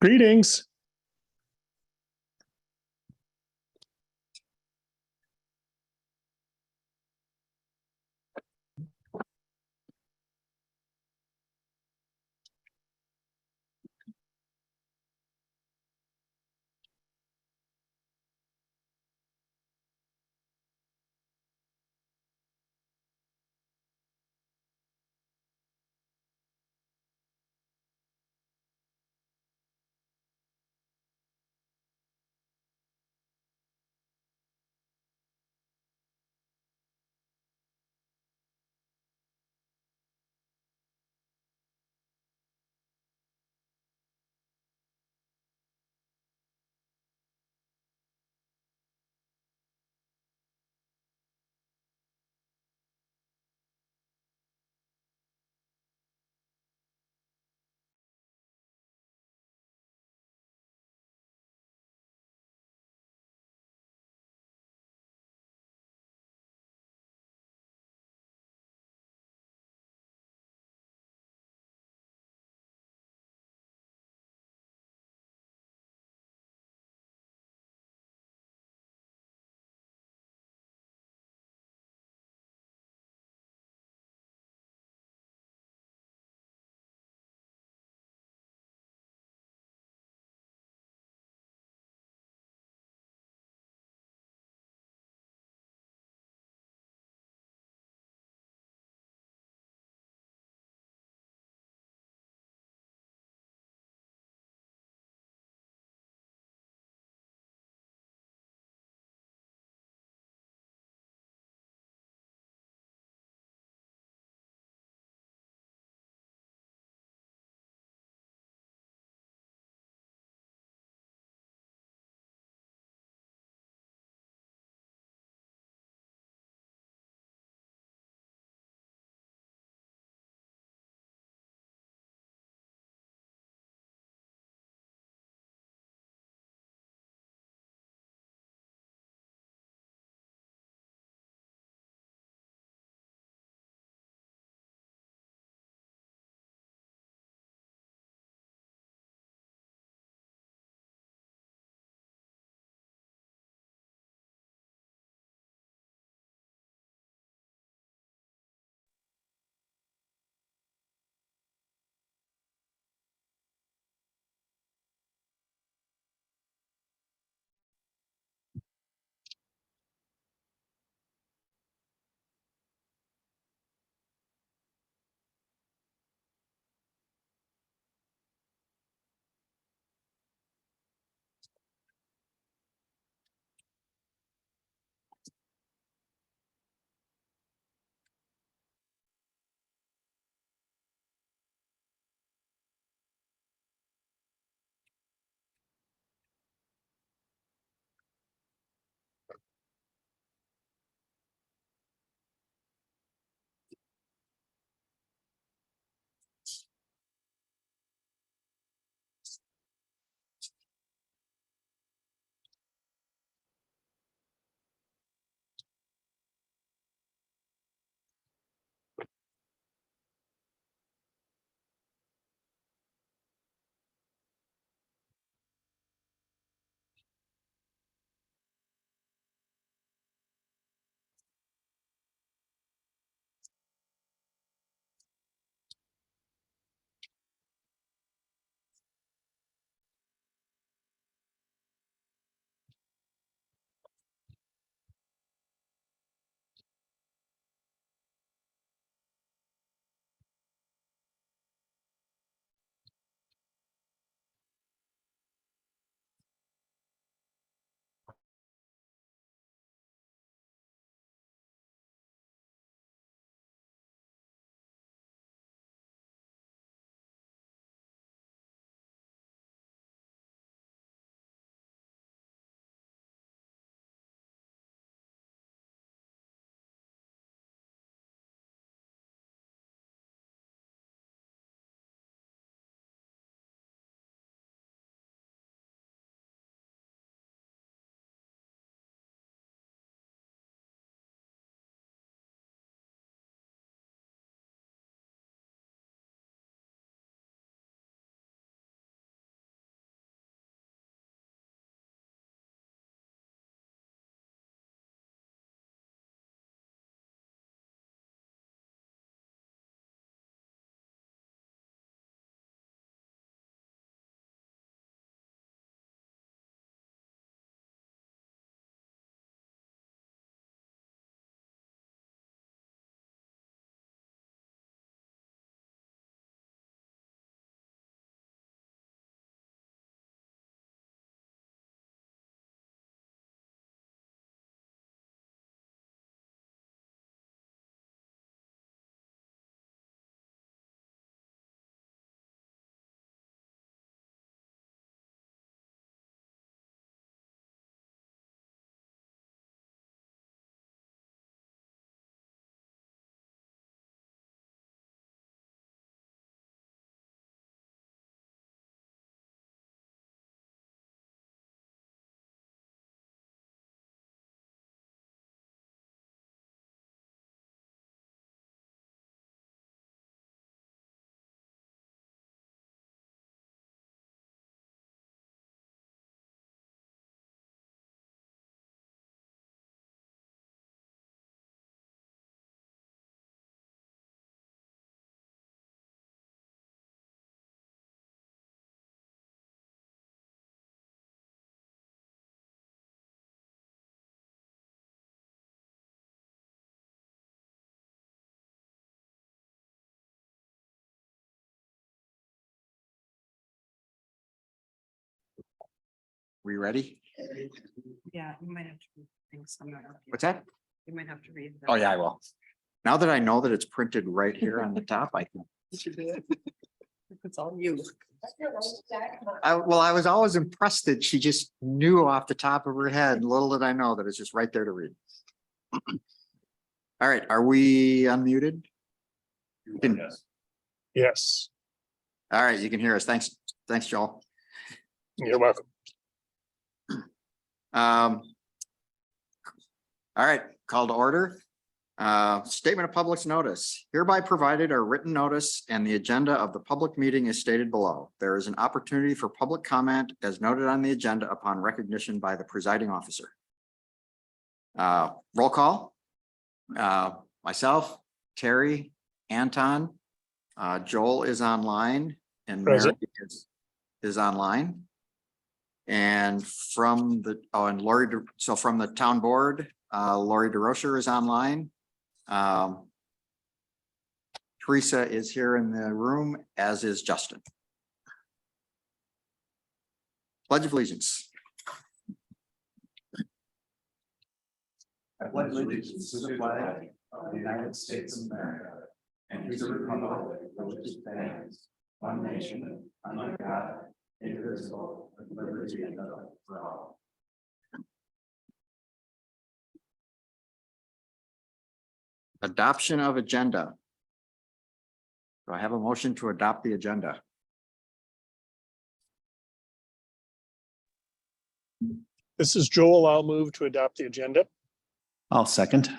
Greetings. We ready? Yeah, you might have to read things. I'm not. What's that? You might have to read. them. Oh, yeah, I will. Now that I know that it's printed right here on the top, I can. It's all you. Well, I was always impressed that she just knew off the top of her head. Little did I know that it's just right there to read. All right, are we unmuted? Yes, All right, you can hear us. Thanks. Thanks, Joel. you're welcome. All right, call to order. Statement of public's notice hereby provided a written notice and the agenda of the public meeting is stated below. There is an opportunity for public comment as noted on the agenda upon recognition by the presiding officer. Roll call. Myself, Terry, Anton, Joel is online and Mary Present. is online. And from the, and Lori, so from the town board, Lori DeRocher is online. Teresa is here in the room, as is Justin. Pledge of Allegiance. I pledge allegiance to the flag of the United States of America and to the republic for which it stands, one nation, under God, indivisible, with liberty and justice for all. Adoption of agenda. Do I have a motion to adopt the agenda? This is Joel. I'll move to adopt the agenda. I'll second.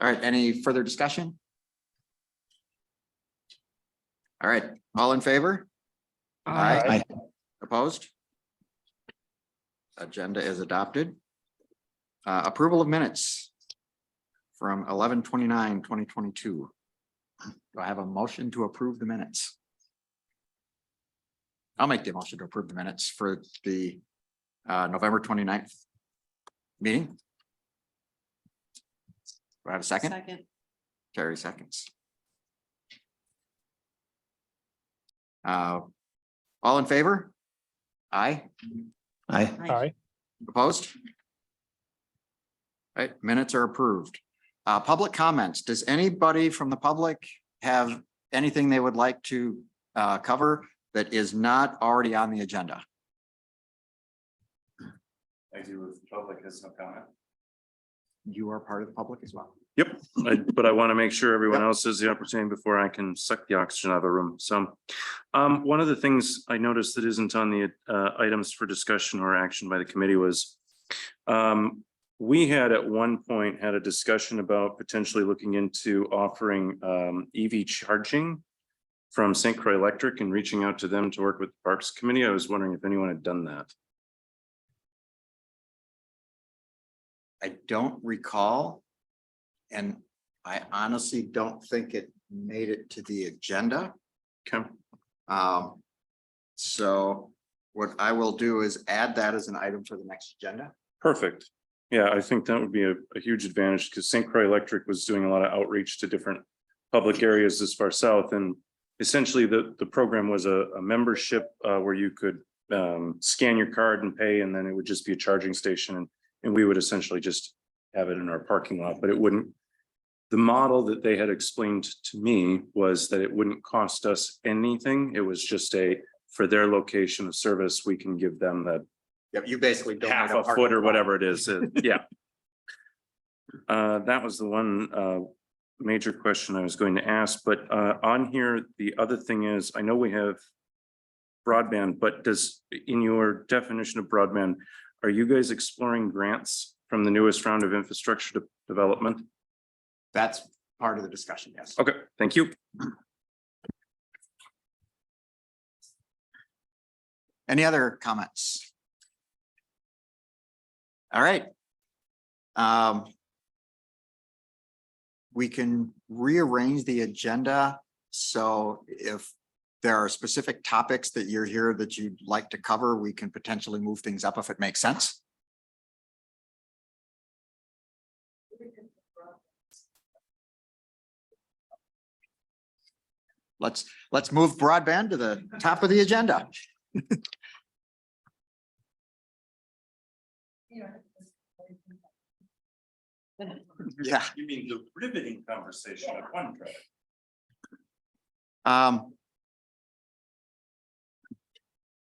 All right, any further discussion? All right, all in favor? Aye. Opposed? Agenda is adopted. Approval of minutes from 11/29/2022. Do I have a motion to approve the minutes? I'll make the motion to approve the minutes for the November 29th meeting. Do I have a second? Second. Terry seconds. All in favor? Aye. Aye. Aye. Opposed? Right, minutes are approved. Public comments. Does anybody from the public have anything they would like to cover that is not already on the agenda? I do, if the public has no comment. You are part of the public as well. Yep, but I want to make sure everyone Yep. else has the opportunity before I can suck the oxygen out of the room. So one of the things I noticed that isn't on the items for discussion or action by the committee was we had at one point had a discussion about potentially looking into offering EV charging from St. Croix Electric and reaching out to them to work with the Parks Committee. I was wondering if anyone had done that. I don't recall. And I honestly don't think it made it to the agenda. Okay. So what I will do is add that as an item for the next agenda. Perfect. Yeah, I think that would be a huge advantage because St. Croix Electric was doing a lot of outreach to different public areas this far south. And essentially the program was a membership where you could scan your card and pay, and then it would just be a charging station. And we would essentially just have it in our parking lot, but it wouldn't. The model that they had explained to me was that it wouldn't cost us anything. It was just for their location of service, we can give them that Yep, you basically donate half a foot or whatever it is. Yeah. That was the one major question I was going to ask, but on here, the other thing is, I know we have broadband, but in your definition of broadband, are you guys exploring grants from the newest round of infrastructure development? That's part of the discussion, yes. Okay, thank you. Any other comments? All right. We can rearrange the agenda. So if there are specific topics that you're here that you'd like to cover, we can potentially move things up if it makes sense. Let's move broadband to the top of the agenda. Yeah. You mean the riveting conversation of OneDrive?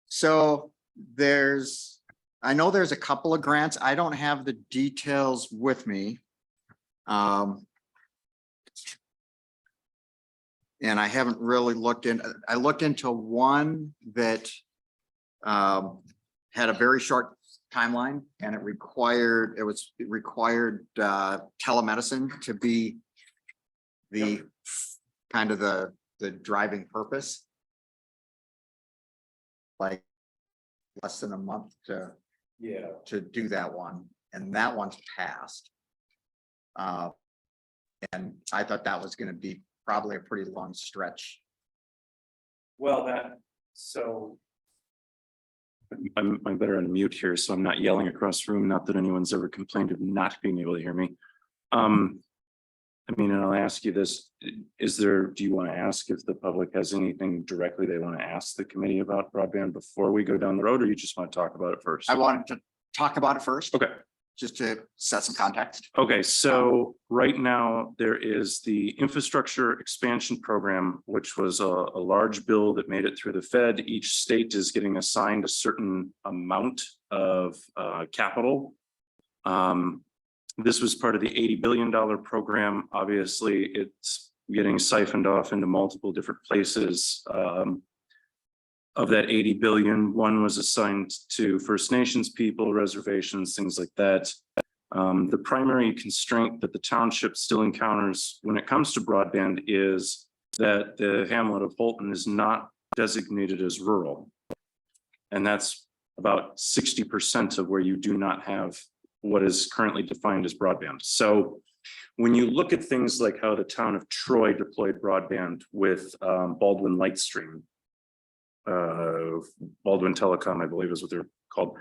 So I know there's a couple of grants. I don't have the details with me. And I haven't really I looked into one that had a very short timeline and it required telemedicine to be the kind of the driving purpose. Like less than a month to do that one, and that one's passed. And I thought that was gonna be probably a pretty long stretch. Well, I'm better on mute here, so I'm not yelling across the room, not that anyone's ever complained of not being able to hear me. I mean, and I'll ask you this, do you want to ask if the public has anything directly they want to ask the committee about broadband before we go down the road, or you just want to talk about it first? I wanted to talk about it first. Okay. Just to set some context. Okay, so right now there is the infrastructure expansion program, which was a large bill that made it through the Fed. Each state is getting assigned a certain amount of capital. This was part of the $80 billion program. Obviously, it's getting siphoned off into multiple different places. Of that 80 billion, one was assigned to First Nations people, reservations, things like that. The primary constraint that the township still encounters when it comes to broadband is that the hamlet of Holton is not designated as rural. And that's about 60% of where you do not have what is currently defined as broadband. So when you look at things like how the town of Troy deployed broadband with Baldwin Lightstream, Baldwin Telecom, I believe is what they're called.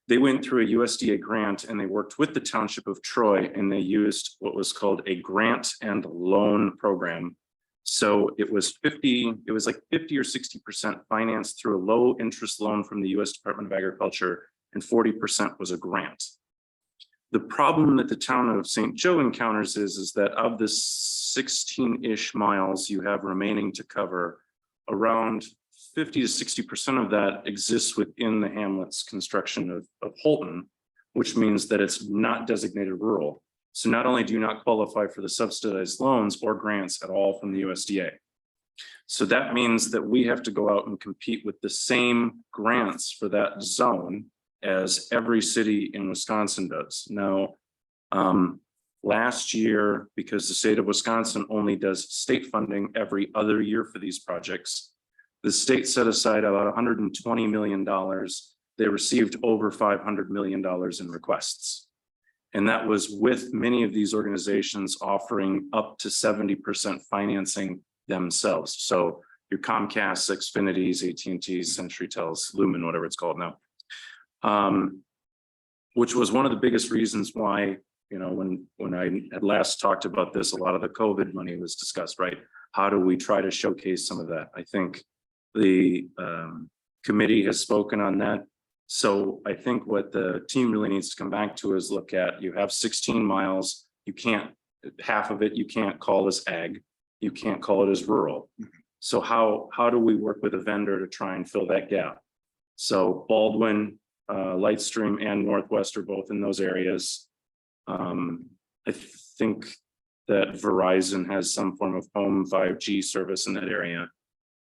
They went through a USDA grant and they worked with the township of Troy and they used what was called a grant and loan program. So it was like 50 or 60% financed through a low interest loan from the US Department of Agriculture and 40% was a grant. The problem that the town of St. Joe encounters is that of the 16-ish miles you have remaining to cover, around 50 to 60% of that exists within the hamlet's construction of Holton, which means that it's not designated rural. So not only do you not qualify for the subsidized loans or grants at all from the USDA. So that means that we have to go out and compete with the same grants for that zone as every city in Wisconsin does. Now, last year, because the state of Wisconsin only does state funding every other year for these projects, the state set aside about $120 million. They received over $500 million in requests. And that was with many of these organizations offering up to 70% financing themselves. So your Comcast, Xfinity's, AT&T's, CenturyTel's, Lumen, whatever it's called now. Which was one of the biggest reasons why, you know, when I had last talked about this, a lot of the COVID money was discussed, right? How do we try to showcase some of that? I think the committee has spoken on that. So I think what the team really needs to come back to is look at, you have 16 miles, you can't, half of it, you can't call as ag, you can't call it as rural. So how do we work with a vendor to try and fill that gap? So Baldwin, Lightstream and Northwest are both in those areas. I think that Verizon has some form of home 5G service in that area.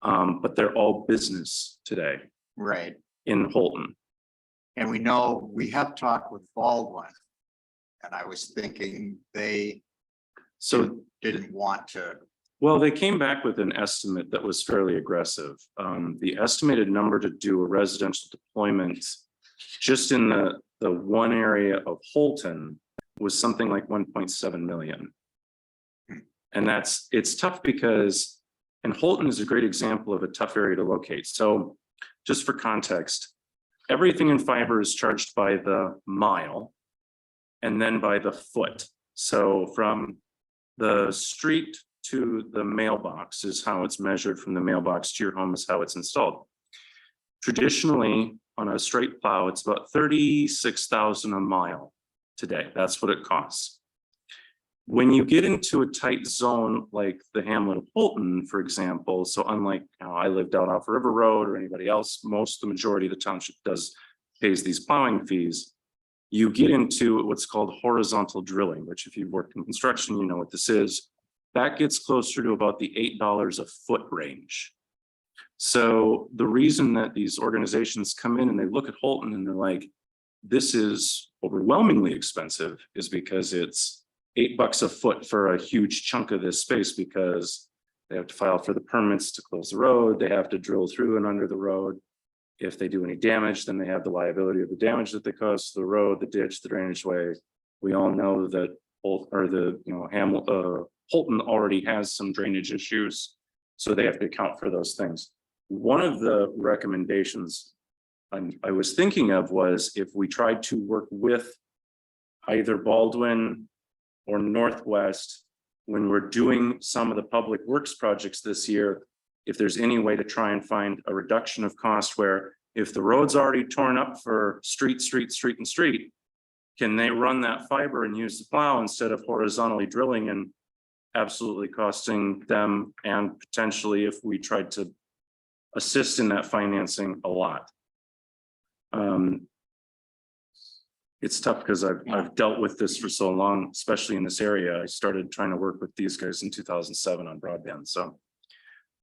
But they're all business today Right. in Holton. And we know, we have talked with Baldwin. And I was thinking they So, didn't want to. well, they came back with an estimate that was fairly aggressive. The estimated number to do a residential deployment just in the one area of Holton was something like 1.7 million. And it's tough because, and Holton is a great example of a tough area to locate. So just for context, everything in fiber is charged by the mile and then by the foot. So from the street to the mailbox is how it's measured, from the mailbox to your home is how it's installed. Traditionally, on a straight plow, it's about 36,000 a mile today. That's what it costs. When you get into a tight zone like the hamlet of Holton, for example, so unlike, I lived out off River Road or anybody else, the majority of the township pays these plowing fees. You get into what's called horizontal drilling, which if you've worked in construction, you know what this is. That gets closer to about the $8 a foot range. So the reason that these organizations come in and they look at Holton and they're like, this is overwhelmingly expensive, is because it's $8 a foot for a huge chunk of this space, because they have to file for the permits to close the road. They have to drill through and under the road. If they do any damage, then they have the liability of the damage that they cause to the road, the ditch, the drainage way. We all know that Holton already has some drainage issues, so they have to account for those things. One of the recommendations I was thinking of was if we tried to work with either Baldwin or Northwest when we're doing some of the public works projects this year, if there's any way to try and find a reduction of cost where if the road's already torn up for street, can they run that fiber and use the plow instead of horizontally drilling and absolutely costing them, and potentially if we tried to assist in that financing a lot. It's tough because I've dealt with this for so long, especially in this area. I started trying to work with these guys in 2007 on broadband. So,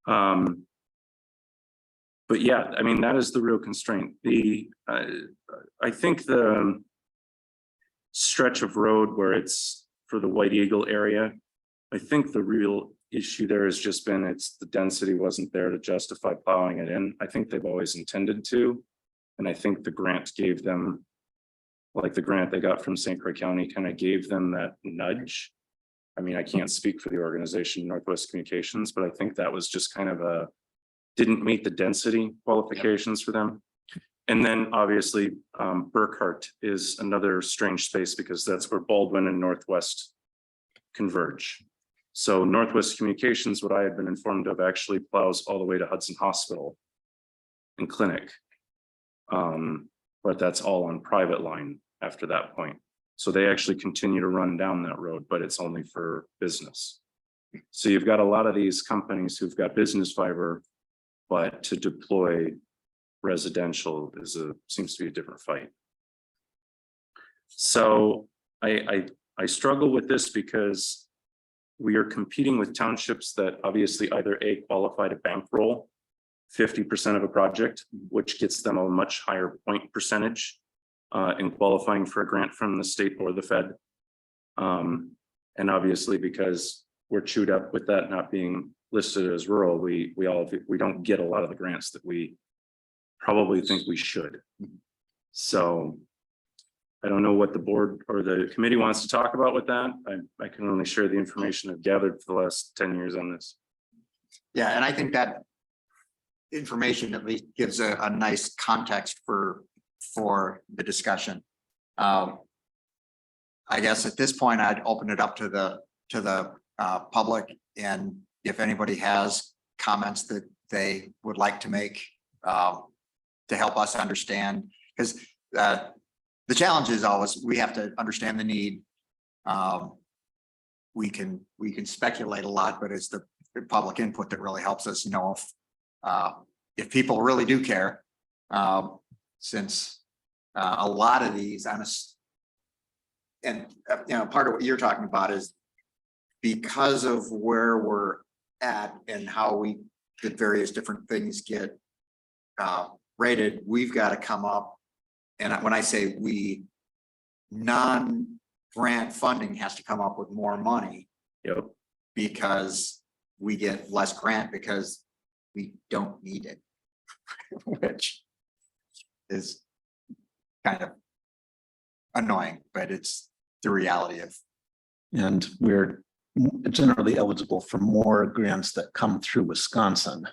but yeah, I mean, that is the real constraint. I think the stretch of road where it's for the White Eagle area, I think the real issue there has just been the density wasn't there to justify plowing it in. I think they've always intended to. And I think the grant gave them, like the grant they got from St. Croix County kind of gave them that nudge. I mean, I can't speak for the organization Northwest Communications, but I think that was just kind of didn't meet the density qualifications for them. And then obviously Burkhart is another strange space because that's where Baldwin and Northwest converge. So Northwest Communications, what I had been informed of, actually plows all the way to Hudson Hospital and Clinic. But that's all on private line after that point. So they actually continue to run down that road, but it's only for business. So you've got a lot of these companies who've got business fiber, but to deploy residential seems to be a different fight. So I struggle with this because we are competing with townships that obviously either qualify to bankroll 50% of a project, which gets them a much higher point percentage in qualifying for a grant from the state or the Fed. And obviously, because we're chewed up with that not being listed as rural, we don't get a lot of the grants that we probably think we should. So I don't know what the board or the committee wants to talk about with that. I can only share the information I've gathered for the last 10 years on this. Yeah, and I think that information at least gives a nice context for the discussion. I guess at this point, I'd open it up to the public, and if anybody has comments that they would like to make to help us understand, because the challenge is always we have to understand the need. We can speculate a lot, but it's the public input that really helps us know if people really do care. Since a lot of these part of what you're talking about is because of where we're at and how the various different things get rated, we've got to come up. And when I say non-grant funding has to come up with more money. Yep. Because we get less grant because we don't need it, which is kind of annoying, but it's the reality of. And we're generally eligible for more grants that come through Wisconsin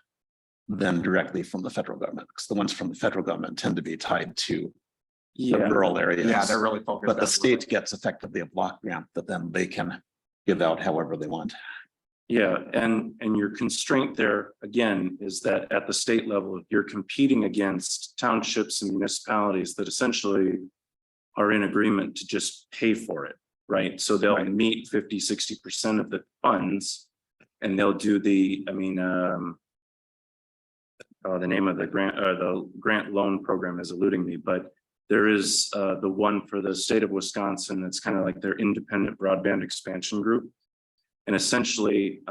than directly from the federal government, because the ones from the federal government tend to be tied to the rural areas. Yeah, they're really focused. But the state gets effectively a block grant that then they can give out however they want. Yeah, and your constraint there, again, is that at the state level, you're competing against townships and municipalities that essentially are in agreement to just pay for it, right? So they'll Right. meet 50-60% of the funds. And they'll do the, the name of the grant loan program is eluding me, but there is the one for the state of Wisconsin that's kind of like their independent broadband expansion group. And essentially,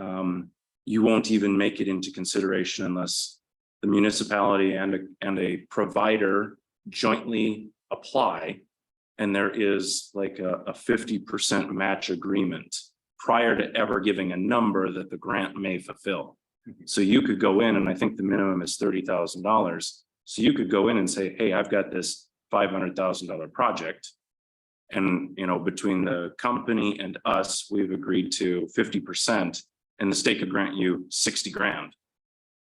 you won't even make it into consideration unless the municipality and a provider jointly apply. And there is like a 50% match agreement prior to ever giving a number that the grant may fulfill. So you could go in, and I think the minimum is $30,000. So you could go in and say, hey, I've got this $500,000 project. And, between the company and us, we've agreed to 50%, and the state could grant you 60 grand.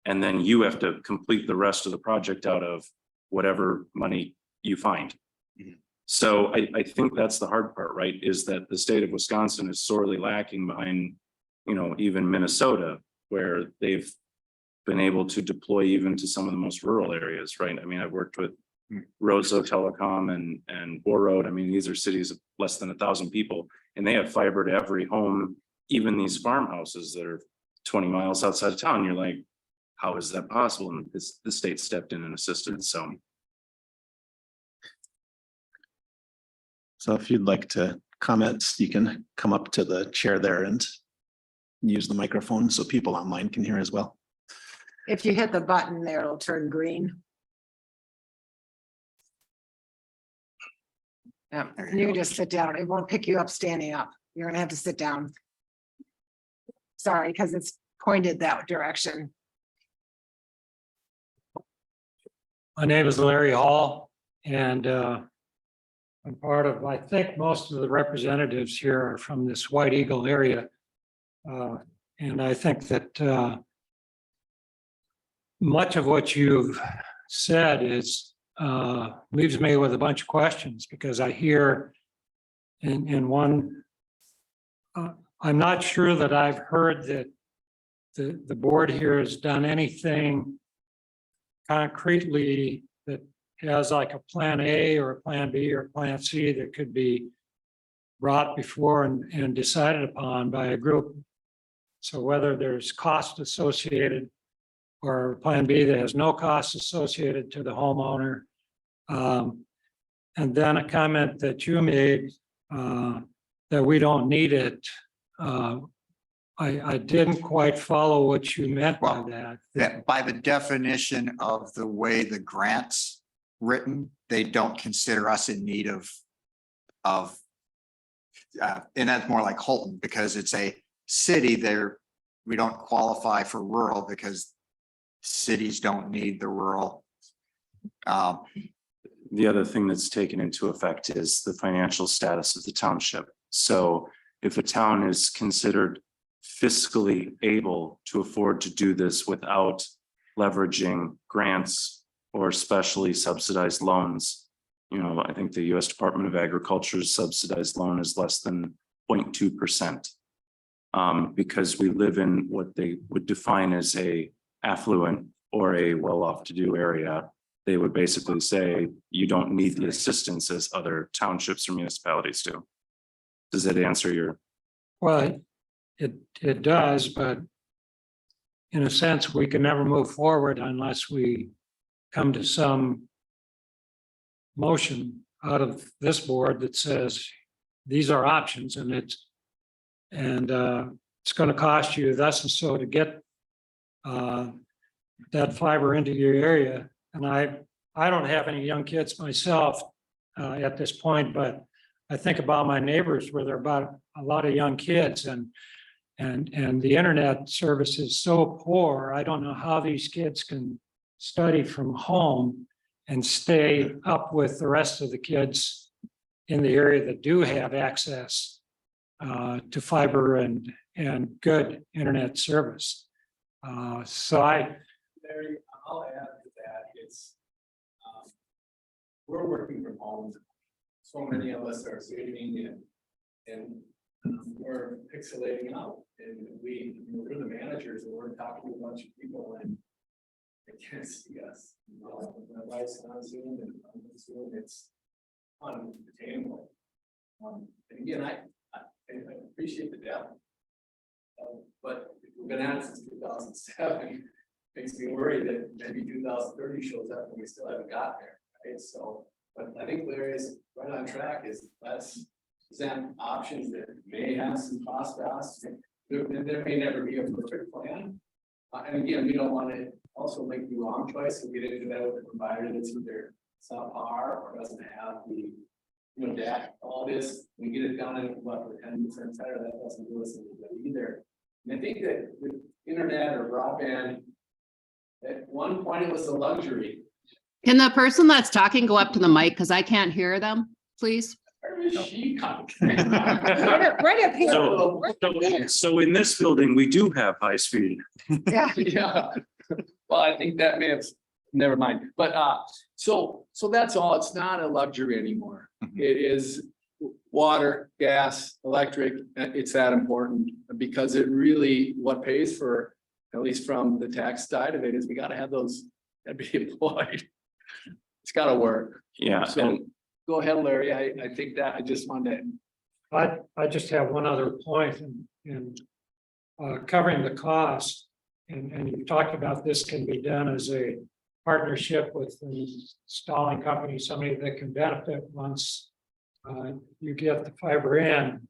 And then you have to complete the rest of the project out of whatever money you find. Mhm. So I think that's the hard part, right? Is that the state of Wisconsin is sorely lacking behind, even Minnesota, where they've been able to deploy even to some of the most rural areas, right? I mean, I've worked with Roseau Telecom and War Road. I mean, these are cities of less than 1,000 people, and they have fiber to every home, even these farmhouses that are 20 miles outside of town. You're like, how is that possible? And the state stepped in and assisted. So So if you'd like to comment, you can come up to the chair there and use the microphone so people online can hear as well. If you hit the button there, it'll turn green. Yeah, and you can just sit down. It won't pick you up standing up. You're gonna have to sit down. Sorry, because it's pointed that direction. My name is Larry Hall, and I'm part of, I think most of the representatives here are from this White Eagle area. And I think that much of what you've said is leaves me with a bunch of questions, because I hear in one, I'm not sure that I've heard that the board here has done anything concretely that has like a plan A or a plan B or a plan C that could be brought before and decided upon by a group. So whether there's cost associated or plan B that has no cost associated to the homeowner. And then a comment that you made that we don't need it. I didn't quite follow what you meant by that. That by the definition of the way the grants written, they don't consider us in need of, and that's more like Holton, because it's a city there. We don't qualify for rural because cities don't need the rural. the other thing that's taken into effect is the financial status of the township. So if a town is considered fiscally able to afford to do this without leveraging grants or specially subsidized loans, I think the US Department of Agriculture's subsidized loan is less than 0.2%. Because we live in what they would define as a affluent or a well-off to do area. They would basically say, you don't need the assistance as other townships or municipalities do. Does that answer your? Well, it does, but in a sense, we can never move forward unless we come to some motion out of this board that says these are options, and it's going to cost you thus and so to get that fiber into your area. And I don't have any young kids myself at this point, but I think about my neighbors where there are about a lot of young kids, and the internet service is so poor. I don't know how these kids can study from home and stay up with the rest of the kids in the area that do have access to fiber and good internet service. So Larry, I'll add to that, it's, we're working from home. So many of us are sitting and we're pixelating out and we're the managers and we're talking to a bunch of people and they can't see us. You know, my wife's on Zoom and I'm on Zoom, it's unattainable. And again, I appreciate the depth. But we've been at it since 2007, makes me worried that maybe 2030 shows up and we still haven't got there, right? So, but I think Larry is right on track, is let's present options that may have some cost to us. There may never be a perfect plan. And again, we don't want to also make the wrong choice and get into that with a provider that's either subpar or doesn't have the, you know, that all this, we get it done in what, for 10% better, that doesn't do us any good either. And I think that with internet or broadband, at one point it was a luxury. Can the person that's talking go up to the mic? Because I can't hear them, please? Where is she coming? Right up here. So in this building, we do have high speed. Yeah. Yeah, well, I think that may have, never mind, but so that's all, it's not a luxury anymore. It is water, gas, electric, it's that important because it really, what pays for, at least from the tax side of it, is we gotta have those, gotta be employed. It's gotta work. Yeah, So and go ahead, Larry, I think that I just wanted to. I just have one other point in covering the cost. And you talked about this can be done as a partnership with the installing company, somebody that can benefit once you get the fiber in.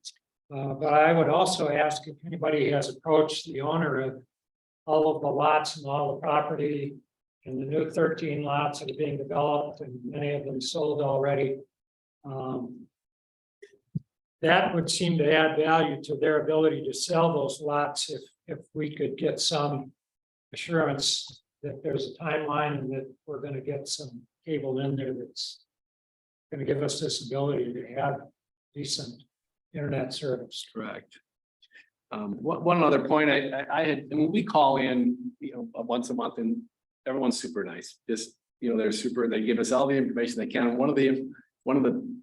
But I would also ask if anybody has approached the owner of all of the lots and all the property and the new 13 lots that are being developed and many of them sold already. That would seem to add value to their ability to sell those lots if we could get some assurance that there's a timeline and that we're going to get some cable in there that's going to give us this ability to have decent internet service. Correct. One other point, I had, I mean, we call in, you know, once a month and everyone's super nice. Just, you know, they're super, they give us all the information they can. One of the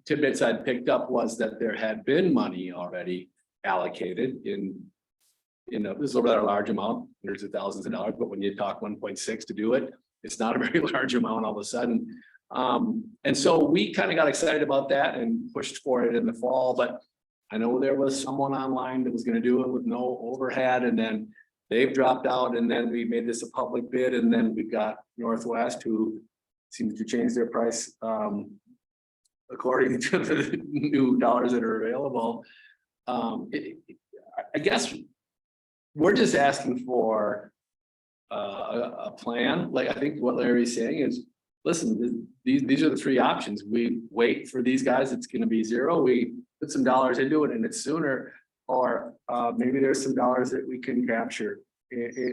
tidbits I'd picked up was that there had been money already allocated in, you know, this is over a large amount, hundreds of thousands of dollars, but when you talk 1.6 to do it, it's not a very large amount all of a sudden. And so we kind of got excited about that and pushed for it in the fall, but I know there was someone online that was going to do it with no overhead, and then they've dropped out, and then we made this a public bid, and then we've got Northwest who seems to change their price according to the new dollars that are available. I guess we're just asking for a plan. Like, I think what Larry's saying is, listen, these are the three options. We wait for these guys, it's going to be zero. We put some dollars into it and it's sooner, or maybe there's some dollars that we can capture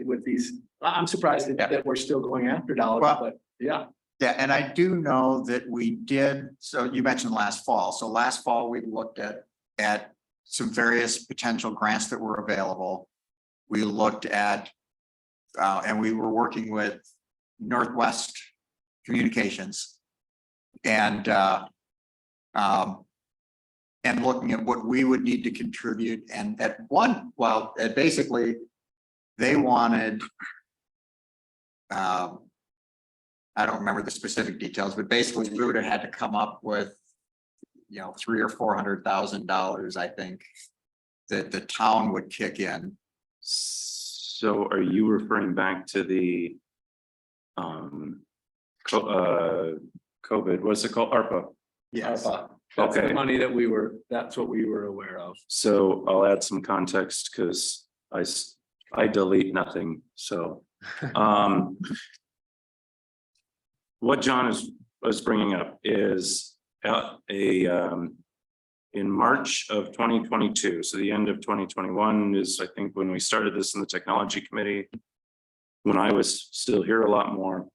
with these. I'm surprised that we're still going after dollars, Well, but yeah. Yeah, and I do know that we did, so you mentioned last fall. So last fall, we looked at some various potential grants that were available. We looked at, and we were working with Northwest Communications and looking at what we would need to contribute. And basically, they wanted, I don't remember the specific details, but basically we would have had to come up with, you know, $300,000 or $400,000, I think, that the town would kick in. so are you referring back to the COVID, what's it called? ARPA? Yes. That's the Okay. money that that's what we were aware of. So I'll add some context because I delete nothing, so. What John was bringing up is in March of 2022, so the end of 2021 is, I think, when we started this in the technology committee, when I was still here a lot more.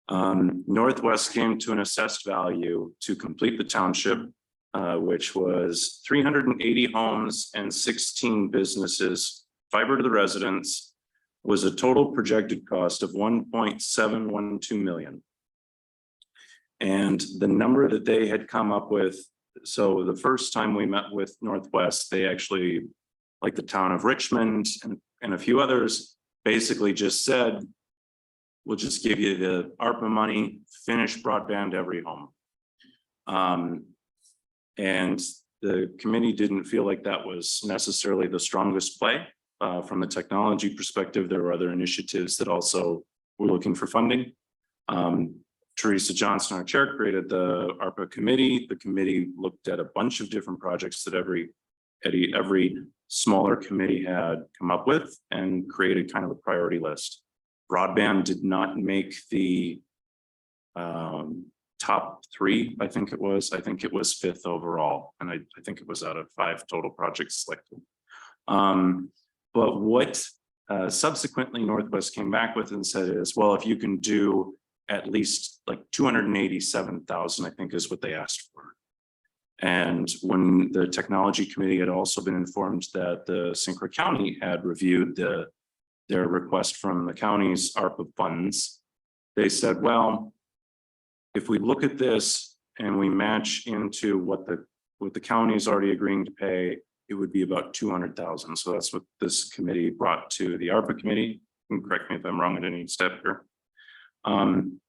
Northwest came to an assessed value to complete the township, which was 380 homes and 16 businesses, fiber to the residents, was a total projected cost of $1.712 million. And the number that they had come up with so the first time we met with Northwest, they actually, like the town of Richmond and a few others, basically just said, we'll just give you the ARPA money, finish broadband every home. And the committee didn't feel like that was necessarily the strongest play. From a technology perspective, there were other initiatives that also were looking for funding. Teresa Johnson, our chair, created the ARPA committee. The committee looked at a bunch of different projects that every smaller committee had come up with and created kind of a priority list. Broadband did not make the top 3, I think it was. I think it was 5th overall, and I think it was out of 5 total projects selected. But what subsequently Northwest came back with and said is, well, if you can do at least like 287,000, I think is what they asked for. And when the technology committee had also been informed that the St. Croix County had reviewed their request from the county's ARPA funds, they said, well, if we look at this and we match into what the county is already agreeing to pay, it would be about 200,000. So that's what this committee brought to the ARPA committee. And correct me if I'm wrong at any step here. And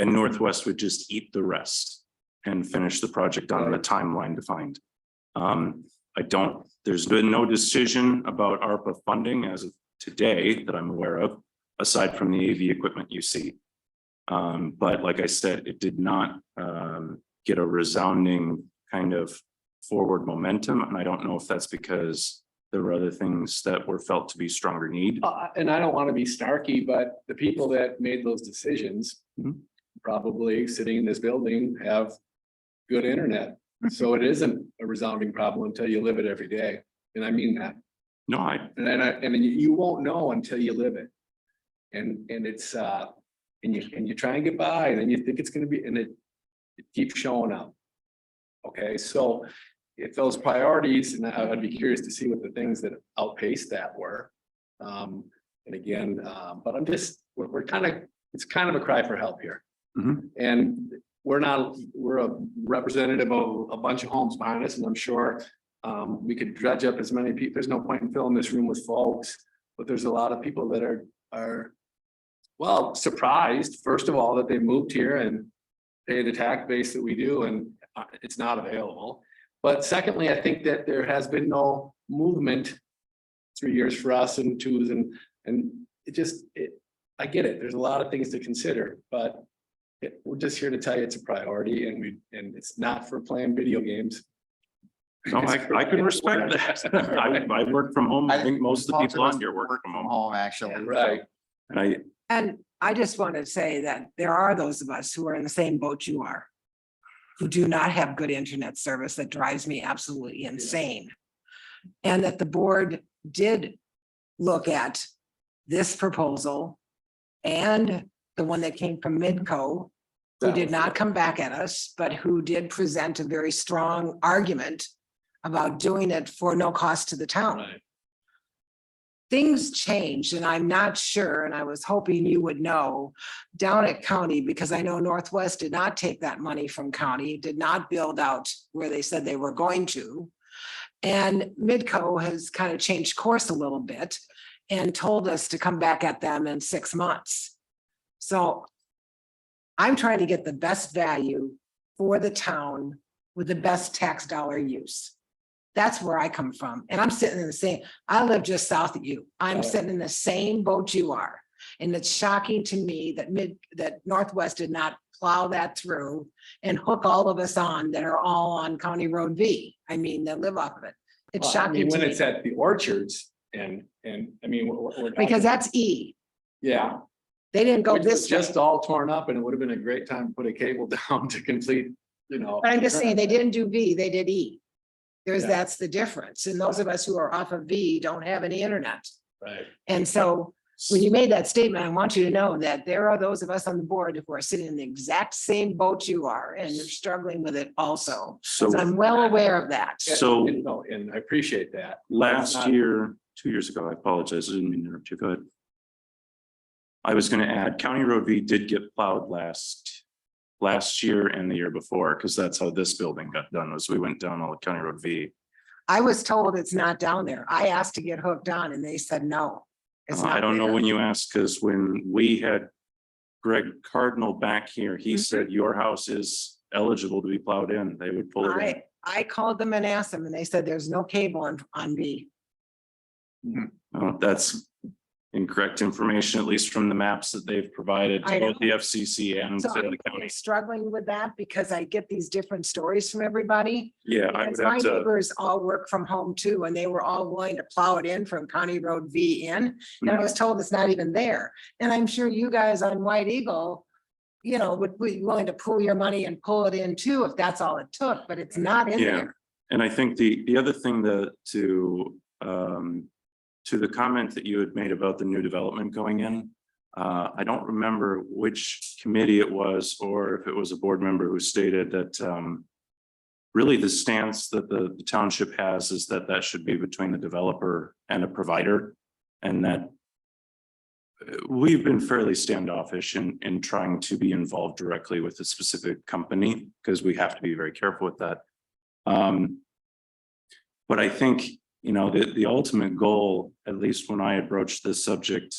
Northwest would just eat the rest and finish the project on the timeline defined. There's been no decision about ARPA funding as of today that I'm aware of, aside from the AV equipment you see. But like I said, it did not get a resounding kind of forward momentum. And I don't know if that's because there were other things that were felt to be stronger need. And I don't want to be snarky, but the people that made those decisions probably sitting in this building have good internet. So it isn't a resounding problem until you live it every day. And I mean that. No, And you won't know until you live it. And it's and you try and get by, and then you think it's gonna be, and it keeps showing up. Okay, so if those priorities, and I'd be curious to see what the things that outpaced that were. And again, but we're kind of, it's kind of a cry for help here. And we're a representative of a bunch of homes behind us, and I'm sure we could dredge up as many people. There's no point in filling this room with folks, but there's a lot of people that are well, surprised, first of all, that they moved here and pay the tax base that we do, and it's not available. But secondly, I think that there has been no movement 3 years for us and 2s, and I get it. There's a lot of things to consider, but we're just here to tell you it's a priority, and it's not for playing video games. no, I can respect that. I work from home. I think most of the people on here work from home. Actually. Right. And I just want to say that there are those of us who are in the same boat you are, who do not have good internet service that drives me absolutely insane. And that the board did look at this proposal and the one that came from Midco, who did not come back at us, but who did present a very strong argument about doing it for no cost to the town. Right. Things changed, and I'm not sure, and I was hoping you would know, down at county, because I know Northwest did not take that money from county, did not build out where they said they were going to. And Midco has kind of changed course a little bit and told us to come back at them in 6 months. So I'm trying to get the best value for the town with the best tax dollar use. That's where I come from. And I'm sitting in the same, I live just south of you. I'm sitting in the same boat you are. And it's shocking to me that Northwest did not plow that through and hook all of us on that are all on County Road V. I mean, that live off of it. It's shocking When to it's me. at the orchards and I mean, we're Because that's E. yeah. They didn't go Which was this way. just all torn up, and it would have been a great time to put a cable down to complete, But I'm just saying, they didn't do V, they did E. Yeah. That's the difference. And those of us who are off of V don't have any internet. Right. And so when you made that statement, I want you to know that there are those of us on the board who are sitting in the exact same boat you are, and you're struggling with it also. So So I'm well aware of that. So- And I appreciate that. last year, 2 years ago, I apologize, I didn't mean to interrupt you. Go ahead. I was going to add, County Road V did get plowed last last year and the year before, because that's how this building got done, was we went down all County Road V. I was told it's not down there. I asked to get hooked on and they said no. It's I not don't know there. when you asked, because when we had Greg Cardinal back here, he said your house is eligible to be plowed in. They would pull it in. I called them and asked them and they said there's no cable on B. That's incorrect information, at least from the maps that they've provided I to know. both the FCC and So to I'm the county. struggling with that because I get these different stories from everybody. Yeah, I Because would my have to, neighbors all work from home too, and they were all willing to plow it in from County Road V in. And I was told it's not even there. And I'm sure you guys on White Eagle, you know, would be willing to pool your money and pull it in too, if that's all it took, but it's not in Yeah. there. and I think the other thing that to the comment that you had made about the new development going in. I don't remember which committee it was, or if it was a board member who stated that really the stance that the township has is that that should be between the developer and a provider. And that we've been fairly standoffish in trying to be involved directly with a specific company, because we have to be very careful with that. But I think, you know, the ultimate goal, at least when I broached this subject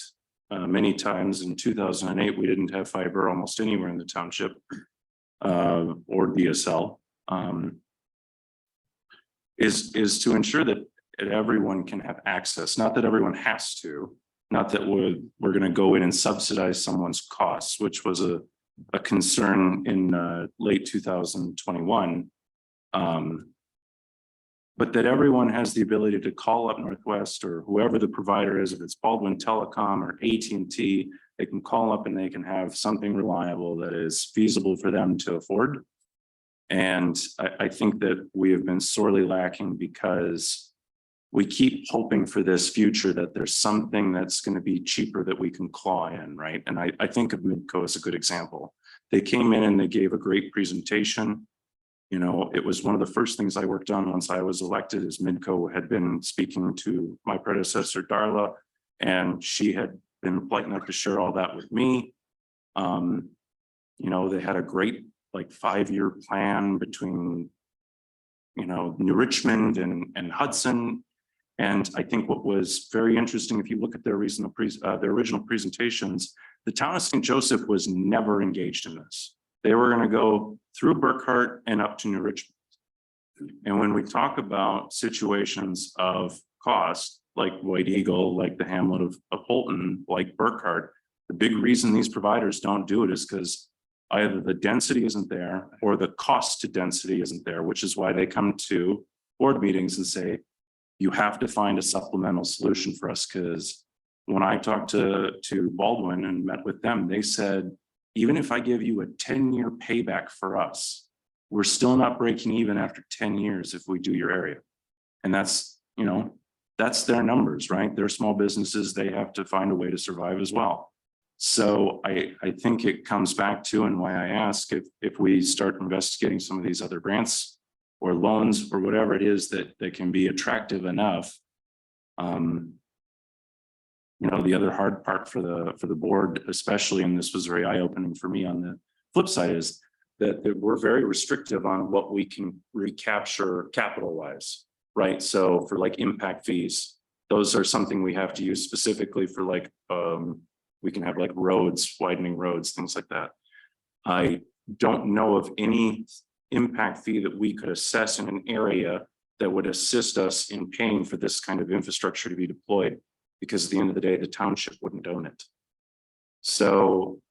many times in 2008, we didn't have fiber almost anywhere in the township or DSL. Is to ensure that everyone can have access, not that everyone has to, not that we're going to go in and subsidize someone's costs, which was a concern in late 2021. But that everyone has the ability to call up Northwest or whoever the provider is, if it's Baldwin Telecom or AT&T, they can call up and they can have something reliable that is feasible for them to afford. And I think that we have been sorely lacking because we keep hoping for this future that there's something that's going to be cheaper that we can claw in, right? And I think of Midco as a good example. They came in and they gave a great presentation. You know, it was one of the first things I worked on once I was elected, is Midco had been speaking to my predecessor, Darla, and she had been polite enough to share all that with me. You know, they had a great like 5-year plan between, you know, New Richmond and Hudson. And I think what was very interesting, if you look at their original presentations, the town of St. Joseph was never engaged in this. They were going to go through Burkhart and up to New Richmond. And when we talk about situations of cost, like White Eagle, like the hamlet of Holton, like Burkhart, the big reason these providers don't do it is because either the density isn't there or the cost to density isn't there, which is why they come to board meetings and say, you have to find a supplemental solution for us. Because when I talked to Baldwin and met with them, they said, even if I give you a 10-year payback for us, we're still not breaking even after 10 years if we do your area. And that's, you know, that's their numbers, right? They're small businesses. They have to find a way to survive as well. So I think it comes back to, and why I ask, if we start investigating some of these other grants or loans or whatever it is that can be attractive enough. You know, the other hard part for the board, especially, and this was very eye-opening for me on the flip side, is that we're very restrictive on what we can recapture capital-wise, right? So for like impact fees, those are something we have to use specifically for like, we can have like roads, widening roads, things like that. I don't know of any impact fee that we could assess in an area that would assist us in paying for this kind of infrastructure to be deployed, because at the end of the day, the township wouldn't own it. So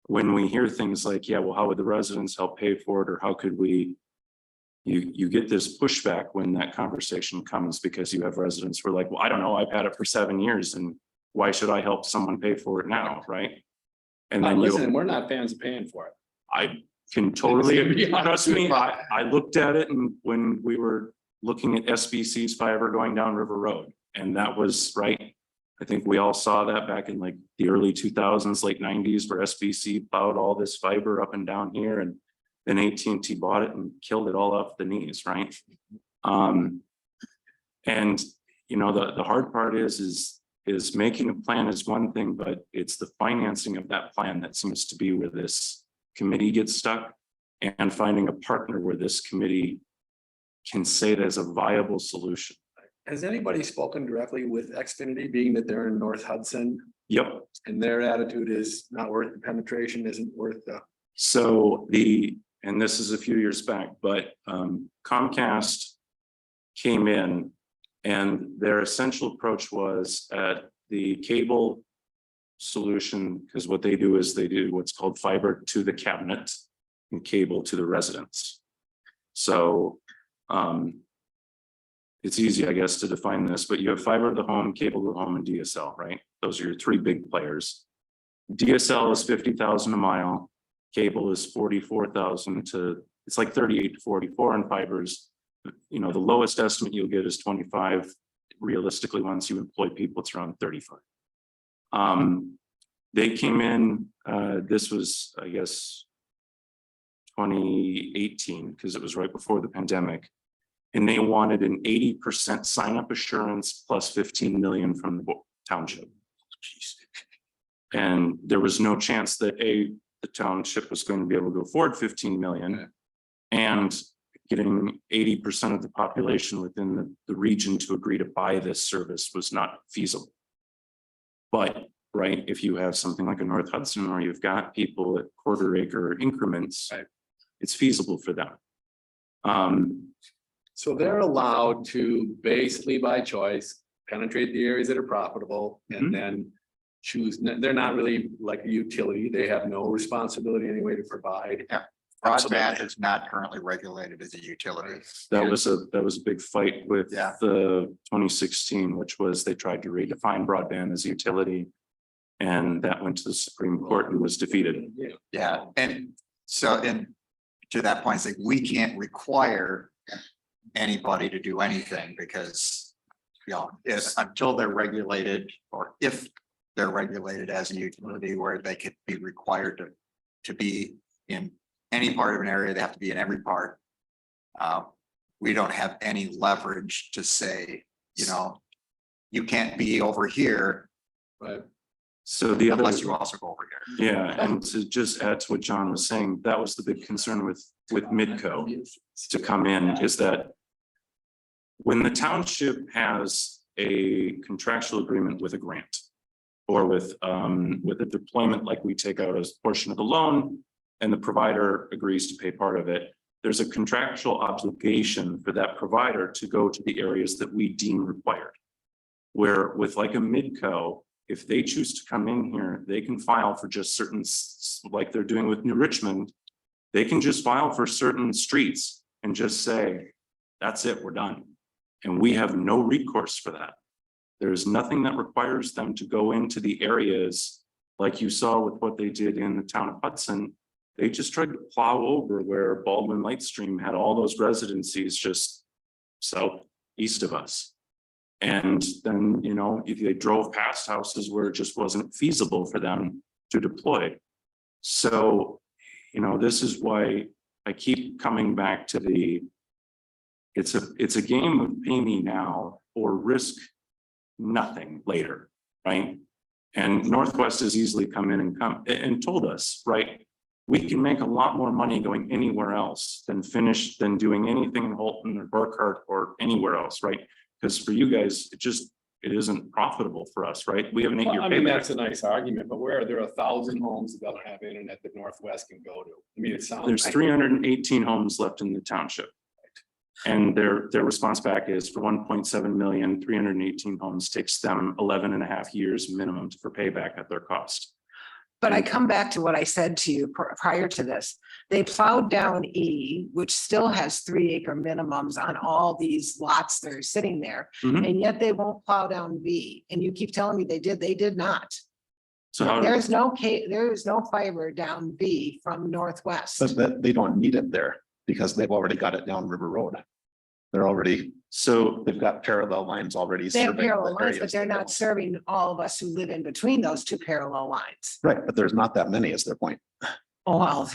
when we hear things like, yeah, well, how would the residents help pay for it? Or how could we, you get this pushback when that conversation comes, because you have residents who are like, well, I don't know, I've had it for 7 years and why should I help someone pay for it now, right? And then Listen, we're not fans of paying for it. I can totally, trust me, I looked at it, and when we were looking at SBC's fiber going down River Road, and that was right. I think we all saw that back in like the early 2000s, late 90s, where SBC plowed all this fiber up and down here, and then AT&T bought it and killed it all off the knees, right? And you know, the hard part is making a plan is one thing, but it's the financing of that plan that seems to be where this committee gets stuck. and finding a partner where this committee can say there's a viable solution. Has anybody spoken directly with Xfinity, being that they're in North Hudson Yep. and their attitude is not worth the penetration, isn't worth the? So and this is a few years back, but Comcast came in and their essential approach was at the cable solution, because what they do is they do what's called fiber to the cabinet and cable to the residents. So it's easy, I guess, to define this, but you have fiber to the home, cable to the home, and DSL, right? Those are your three big players. DSL is 50,000 a mile. Cable is 44,000 to, it's like 38 to 44, and fibers, the lowest estimate you'll get is 25. Realistically, once you employ people, it's around 35. They came in, this was, I guess, 2018, because it was right before the pandemic. And they wanted an 80% sign-up assurance plus 15 million from the township. And there was no chance that the township was going to be able to afford 15 million. And getting 80% of the population within the region to agree to buy this service was not feasible. But, right, if you have something like a North Hudson where you've got people at quarter acre increments, it's feasible for them. So they're allowed to basically by choice penetrate the areas that are profitable and then choose, they're not really like a utility. They have no responsibility anyway to provide. Broadband is not currently regulated as a utility. That was a big fight with Yeah. the 2016, which was they tried to redefine broadband as a utility. And that went to the Supreme Court and was defeated. Yeah, and so, and to that point, it's like, we can't require anybody to do anything because, until they're regulated, or if they're regulated as a utility where they could be required to be in any part of an area, they have to be in every part. We don't have any leverage to say, you can't be over here. But So the other, Unless you also go over here. yeah, and to just add to what John was saying, that was the big concern with Midco to come in, is that when the township has a contractual agreement with a grant or with a deployment, like we take out as a portion of the loan and the provider agrees to pay part of it, there's a contractual obligation for that provider to go to the areas that we deem required. Where with like a Midco, if they choose to come in here, they can file for just certain, like they're doing with New Richmond, they can just file for certain streets and just say, that's it, we're done. And we have no recourse for that. There's nothing that requires them to go into the areas like you saw with what they did in the town of Hudson. They just tried to plow over where Baldwin Lightstream had all those residencies just southeast of us. And then, if they drove past houses where it just wasn't feasible for them to deploy. So, this is why I keep coming back to it's a game of pay me now or risk nothing later, right? And Northwest has easily come in and told us, right? We can make a lot more money going anywhere else than doing anything in Holton or Burkhart or anywhere else, right? Because for you guys, it isn't profitable for us, right? We have an 8-year I mean, payback. that's a nice argument, but where there are 1,000 homes that don't have internet that Northwest can go to. I mean, it sounds. There's 318 homes left in the township. And their response back is for 1.7 million, 318 homes takes them 11 and a half years minimum for payback at their cost. But I come back to what I said to you prior to this. They plowed down E, which still has 3 acre minimums on all these lots that are sitting there. Mhm. And yet they won't plow down B. And you keep telling me they did not. So how, There is no fiber down B from Northwest. But that they don't need it there because they've already got it down River Road. They've got parallel lines already. They have serving the parallel lines, but areas they're they not want. serving all of us who live in between those two parallel lines. Right, but there's not that many is their point. Oh, well,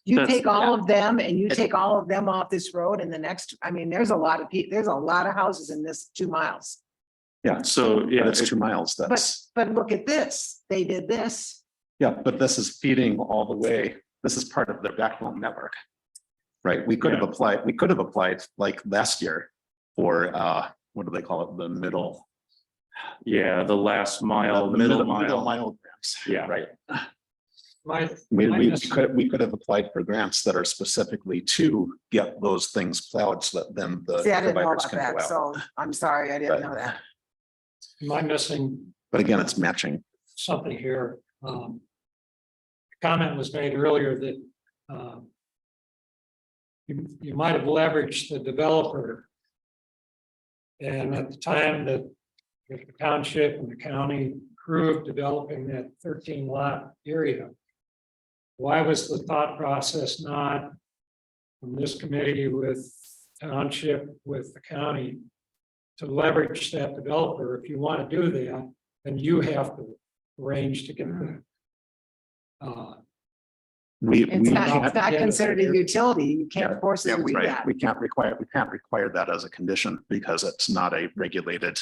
you That's- take all of them and you take all of them off this road and the next, there's a lot of there's a lot of houses in this 2 miles. Yeah, so yeah, but it's 2 miles. But look at this, they did this. Yeah, but this is feeding all the way. This is part of their backbone network. Right, we could have Yeah. applied like last year for, what do they call it, the middle. Yeah, the last mile, the Middle middle mile. mile grants. Yeah. Right, My, we my mis- could have applied for grants that are specifically to get those things plowed so that then the See, I didn't know providers about can go that, out. so I'm sorry, I didn't know that. am I missing But again, it's matching. something here? Comment was made earlier that, you might have leveraged the developer. And at the time that the township and the county approved developing that 13 lot area, why was the thought process not from this committee with township, with the county, to leverage that developer? If you want to do that, then you have to arrange to get the It's not can't- considered a utility. You can't force it to do Right, that. we can't require that as a condition because it's not a regulated.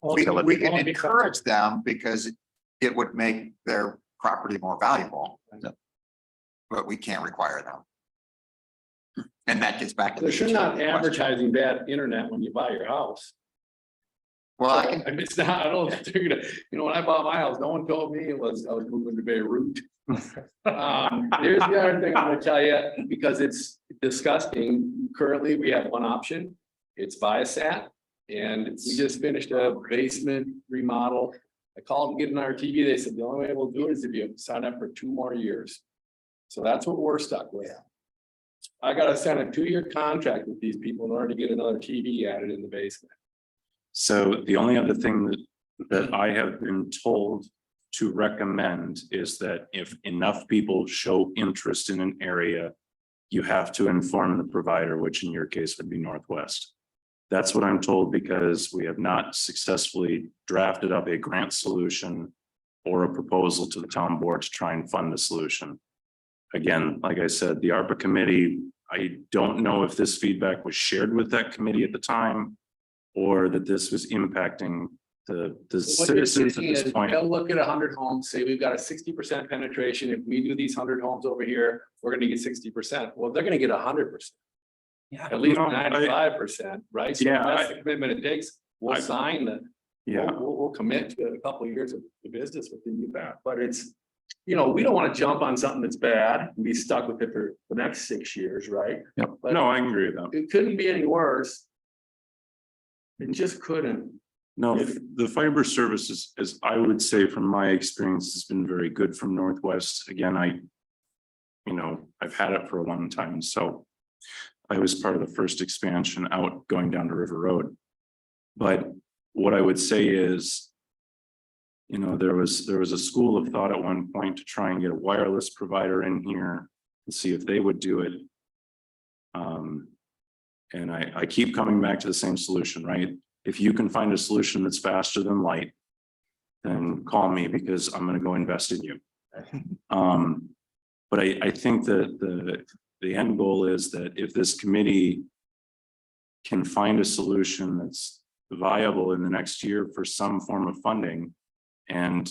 We Only can because- encourage them because it would make their property more valuable. Yep. But we can't require them. And that gets back to. They're the sure not utility question. advertising bad internet when you buy your house. Well, I can, I mean, it's not, I don't, they're gonna, when I bought my house, no one told me I was moving to Beirut. Here's the other thing I'm gonna tell you, because it's disgusting. Currently, we have one option. It's Viasat. And we just finished a basement remodel. I called to get an RTV. They said the only way we'll do it is if you sign up for 2 more years. So that's what we're stuck with. I gotta sign a 2-year contract with these people in order to get another TV added in the basement. So the only other thing that I have been told to recommend is that if enough people show interest in an area, you have to inform the provider, which in your case would be Northwest. That's what I'm told because we have not successfully drafted up a grant solution or a proposal to the town board to try and fund a solution. Again, like I said, the ARPA committee, I don't know if this feedback was shared with that committee at the time or that this was impacting the What you're citizens at saying this is, point. they'll look at 100 homes, say we've got a 60% penetration. If we do these 100 homes over here, we're gonna get 60%. Well, they're gonna get 100%. Yeah. At least No, 95%, right? So Yeah, that's the commitment it takes. We'll sign the, Yeah, we'll commit to a couple of years of the business with you back, but it's, we don't want to jump on something that's bad and be stuck with it for the next 6 years, right? Yep. But no, I agree with that. it couldn't be any worse. It just couldn't. No, the fiber services, as I would say from my experience, has been very good from Northwest. Again, I've had it for a long time, so I was part of the first expansion out going down to River Road. But what I would say is, there was a school of thought at one point to try and get a wireless provider in here and see if they would do it. And I keep coming back to the same solution, right? If you can find a solution that's faster than light, then call me because I'm gonna go invest in you. But I think that the end goal is that if this committee can find a solution that's viable in the next year for some form of funding, and,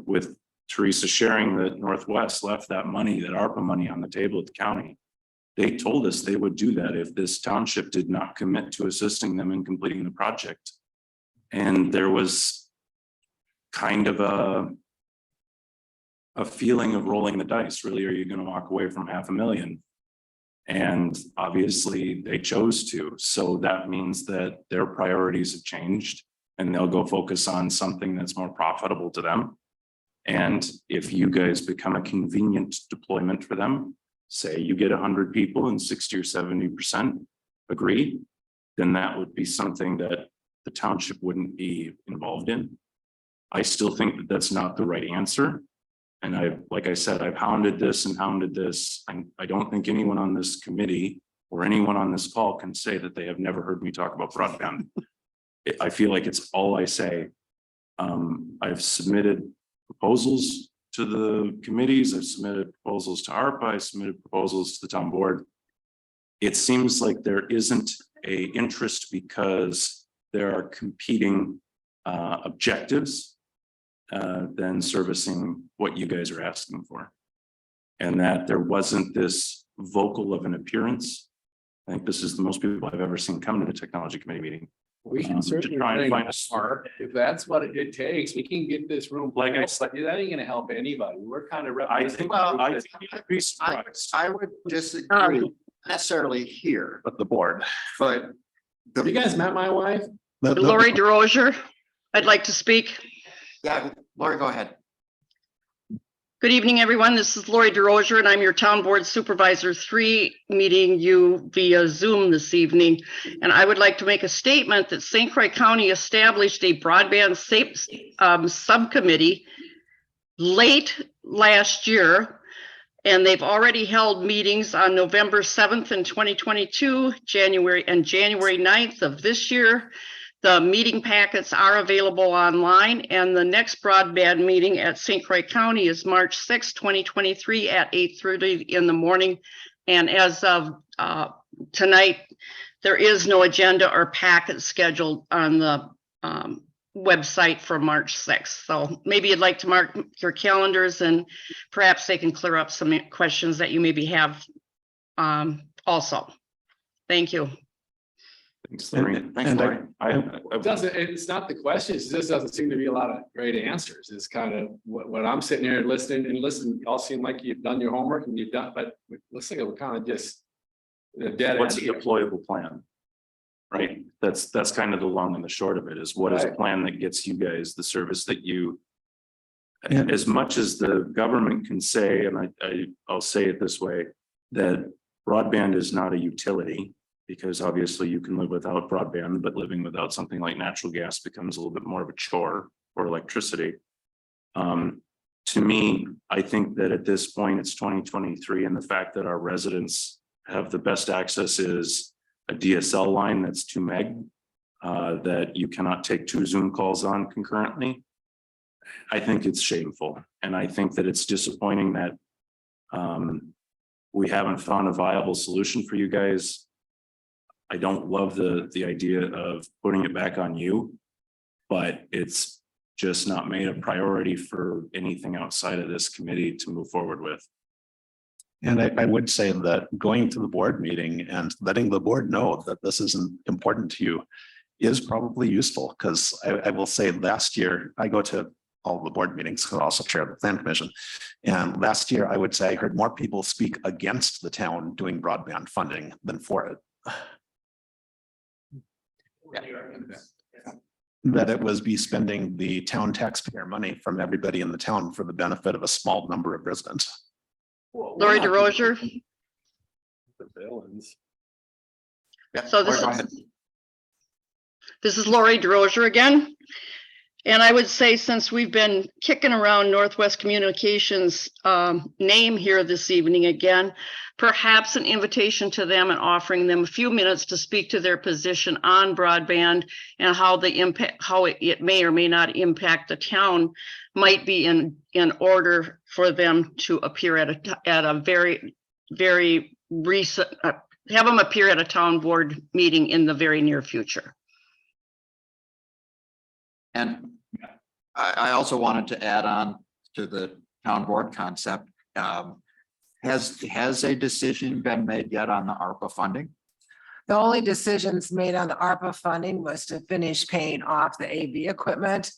with Teresa sharing that Northwest left that money, that ARPA money on the table at the county. They told us they would do that if this township did not commit to assisting them in completing the project. And there was kind of a feeling of rolling the dice. Really, are you going to walk away from $500,000? And obviously they chose to. So that means that their priorities have changed and they'll go focus on something that's more profitable to them. And if you guys become a convenient deployment for them, say you get 100 people and 60 or 70% agree, then that would be something that the township wouldn't be involved in. I still think that that's not the right answer. And like I said, I've hounded this and hounded this. And I don't think anyone on this committee or anyone on this call can say that they have never heard me talk about broadband. I feel like it's all I say. I've submitted proposals to the committees. I've submitted proposals to ARPA. I submitted proposals to the town board. It seems like there isn't a interest because there are competing objectives than servicing what you guys are asking for. and that there wasn't this vocal of an appearance. I think this is the most people I've ever seen come to the technology committee meeting. We To can certainly try and bring find a more, if that's what it takes, we can get this room. Like I full, but that ain't gonna help anybody. We're kind of. I think, I think you'd be surprised. I would disagree necessarily here, But the board. but You the, guys met my wife? Lori DeRozier, I'd like to speak. yeah, Lori, go ahead. Good evening, everyone. This is Lori DeRozier, and I'm your Town Board Supervisor 3, meeting you via Zoom this evening. And I would like to make a statement that St. Croix County established a broadband subcommittee late last year, and they've already held meetings on November 7th in 2022, January 9th of this year. The meeting packets are available online, and the next broadband meeting at St. Croix County is March 6, 2023 at 8:30 in the morning. And as of tonight, there is no agenda or packet scheduled on the website for March 6th. So maybe you'd like to mark your calendars, and perhaps they can clear up some questions that you maybe have also. Thank you. Thanks, Lori. Thanks, Lori. It doesn't, it's not the questions, it just doesn't seem to be a lot of great answers. It's kind of what I'm sitting here listening and listening, y'all seem like you've done your homework and you've done, but it looks like it was kind of just a dead What's end. a deployable plan? Right? That's kind of the long and the short of it, is what is a Right. plan that gets you guys the service that you. Yeah. As much as the government can say, and I'll say it this way, that broadband is not a utility. Because obviously you can live without broadband, but living without something like natural gas becomes a little bit more of a chore, or electricity. To me, I think that at this point, it's 2023, and the fact that our residents have the best access is a DSL line that's 2 meg, that you cannot take 2 Zoom calls on concurrently. I think it's shameful, and I think that it's disappointing that we haven't found a viable solution for you guys. I don't love the idea of putting it back on you, but it's just not made a priority for anything outside of this committee to move forward with. And I would say that going to the board meeting and letting the board know that this isn't important to you is probably useful, because I will say last year, I go to all the board meetings, because I also chair the plan commission. And last year, I would say I heard more people speak against the town doing broadband funding than for it. That it was be spending the town taxpayer money from everybody in the town for the benefit of a small number of residents. Lori DeRozier. The villains. Yeah, So this Lori, go is- ahead. This is Lori DeRozier again. And I would say, since we've been kicking around Northwest Communications name here this evening again, perhaps an invitation to them and offering them a few minutes to speak to their position on broadband and how the impact, how it may or may not impact the town, might be in order for them to appear at a very recent, have them appear at a town board meeting in the very near future. And I also wanted to add on to the town board concept. Has a decision been made yet on the ARPA funding? The only decisions made on the ARPA funding was to finish paying off the AV equipment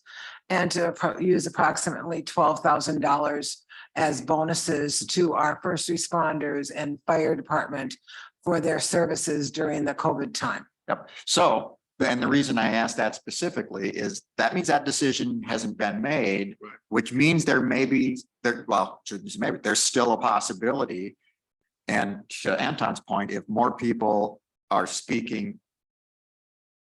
and to use approximately $12,000 as bonuses to our first responders and fire department for their services during the COVID time. Yep. So, and the reason I asked that specifically is that means that decision hasn't been made, which means there may be, maybe there's still a possibility. And to Anton's point, if more people are speaking,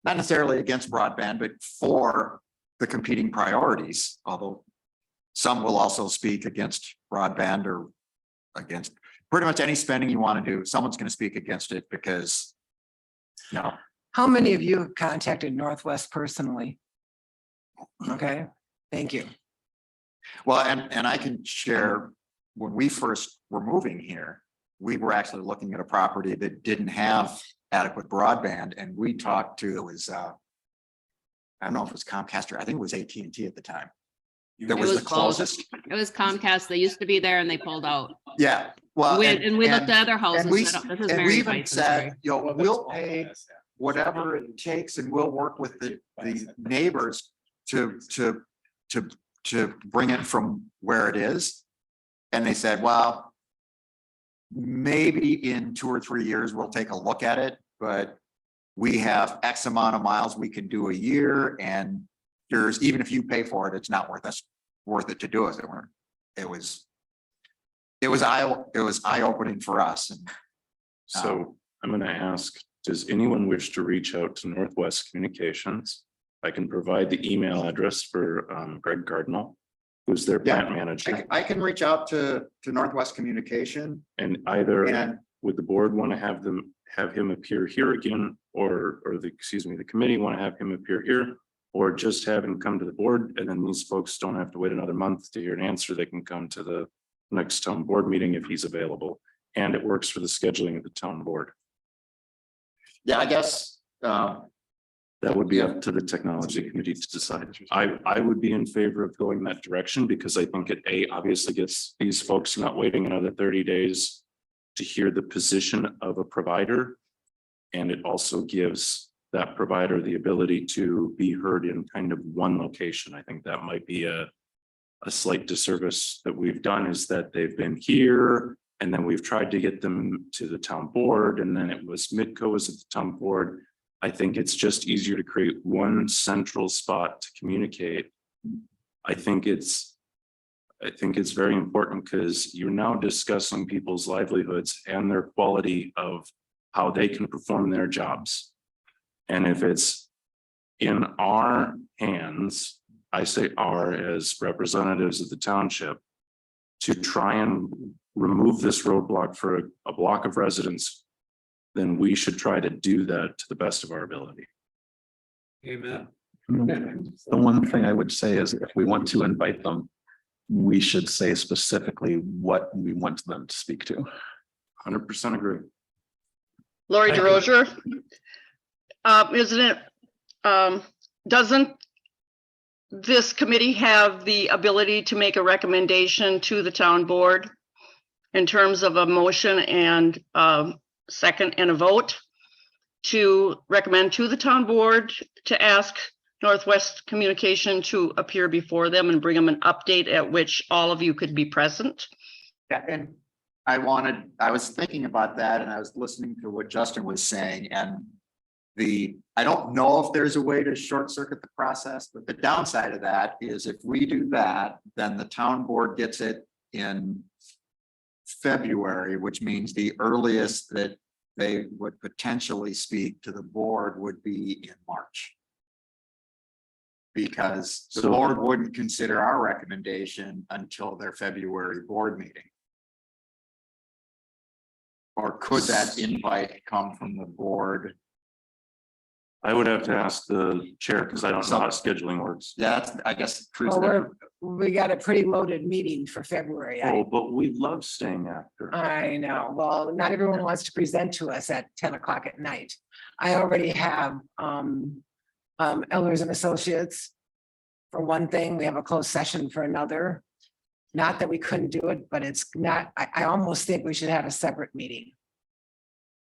not necessarily against broadband, but for the competing priorities, although some will also speak against broadband or against pretty much any spending you want to do, someone's going to speak against it because, you know. How many of you have contacted Northwest personally? Okay, thank you. Well, and I can share, when we first were moving here, we were actually looking at a property that didn't have adequate broadband, and we talked to, it was, I don't know if it was Comcast or I think it was AT&T at the time. That It was the was closed. closest. It was Comcast. They used to be there and they pulled out. Yeah, well. And we looked at other houses. we- I don't- This is And we Mary even White's, I'm said, sorry. you know, we'll pay whatever it takes and we'll work with the neighbors to bring it from where it is. And they said, well, maybe in 2 or 3 years, we'll take a look at it, but we have X amount of miles we can do a year, and there's, even if you pay for it, it's not worth it to do it. It was eye-opening for us. And So I'm gonna ask, does anyone wish to reach out to Northwest Communications? I can provide the email address for Greg Cardinal, who's their plant manager. I can reach out to Northwest Communication And either and would the board want to have him appear here again, or the committee want to have him appear here? Or just have him come to the board, and then these folks don't have to wait another month to hear an answer. They can come to the next town board meeting if he's available. And it works for the scheduling of the town board. yeah, I guess, That would be up to the technology committee to decide. I would be in favor of going that direction because I think it obviously gets these folks not waiting another 30 days to hear the position of a provider. And it also gives that provider the ability to be heard in kind of one location. I think that might be a slight disservice that we've done, is that they've been here and then we've tried to get them to the town board, and then it was Midco was at the town board. I think it's just easier to create one central spot to communicate. I think it's very important because you're now discussing people's livelihoods and their quality of how they can perform their jobs. And if it's in our hands, I say our as representatives of the township, to try and remove this roadblock for a block of residents, then we should try to do that to the best of our ability. Amen. The one thing I would say is if we want to invite them, we should say specifically what we want them to speak to. 100% agree. Lori Thank you. DeRozier. Isn't it, doesn't this committee have the ability to make a recommendation to the town board in terms of a motion and second and a vote to recommend to the town board to ask Northwest Communication to appear before them and bring them an update at which all of you could be present? yeah, and I was thinking about that and I was listening to what Justin was saying, and I don't know if there's a way to short circuit the process, but the downside of that is if we do that, then the town board gets it in February, which means the earliest that they would potentially speak to the board would be in March. Because the So- board wouldn't consider our recommendation until their February board meeting. Or could that invite come from the board? I would have to ask the chair because I don't know how scheduling works. That's, I guess. Well, we got a pretty loaded meeting for February. Oh, but we love staying after. I know. Well, not everyone wants to present to us at 10 o'clock at night. I already have Elders and Associates. For one thing, we have a closed session for another. Not that we couldn't do it, but it's not, I almost think we should have a separate meeting.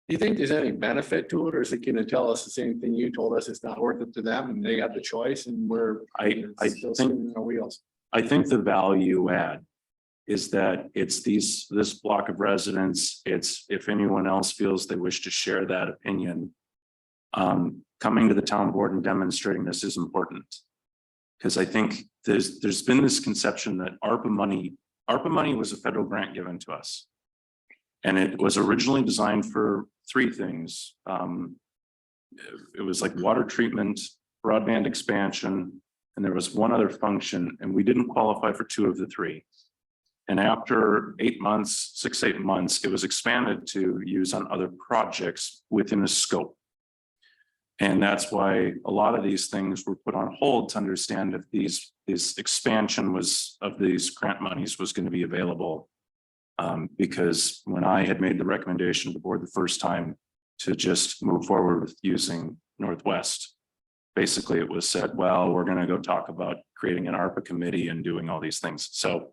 Do you think there's any benefit to it, or is it gonna tell us the same thing you told us? It's not worth it to them and they got the choice and we're. I still think- spinning our wheels. I think the value add is that it's this block of residents, it's if anyone else feels they wish to share that opinion. Coming to the town board and demonstrating this is important. Because I think there's been this conception that ARPA money was a federal grant given to us. And it was originally designed for 3 things. It was like water treatment, broadband expansion, and there was one other function, and we didn't qualify for 2 of the 3. And after 8 months, 6-8 months, it was expanded to use on other projects within a scope. And that's why a lot of these things were put on hold to understand if this expansion of these grant monies was going to be available. Because when I had made the recommendation to the board the first time to just move forward with using Northwest, basically it was said, well, we're going to go talk about creating an ARPA committee and doing all these things. So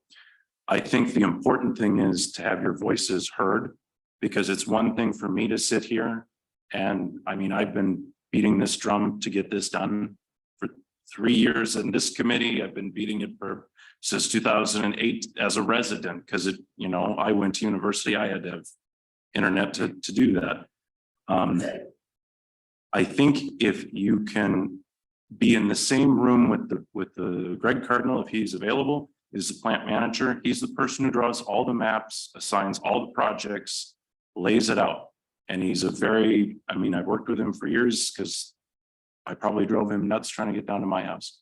I think the important thing is to have your voices heard, because it's one thing for me to sit here. And I mean, I've been beating this drum to get this done for 3 years in this committee. I've been beating it since 2008 as a resident, because I went to university, I had to have internet to do that. I think if you can be in the same room with the Greg Cardinal, if he's available, is the plant manager. He's the person who draws all the maps, assigns all the projects, lays it out. And he's I've worked with him for years because I probably drove him nuts trying to get down to my house.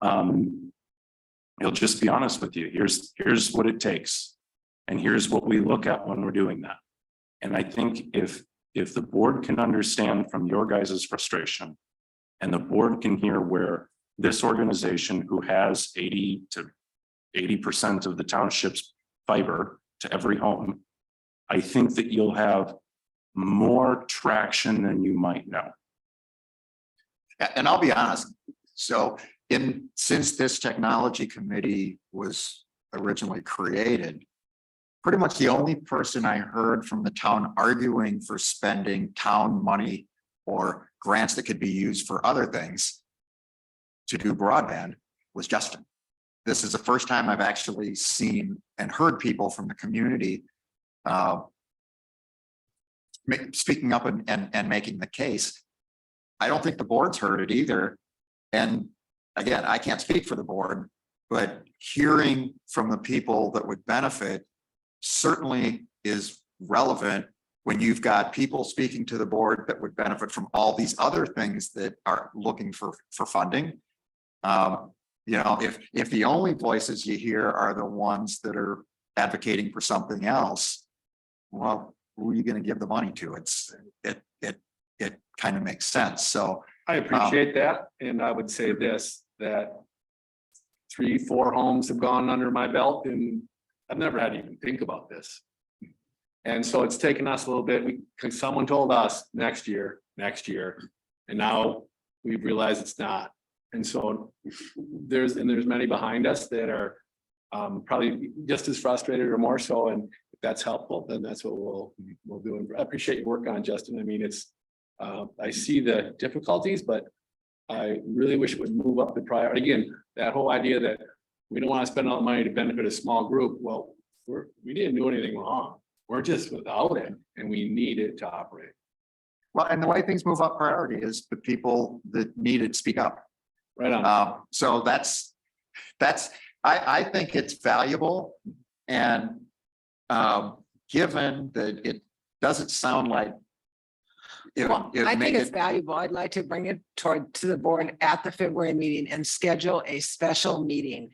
He'll just be honest with you. Here's what it takes. And here's what we look at when we're doing that. And I think if the board can understand from your guys' frustration, and the board can hear where this organization, who has 80% of the township's fiber to every home, I think that you'll have more traction than you might know. And I'll be honest, so since this technology committee was originally created, pretty much the only person I heard from the town arguing for spending town money or grants that could be used for other things to do broadband was Justin. This is the first time I've actually seen and heard people from the community speaking up and making the case. I don't think the board's heard it either. And again, I can't speak for the board, but hearing from the people that would benefit certainly is relevant when you've got people speaking to the board that would benefit from all these other things that are looking for funding. If the only voices you hear are the ones that are advocating for something else, well, who are you going to give the money to? It kind of makes sense. So I appreciate that. And I would say this, that 3-4 homes have gone under my belt and I've never had to even think about this. And so it's taken us a little bit, because someone told us next year, and now we've realized it's not. And so there's many behind us that are probably just as frustrated or more so. And if that's helpful, then that's what we'll do. And I appreciate your work on it, Justin. I mean, it's I see the difficulties, but I really wish it would move up the priority. Again, that whole idea that we don't want to spend all the money to benefit a small group. Well, we didn't do anything wrong. We're just without it, and we need it to operate. well, and the way things move up priority is the people that need it speak up. Right on. So I think it's valuable, and given that it doesn't sound like Well, I think it's valuable. I'd like to bring it to the board at the February meeting and schedule a special meeting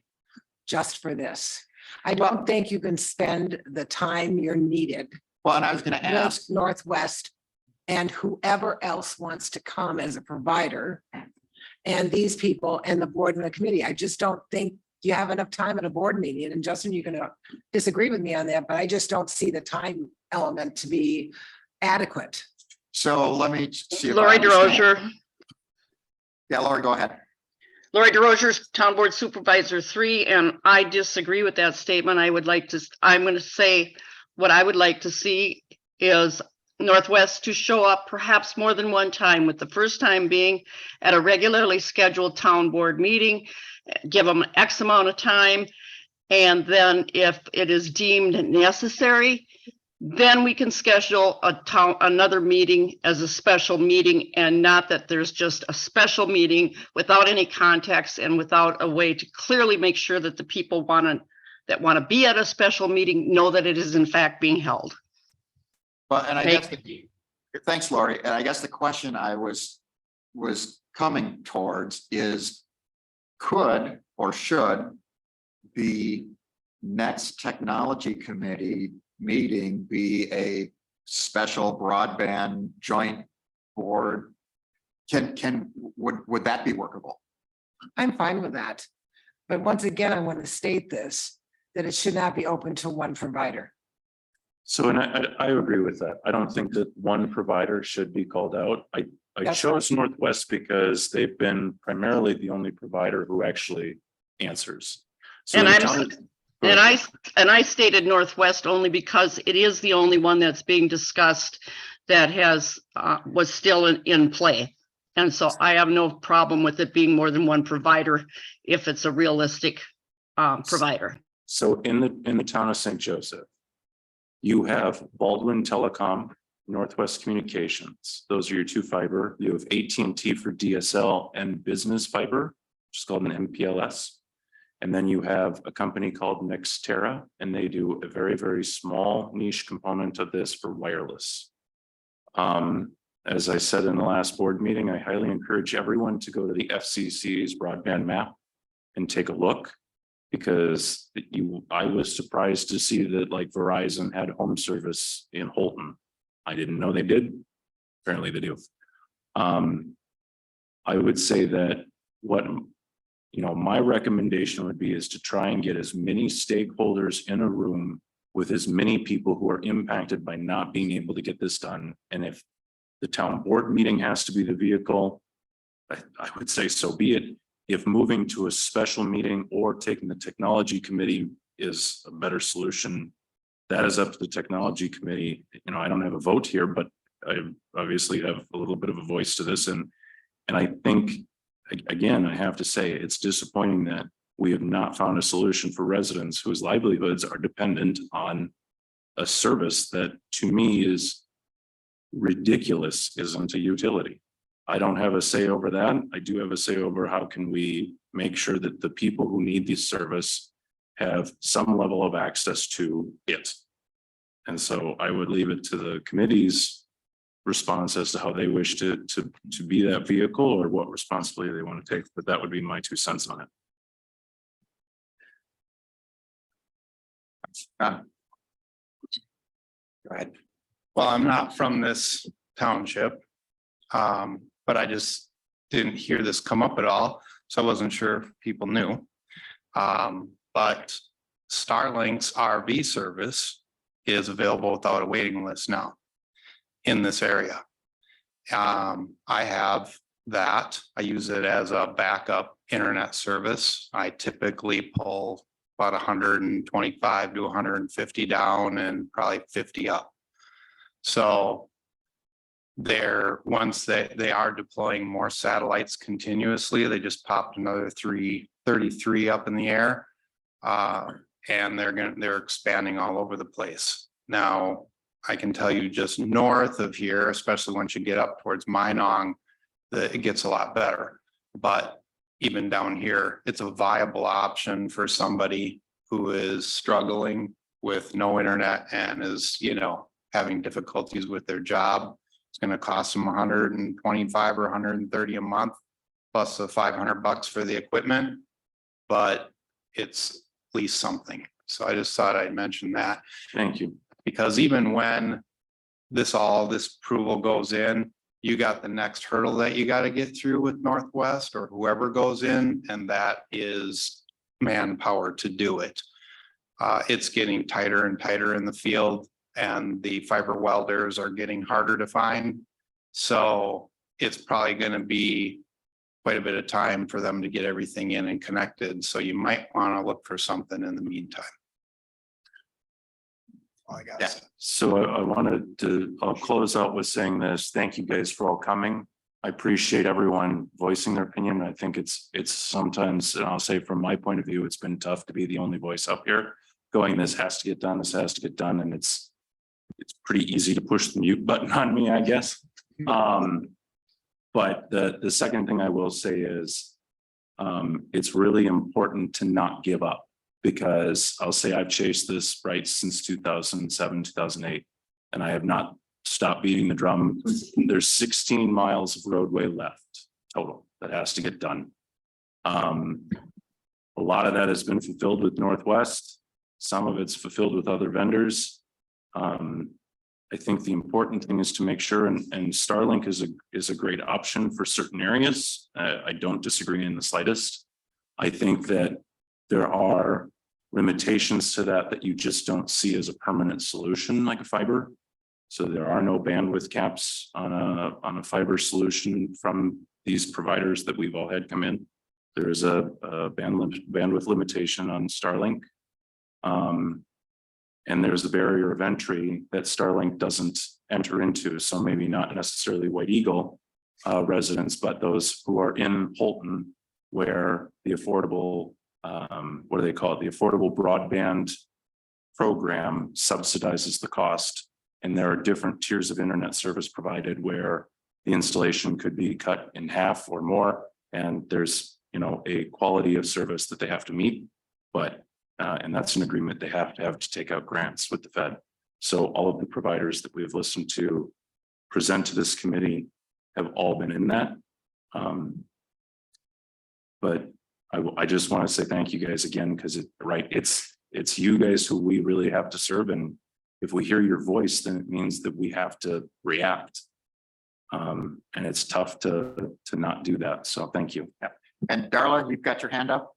just for this. I don't think you can spend the time you're needed well, and I was going to ask, with Northwest and whoever else wants to come as a provider and these people and the board and the committee. I just don't think you have enough time at a board meeting. And Justin, you're going to disagree with me on that, but I just don't see the time element to be adequate. so let me see. If I Lori understand. DeRozier, Yeah, Lori, go ahead. Lori DeRozier's Town Board Supervisor 3, and I disagree with that statement. I'm going to say what I would like to see is Northwest to show up perhaps more than one time, with the first time being at a regularly scheduled town board meeting, give them X amount of time. And then if it is deemed necessary, then we can schedule another meeting as a special meeting, and not that there's just a special meeting without any context and without a way to clearly make sure that the people that want to be at a special meeting know that it is in fact being held. Well, and I guess thanks, Lori. And I guess the question I was coming towards is, could or should the next technology committee meeting be a special broadband joint board? Would that be workable? I'm fine with that. But once again, I want to state this, that it should not be open to one provider. So, and I agree with that. I don't think that one provider should be called out. I That's chose Northwest because they've been primarily the only provider who actually answers. So And the I'm, town- And I stated Northwest only because it is the only one that's being discussed that has, was still in play. And so I have no problem with it being more than one provider if it's a realistic provider. So in the town of St. Joseph, you have Baldwin Telecom, Northwest Communications. Those are your two fiber. You have AT&T for DSL and business fiber, which is called an MPLS. And then you have a company called Nextera, and they do a very, very small niche component of this for wireless. As I said in the last board meeting, I highly encourage everyone to go to the FCC's broadband map and take a look. Because I was surprised to see that like Verizon had home service in Holton. I didn't know they did. Apparently they do. I would say that what, my recommendation would be is to try and get as many stakeholders in a room with as many people who are impacted by not being able to get this done. And if the town board meeting has to be the vehicle, I would say so be it. If moving to a special meeting or taking the technology committee is a better solution, that is up to the technology committee. I don't have a vote here, but I obviously have a little bit of a voice to this. And I think, again, I have to say, it's disappointing that we have not found a solution for residents whose livelihoods are dependent on a service that to me is ridiculous, isn't a utility. I don't have a say over that. I do have a say over how can we make sure that the people who need this service have some level of access to it. And so I would leave it to the committee's response as to how they wish to be that vehicle or what responsibility they want to take, but that would be my 2 cents on it. Go ahead. Well, I'm not from this township, but I just didn't hear this come up at all, so I wasn't sure if people knew. But Starlink's RV service is available without a waiting list now in this area. I have that. I use it as a backup internet service. I typically pull about 125 to 150 down and probably 50 up. So once they are deploying more satellites continuously, they just popped another 33 up in the air. And they're expanding all over the place. Now, I can tell you just north of here, especially once you get up towards Minong, that it gets a lot better. But even down here, it's a viable option for somebody who is struggling with no internet and is, having difficulties with their job. It's going to cost them 125 or 130 a month, plus the $500 for the equipment. But it's at least something. So I just thought I'd mention that. Thank you. Because even when this approval goes in, you got the next hurdle that you got to get through with Northwest or whoever goes in, and that is manpower to do it. It's getting tighter and tighter in the field, and the fiber welders are getting harder to find. So it's probably going to be quite a bit of time for them to get everything in and connected. So you might want to look for something in the meantime. All I got. Yeah. So I'll close out with saying this. Thank you guys for all coming. I appreciate everyone voicing their opinion. I think it's sometimes, and I'll say from my point of view, it's been tough to be the only voice up here going, this has to get done, this has to get done. And it's pretty easy to push the mute button on me, I guess. But the second thing I will say is it's really important to not give up, because I'll say I've chased this right since 2007, 2008, and I have not stopped beating the drum. There's 16 miles of roadway left total that has to get done. A lot of that has been fulfilled with Northwest. Some of it's fulfilled with other vendors. I think the important thing is to make sure, and Starlink is a great option for certain areas. I don't disagree in the slightest. I think that there are limitations to that you just don't see as a permanent solution like a fiber. So there are no bandwidth caps on a fiber solution from these providers that we've all had come in. There is a bandwidth limitation on Starlink. And there's a barrier of entry that Starlink doesn't enter into, so maybe not necessarily White Eagle residents, but those who are in Holton where the affordable, what do they call it? The affordable broadband program subsidizes the cost. And there are different tiers of internet service provided where the installation could be cut in half or more. And there's, a quality of service that they have to meet. But, and that's an agreement they have to take out grants with the Fed. So all of the providers that we've listened to present to this committee have all been in that. But I just want to say thank you guys again, because it's you guys who we really have to serve. And if we hear your voice, then it means that we have to react. And it's tough to not do that. So thank you. And Darla, you've got your hand up?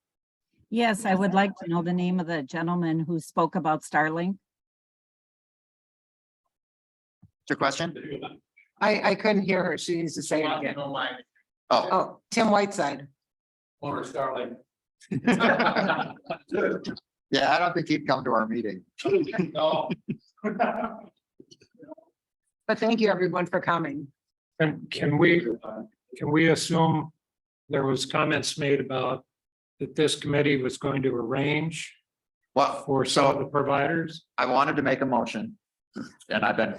Yes, I would like to know the name of the gentleman who spoke about Starlink. Your question? I couldn't hear her. She needs to say it again. Oh, Tim Whiteside. Starlink. Yeah, I don't think he'd come to our meeting. No. But thank you everyone for coming. And can we assume there was comments made about that this committee was going to arrange Well, for some of the providers? I wanted to make a motion and I've been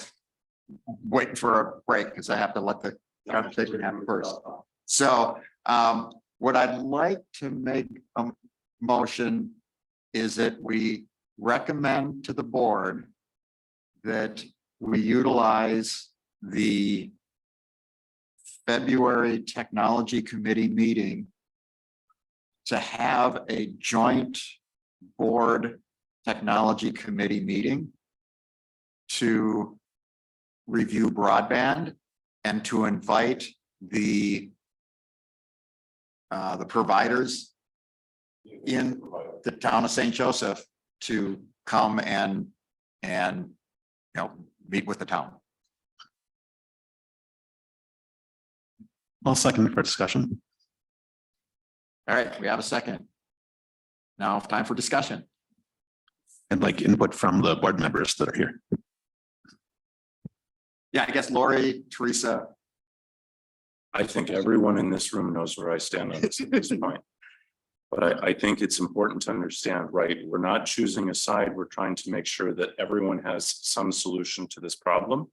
waiting for a break because I have to let the conversation happen first. So what I'd like to make a motion is that we recommend to the board that we utilize the February Technology Committee meeting to have a joint board technology committee meeting to review broadband and to invite the providers in the town of St. Joseph to come and meet with the town. I'll second for discussion. All right, we have a second. Now time for discussion. And like input from the board members that are here. Yeah, I guess Lori, Teresa. I think everyone in this room knows where I stand on this at this point. But I think it's important to understand, right? We're not choosing a side. We're trying to make sure that everyone has some solution to this problem.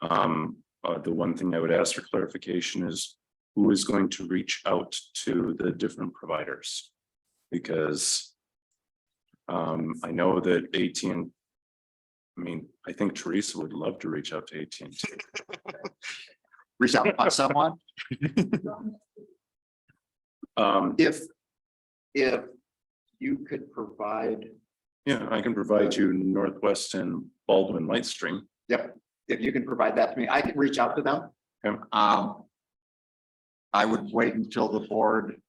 The one thing I would ask for clarification is who is going to reach out to the different providers? Because I know that AT&T, I think Teresa would love to reach out to AT&T. Reach out to someone. If you could provide. Yeah, I can provide you Northwest and Baldwin Lightstream. Yep, if you can provide that to me, I can reach out to them. Okay. I would wait until the board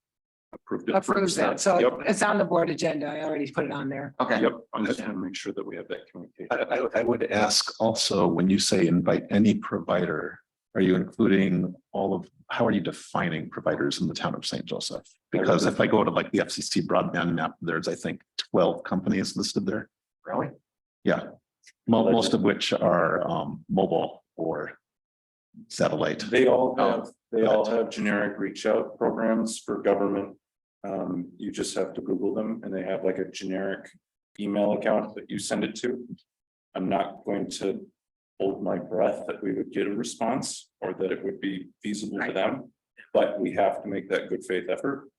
Approved it. Approves it. So Yep. it's on the board agenda. I already put it on there. Okay. Yep, I'm just gonna make sure that we have that communication. I would ask also, when you say invite any provider, are you including how are you defining providers in the town of St. Joseph? Because if I go to like the FCC broadband map, there's, I think, 12 companies listed there. Really? Yeah. Most of which are mobile or satellite. They all have generic reach out programs for government. You just have to Google them and they have like a generic email account that you send it to. I'm not going to hold my breath that we would get a response or that it would be feasible for them, but we have to make that good faith effort.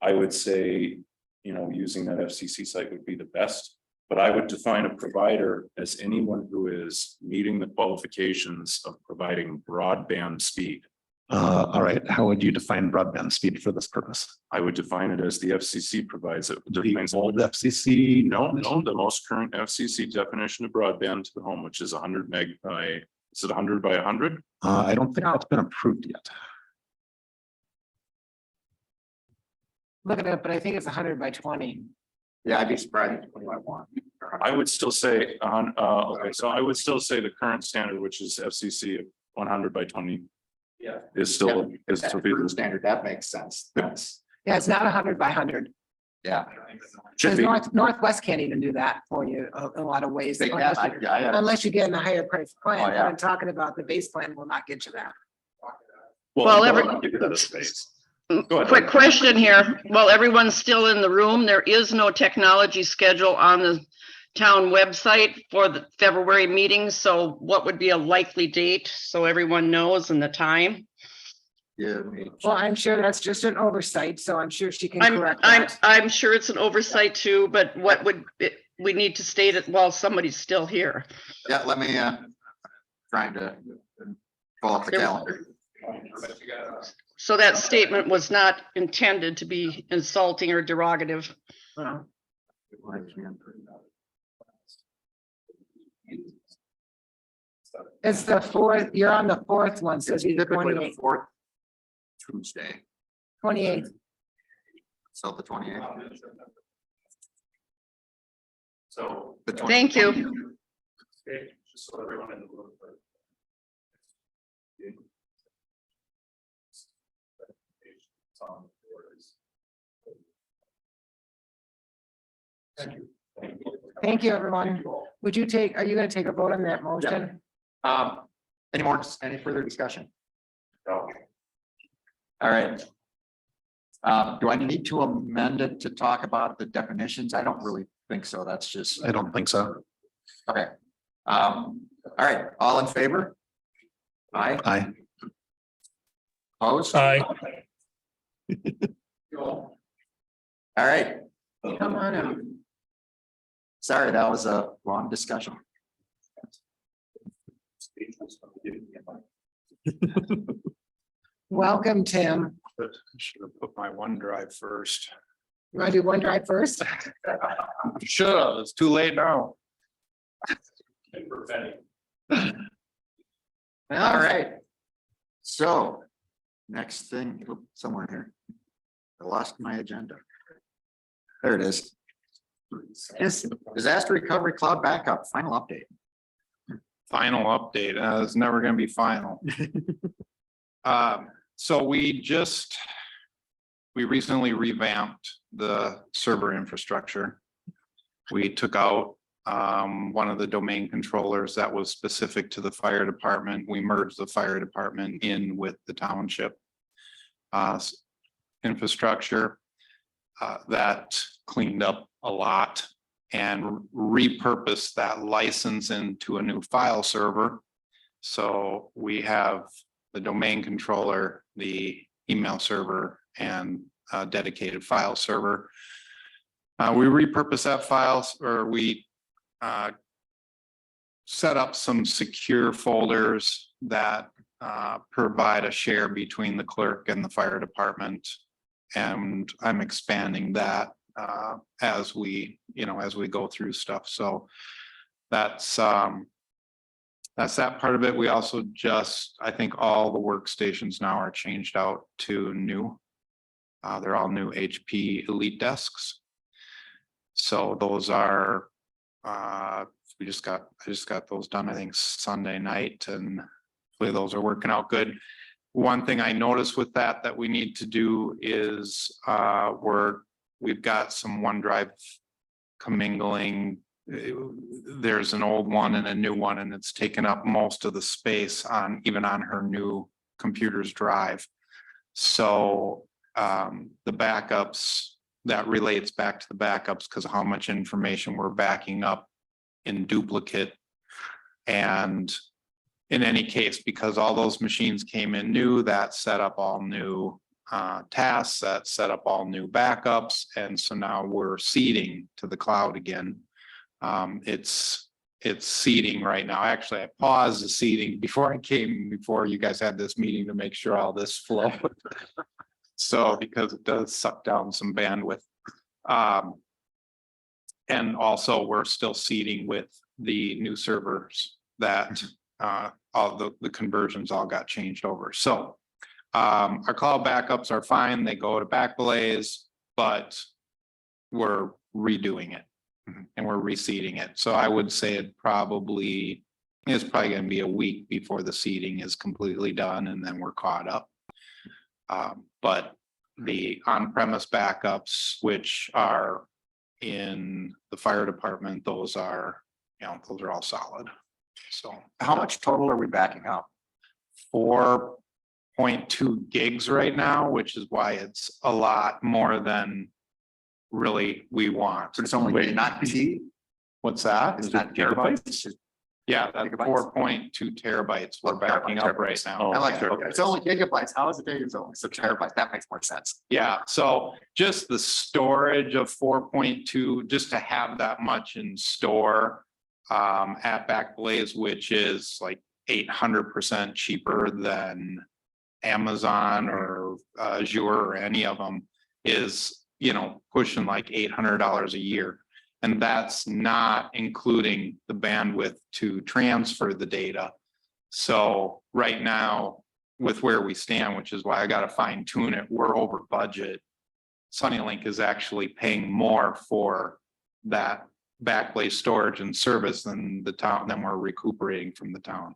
I would say, using that FCC site would be the best, but I would define a provider as anyone who is meeting the qualifications of providing broadband speed. All right, how would you define broadband speed for this purpose? I would define it as the FCC provides it. The old FCC? No, the most current FCC definition of broadband to the home, which is 100 meg by, is it 100 by 100? I don't think that's been approved yet. Look at it, but I think it's 100 by 20. Yeah, I'd be surprised if anyone want. I would still say okay, so I would still say the current standard, which is FCC 100 by 20. Yeah. Is still That's a standard, that makes sense. That's. Yeah, it's not 100 by 100. Yeah. Because Northwest can't even do that for you a lot of ways. They can, Unless you get in a higher price plan. Oh, yeah. I'm talking about the base plan will not get you that. Well, every- Give you that space. Go ahead. Quick question here. While everyone's still in the room, there is no technology schedule on the town website for the February meeting. So what would be a likely date? So everyone knows and the time? Yeah. Well, I'm sure that's just an oversight, so I'm sure she can correct that. I'm sure it's an oversight too, but what would, we need to state it while somebody's still here. Yeah, let me, trying to pull up the calendar. So that statement was not intended to be insulting or derogative. It's the fourth, you're on the fourth one, so It's it'd be the typically the 28th. fourth Tuesday, 28th. so the 28th. So. The 28th. Thank you. Okay, just so everyone in the room. Thank you. Thank you, everyone. Would you take, are you gonna take a vote on that motion? Any further discussion? No. All right. Do I need to amend it to talk about the definitions? I don't really think so. That's just, I don't think so. okay. All right, all in favor? Aye. Aye. Opposed? Aye. All right, Come on up. sorry, that was a long discussion. Welcome, Tim. Should have put my OneDrive first. You wanna do OneDrive first? Should have, it's too late now. All right. So, next thing, somewhere here. I lost my agenda. There it is. Disaster recovery cloud backup, final update. Final update, it's never gonna be final. So we recently revamped the server infrastructure. We took out one of the domain controllers that was specific to the fire department. We merged the fire department in with the township infrastructure. That cleaned up a lot and repurposed that license into a new file server. So we have the domain controller, the email server, and a dedicated file server. We repurposed that files, or we set up some secure folders that provide a share between the clerk and the fire department. And I'm expanding that as we go through stuff. So that's that part of it. We also I think all the workstations now are changed out to new. They're all new HP Elite desks. So those are, I just got those done, I think Sunday night, and hopefully those are working out good. One thing I noticed with that we need to do is we've got some OneDrive commingling. There's an old one and a new one, and it's taken up most of the space even on her new computer's drive. So the backups, that relates back to the backups because of how much information we're backing up in duplicate. And in any case, because all those machines came in new, that set up all new tasks, that set up all new backups. And so now we're seeding to the cloud again. It's seeding right now. Actually, I paused the seeding before you guys had this meeting to make sure all this flowed. So, because it does suck down some bandwidth. And also we're still seeding with the new servers that all the conversions all got changed over. So our cloud backups are fine. They go to Backblaze, but we're redoing it and we're reseeding it. So I would say it's probably going to be a week before the seeding is completely done and then we're caught up. But the on-premise backups, which are in the fire department, those are, those are all solid. So How much total are we backing up? 4.2 gigs right now, which is why it's a lot more than really we want. But it's only Wait, not T, What's that? it's not terabytes. Yeah, that's Gigabytes? 4.2 terabytes we're Oh, backing up right terabytes. now. I like that. Yeah. It's only gigabytes. How is it that it's only so terabytes? That makes more sense. Yeah, so just the storage of 4.2, just to have that much in store at Backblaze, which is like 800% cheaper than Amazon or Azure or any of them, is, pushing like $800 a year. And that's not including the bandwidth to transfer the data. So right now, with where we stand, which is why I gotta fine tune it, we're over budget. Sunnylink is actually paying more for that Backblaze storage and service than the town, than we're recuperating from the town.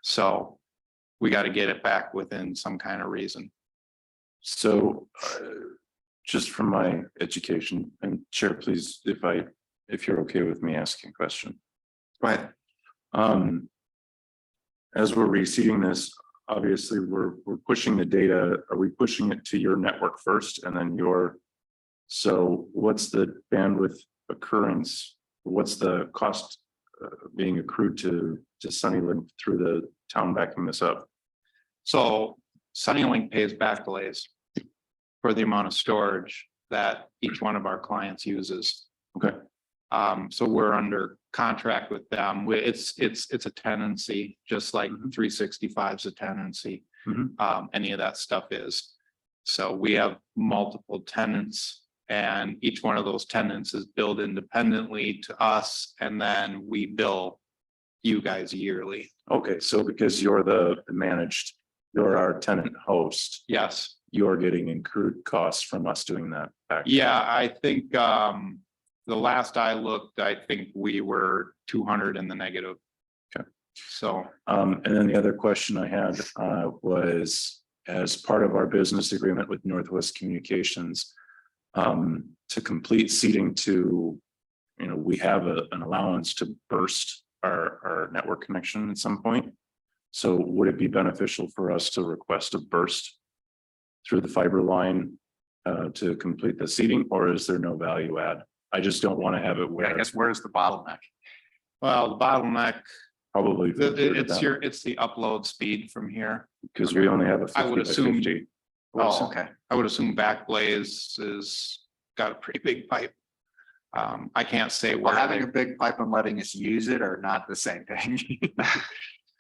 So we gotta get it back within some kind of reason. So just from my education, and Chair, please, if you're okay with me asking a question. Go ahead. As we're receiving this, obviously, we're pushing the data. Are we pushing it to your network first and then so what's the bandwidth occurrence? What's the cost being accrued to Sunnylink through the town backing this up? So Sunnylink pays Backblaze for the amount of storage that each one of our clients uses. Okay. So we're under contract with them. It's a tenancy, just like 365 is a tenancy. Any of that stuff is. So we have multiple tenants and each one of those tenants is billed independently to us and then we bill you guys yearly. Okay, so because you're the managed, you're our tenant host, Yes. you're getting accrued costs from us doing that back. Yeah, I think the last I looked, I think we were 200 in the negative. Okay. So, And then the other question I had was, as part of our business agreement with Northwest Communications, to complete seating to, we have an allowance to burst our network connection at some point. So would it be beneficial for us to request a burst through the fiber line to complete the seating, or is there no value add? I just don't want to have it where. I guess where's the bottleneck? well, the bottleneck, Probably. it's the upload speed from here. Because we only have a I 50 would by assume- 50. Oh, okay. I would assume Backblaze is got a pretty big pipe. I can't say Well, where. having a big pipe and letting us use it are not the same thing.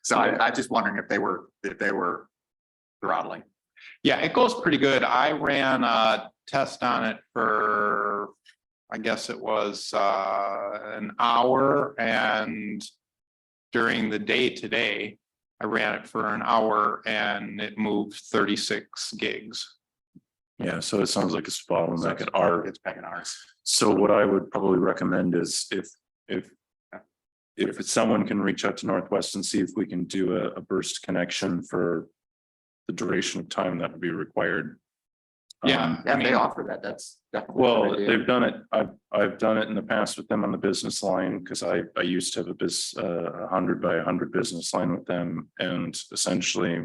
So I just wondering if they were throttling. Yeah, it goes pretty good. I ran a test on it for, I guess it was an hour, and during the day today, I ran it for an hour and it moved 36 gigs. Yeah, so it sounds like it's bottleneck at our. It's back in ours. So what I would probably recommend is if someone can reach out to Northwest and see if we can do a burst connection for the duration of time that would be required. Yeah. Yeah, they offer that. That's definitely. a Well, good idea. they've done it. I've done it in the past with them on the business line because I used to have a 100 by 100 business line with them, and essentially,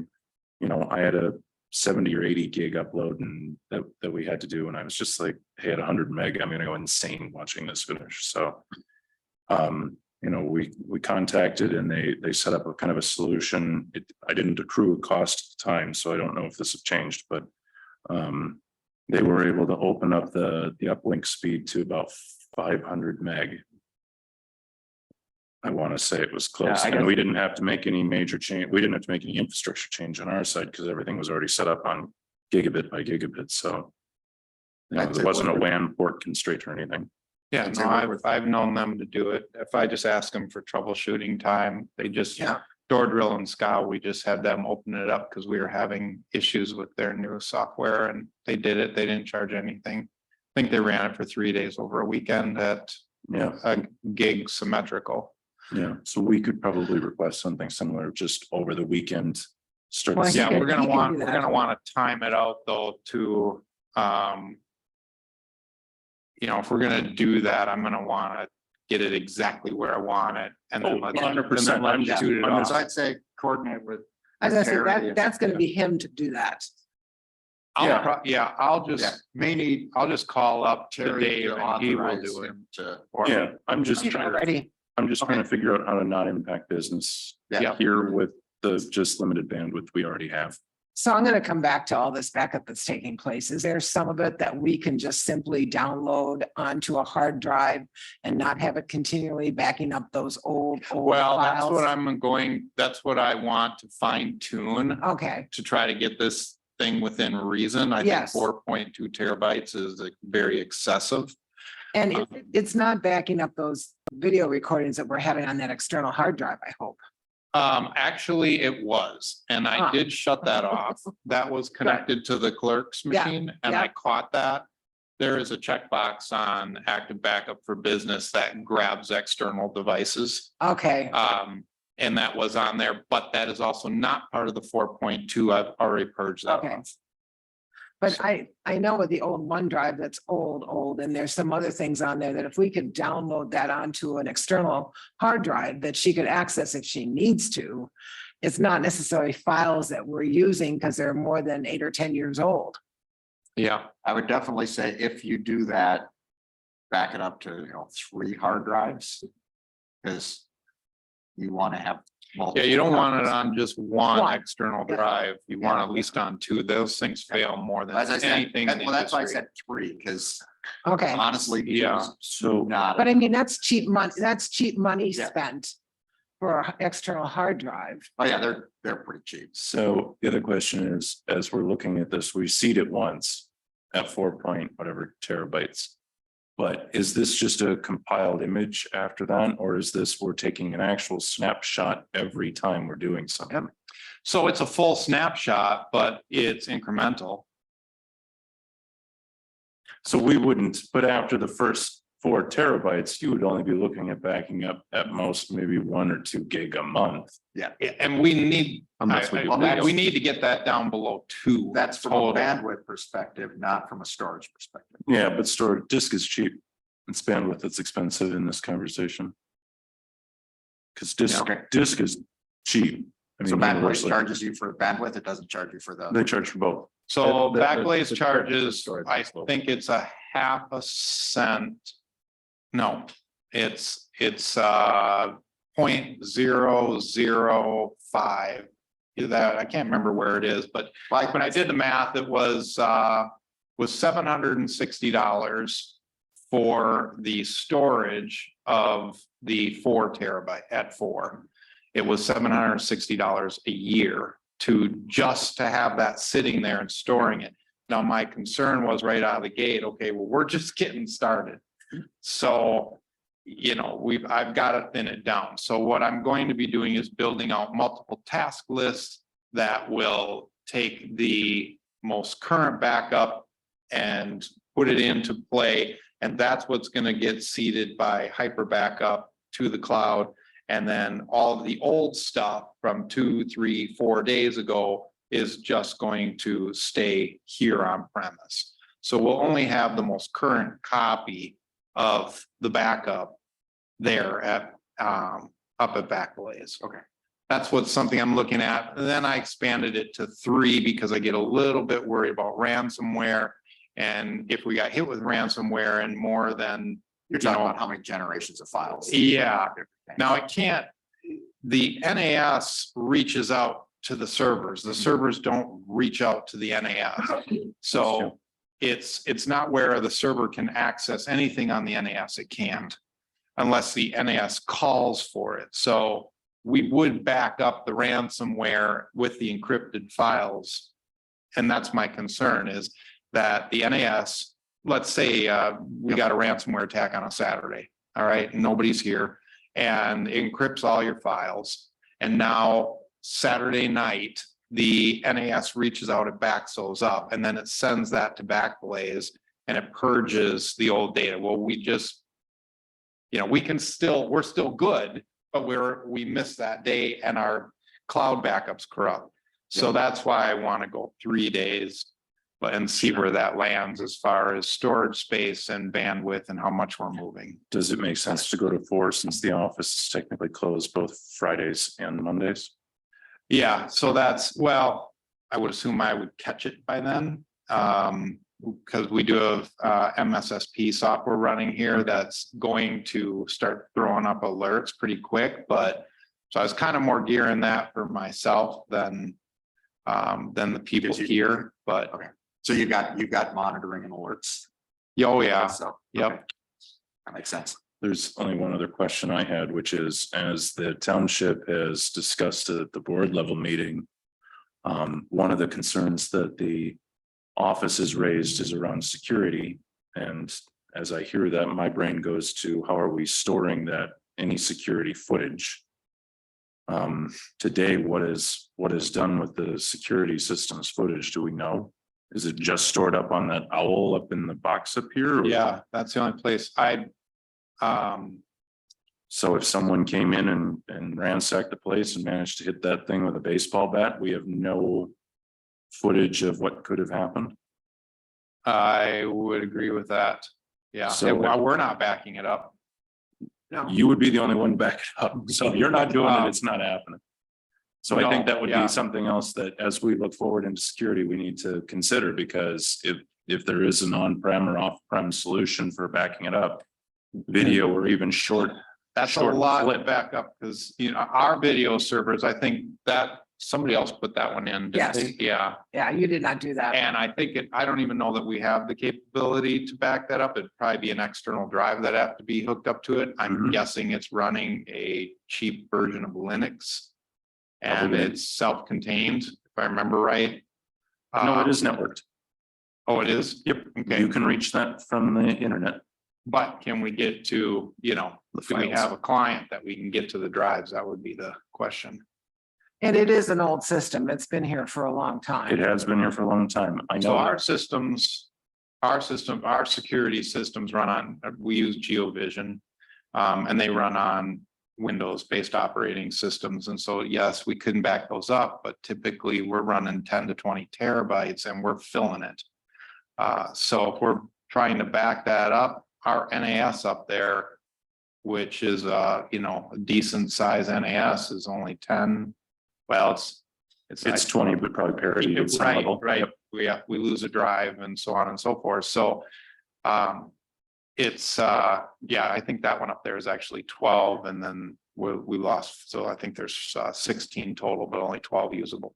I had a 70 or 80 gig upload and that we had to do, and I was just like, hey, at 100 meg, I'm gonna go insane watching this finish. So, we contacted and they set up a kind of a solution. I didn't accrue a cost at the time, so I don't know if this has changed, but they were able to open up the uplink speed to about 500 meg. I want to say it was close, I and guess- we didn't have to make any major change. We didn't have to make any infrastructure change on our side because everything was already set up on gigabit by gigabit, so. I'd say There wasn't a what- WAN port constraint or anything. Yeah, I'd no, say what I've known them to do it. If I just ask them for troubleshooting time, they just. Yeah. Door Drill and SCOW, we just had them open it up because we were having issues with their new software and they did it. They didn't charge anything. I think they ran it for 3 days over a weekend at Yeah, a gig symmetrical. yeah. So we could probably request something similar just over the weekend start. Well, to see- he Yeah, can- we're he gonna can want, do we're that. gonna wanna time it out though to, if we're gonna do that, I'm gonna wanna get it exactly where I want it. And then Oh, let's, 100%. and then I'm let's just- shoot it I'm off. just- So I'd say coordinate with. I was gonna say Terry. that, that's gonna be him to do that. I'll just call up to Terry Dave to and he will authorize do it. him to. for me. Yeah, I'm just trying to, Already, trying to figure out how to not impact business Yeah. here with the just limited bandwidth we already have. so I'm gonna come back to all this backup that's taking place. Is there some of it that we can just simply download onto a hard drive and not have it continually backing up those old Well, that's what files? that's what I want to fine tune Okay, to try to get this thing within reason. I think Yes. 4.2 terabytes is very excessive. and it's not backing up those video recordings that we're having on that external hard drive, I hope. Actually, it was, and I Ah. did shut that off. That was connected to the clerk's Yeah, machine, and yeah. I caught that. There is a checkbox on active backup for business that grabs external devices. Okay, And that was on there, but that is also not part of the 4.2. I've already purged that Okay. off. but I know with the old OneDrive that's old, and there's some other things on there that if we could download that onto an external hard drive that she could access if she needs to. It's not necessarily files that we're using because they're more than 8 or 10 years old. Yeah, I would definitely say if you do that, back it up to, 3 hard drives. Because you want to have. yeah, you don't want it multiple on just one One. external Yeah. drive. You want at least on two. Those things fail more than As I said, anything. in the well, that's why I industry. said 3, because Okay, honestly. Yeah. two's So Not. but I mean, that's cheap money, Yeah. spent for an external hard drive. Oh, yeah, they're pretty cheap. So the other question is, as we're looking at this, we seed it once at 4 terabytes. But is this just a compiled image after that, or is this, we're taking an actual snapshot every time we're doing something? So it's a full snapshot, but it's incremental. So we wouldn't, but after the first 4 terabytes, you would only be looking at backing up at most maybe 1 or 2 gig a month. Yeah, and we need, Unless we- we need to get that down below 2. That's from a total. bandwidth perspective, not from a storage perspective. Yeah, but storage disk is cheap. It's bandwidth that's expensive in this conversation. Because disk, Okay. disk is cheap. I So mean, bandwidth universally. charges you for bandwidth, it doesn't charge you for the. They charge for both. So The- Backblaze the charges, storage I is low. think it's a half a cent. No, it's 0.005. That, I can't remember where it is, but Like, when I did the math, it was $760 for the storage of the 4 terabyte at 4. It was $760 a year to have that sitting there and storing it. Now, my concern was right out of the gate, okay, well, we're just getting started. So, I've got to thin it down. So what I'm going to be doing is building out multiple task lists that will take the most current backup and put it into play. And that's what's going to get seeded by hyper backup to the cloud. And then all of the old stuff from 2, 3, 4 days ago is just going to stay here on premise. So we'll only have the most current copy of the backup there at up at Backblaze. Okay. That's what's something I'm looking at. And then I expanded it to 3 because I get a little bit worried about ransomware. And if we got hit with ransomware and more than, you're talking about how many generations of files. yeah. Now it can't, the NAS reaches out to the servers. The servers don't reach out to the NAS. So it's not where the server can access anything on the NAS. It can't unless the NAS calls for it. So we would back up the ransomware with the encrypted files. And that's my concern is that the NAS, let's say we got a ransomware attack on a Saturday, all right, nobody's here, and it encrypts all your files. And now Saturday night, the NAS reaches out, it backs those up, and then it sends that to Backblaze and it purges the old data. Well, we just, we're still good, but we missed that day and our cloud backup's corrupt. So that's why I want to go 3 days. And see where that lands as far as storage space and bandwidth and how much we're moving. Does it make sense to go to 4 since the office is technically closed both Fridays and Mondays? Yeah, so that's, well, I would assume I would catch it by then. Because we do have MSSP software running here that's going to start throwing up alerts pretty quick, but. So I was kind of more gearing that for myself than the people here, but. Okay. So you got monitoring and alerts. Oh, yeah, So, yep. okay. That makes sense. There's only one other question I had, which is, as the township has discussed at the board level meeting. One of the concerns that the office has raised is around security. And as I hear that, my brain goes to how are we storing that, any security footage? Today, what is done with the security systems footage? Do we know? Is it just stored up on that owl up in the box up here? or- Yeah, that's the only place So if someone came in and ransacked the place and managed to hit that thing with a baseball bat, we have no footage of what could have happened. I would agree with that. Yeah, So- and while we're not backing it up. You would be the only one backing up. So if you're not doing it, it's not happening. So I think No, that would yeah. be something else that as we look forward into security, we need to consider, because if there is an on-prem or off-prem solution for backing it up, video or even short. That's a short lot to clip. back up, because our video servers, I think that somebody else put that one in. didn't Yes. they? Yeah, Yeah, you did not do that. and I think I don't even know that we have the capability to back that up. It'd probably be an external drive that have to be hooked up to it. I'm Mhm. guessing it's running a cheap version of Linux. And Probably. it's self-contained, if I remember right. No, it is networked. Oh, it is? Yep, Okay. you can reach that from the internet. But can we get to, The do we files. have a client that we can get to the drives? That would be the question. And it is an old system. It's been here for a long It time. has been here for a long time. I So know. our systems, our security systems run on, we use GeoVision. And they run on Windows-based operating systems. And so, yes, we couldn't back those up, but typically we're running 10 to 20 terabytes and we're filling it. So if we're trying to back that up, our NAS up there, which is, a decent size NAS is only 10. Well, It's 20, but probably parity at some Right, level. right. Yep. We lose a drive and so on and so forth. So it's I think that one up there is actually 12 and then we lost. So I think there's 16 total, but only 12 usable.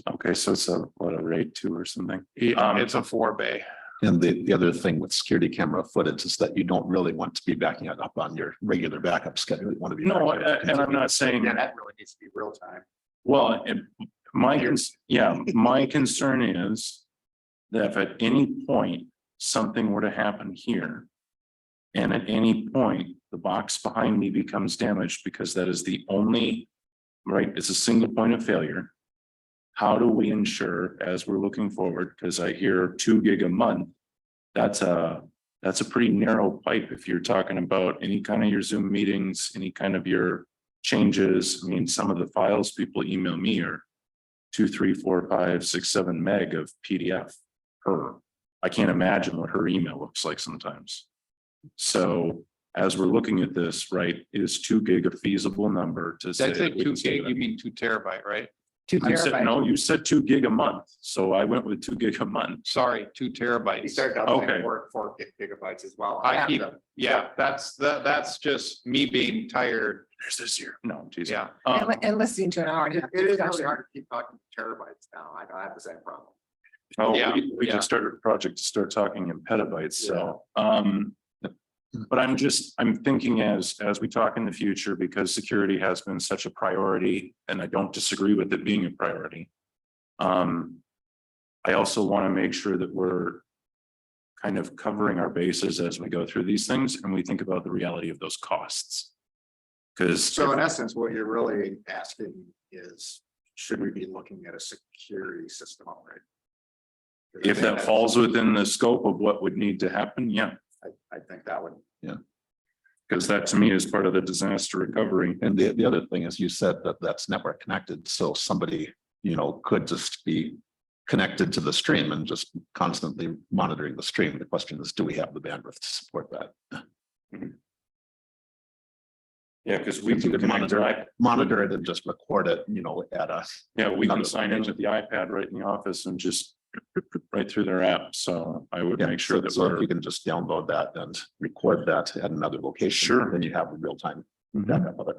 Okay, so it's a RAID 2 or something. It's a 4-bay. And the other thing with security camera footage is that you don't really want to be backing it up on your regular backup schedule. You want to be. No, backing it up and I'm not saying. That really needs to be real time. Well, my concern is that if at any point something were to happen here, and at any point the box behind me becomes damaged, because that is the only, right, it's a single point of failure. How do we ensure, as we're looking forward, because I hear 2 gig a month, that's a pretty narrow pipe if you're talking about any kind of your Zoom meetings, any kind of your changes. I mean, some of the files people email me are 2, 3, 4, 5, 6, 7 meg of PDF per. I can't imagine what her email looks like sometimes. So as we're looking at this, right, is 2 gig a feasible number to say? That's like that we 2 can say gig, that? you mean 2 terabyte, right? 2 I said, terabyte. no, you said 2 gig a month, so I went with 2 gig a month. Sorry, 2 He terabytes. started out Okay. saying 4 gigabytes as well. I keep, that's just me being tired. There's this here. No, geez. Yeah. And listening to an hour. It is really hard to keep talking terabytes now. I have the same problem. Oh, Yeah, we yeah. can start a project to start talking in petabytes, so, but I'm thinking as we talk in the future, because security has been such a priority, and I don't disagree with it being a priority. I also want to make sure that we're kind of covering our bases as we go through these things, and we think about the reality of those costs. Because So in essence, what you're really asking is, should we be looking at a security system already? if that falls within the scope of what would need to happen, yeah, I think that would. because that to me is part of the disaster recovery. And the other thing is you said that that's network connected. So somebody could just be connected to the stream and just constantly monitoring the stream. The question is, do we have the bandwidth to support that? Yeah, because we You can could monitor it and just record it, at a. Yeah, we can another sign into the iPad right in the office and just right through their app. So I would Yeah, make sure that so if we're. you can just download that and record that at another location. Sure. Then you have a real time Mhm. backup of it.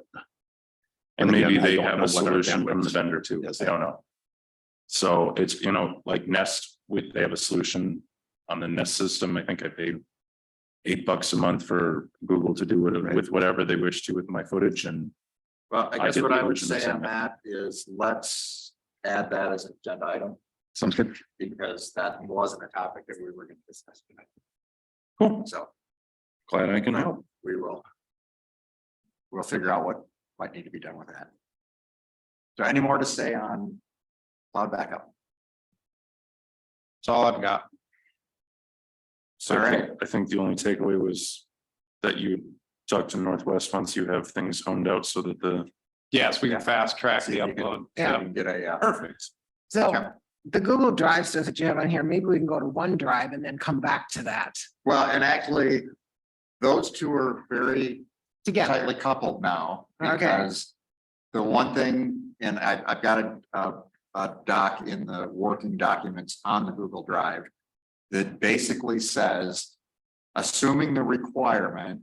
And But again, maybe I they don't have know a what our solution from the bandwidth vendor too. is. I don't know. So it's, like Nest, they have a solution on the Nest system. I think I paid $8 a month for Google to do it with whatever they wish to with my footage and. Well, I I guess get what the I would original say on segment. that is let's add that as an agenda item, Sounds good. because that wasn't a topic that we were gonna discuss tonight. Cool. So Glad I can help. we will. We'll figure out what might need to be done with that. Is there any more to say on cloud backup? That's all I've got. So All I right. think, I think the only takeaway was that you talked to Northwest once you have things honed out so that the. Yes, we can fast track the See if you can- upload. Yeah. Get a, Perfect. So the Google Drive stuff that you have on here, maybe we can go to OneDrive and then come back to that well, and actually, those two are very together. tightly coupled now. Okay. Because the one thing, and I've got a doc in the working documents on the Google Drive that basically says, assuming the requirement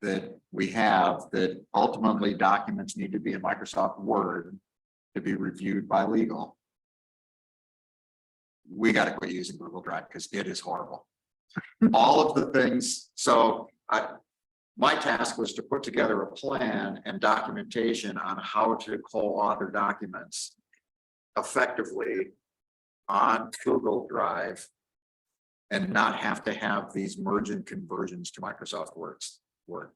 that we have, that ultimately documents need to be in Microsoft Word to be reviewed by legal. We got to quit using Google Drive because it is horrible. All of the things, so my task was to put together a plan and documentation on how to co-author documents effectively on Google Drive and not have to have these merge and conversions to Microsoft Word.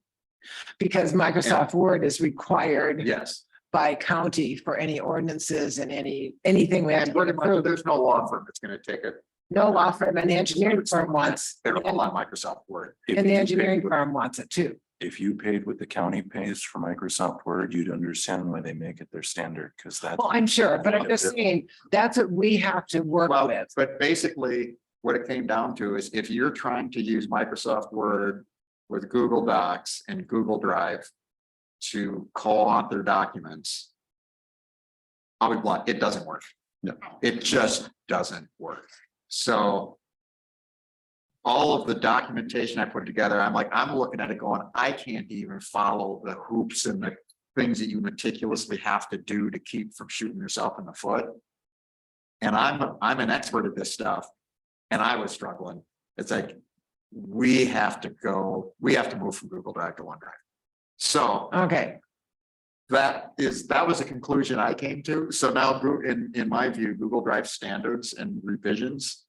Because Microsoft Word is required Yes. by county for any ordinances and anything we have And to pretty get much, approved. there's no law firm that's gonna take it. No law firm and the engineering firm wants, They're all on Microsoft Word. and the engineering firm wants it too. If you paid what the county pays for Microsoft Word, you'd understand why they make it their standard, because that's. Well, I'm sure, but I'm just saying, that's what we have to work Well, with. but basically, what it came down to is if you're trying to use Microsoft Word with Google Docs and Google Drive to co-author documents, I'll be blunt, it doesn't work. No. It just doesn't work. So all of the documentation I put together, I'm looking at it going, I can't even follow the hoops and the things that you meticulously have to do to keep from shooting yourself in the foot. And I'm an expert at this stuff. And I was struggling. It's like, we have to move from Google Drive to OneDrive. So Okay, that was a conclusion I came to. So now in my view, Google Drive standards and revisions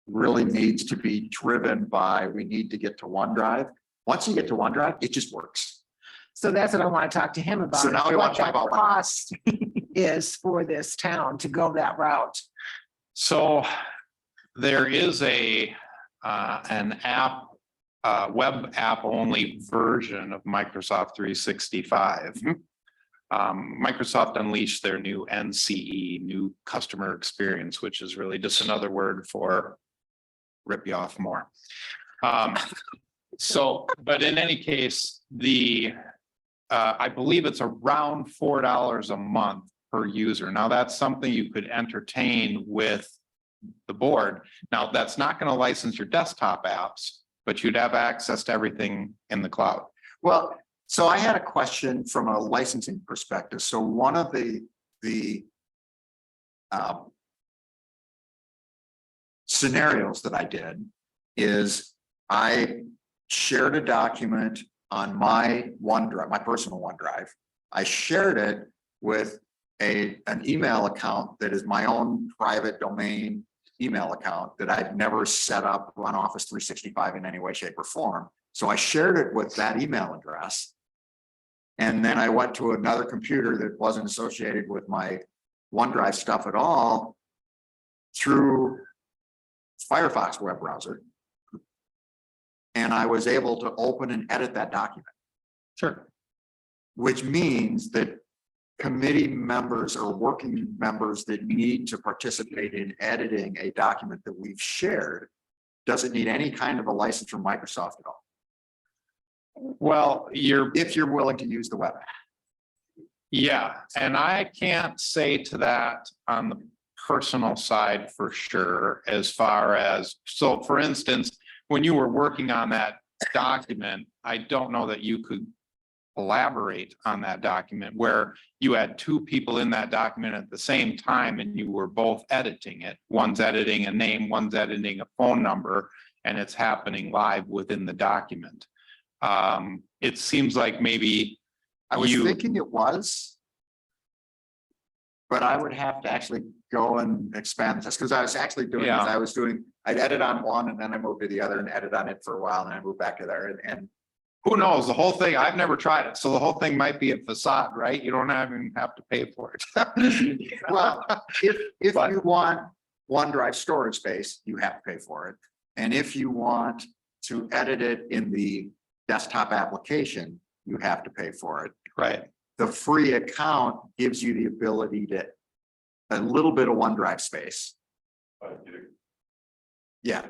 really needs to be driven by, we need to get to OneDrive. Once you get to OneDrive, it just works. so that's what I want to talk to him about. So now we want to talk what about that cost is for this town to go that route. So there is an app, web app only version of Microsoft 365. Microsoft unleashed their new NCE, new customer experience, which is really just another word for rip you off more. So, but in any case, I believe it's around $4 a month per user. Now, that's something you could entertain with the board. Now, that's not going to license your desktop apps, but you'd have access to everything in the cloud. Well, so I had a question from a licensing perspective. So one of the scenarios that I did is I shared a document on my OneDrive, my personal OneDrive. I shared it with an email account that is my own private domain email account that I've never set up on Office 365 in any way, shape, or form. So I shared it with that email address. And then I went to another computer that wasn't associated with my OneDrive stuff at all through Firefox web browser. And I was able to open and edit that document. Sure. Which means that committee members or working members that need to participate in editing a document that we've shared, does it need any kind of a license from Microsoft at all? Well, If you're willing to use the web. yeah, and I can't say to that on the personal side for sure, as far as, so for instance, when you were working on that document, I don't know that you could collaborate on that document where you had two people in that document at the same time and you were both editing it. One's editing a name, one's editing a phone number, and it's happening live within the document. It seems like maybe I was you- thinking it was. But I would have to actually go and expand this, because I was actually doing, Yeah. I'd edit on one and then I moved to the other and edit on it for a while and I moved back to there and who knows, the whole thing, I've never tried it, so the whole thing might be a facade, right? You don't even have to pay for it. well, if But- you want OneDrive storage space, you have to pay for it. And if you want to edit it in the desktop application, you have to pay for it. Right, The free account gives you the ability to a little bit of OneDrive space. Yeah.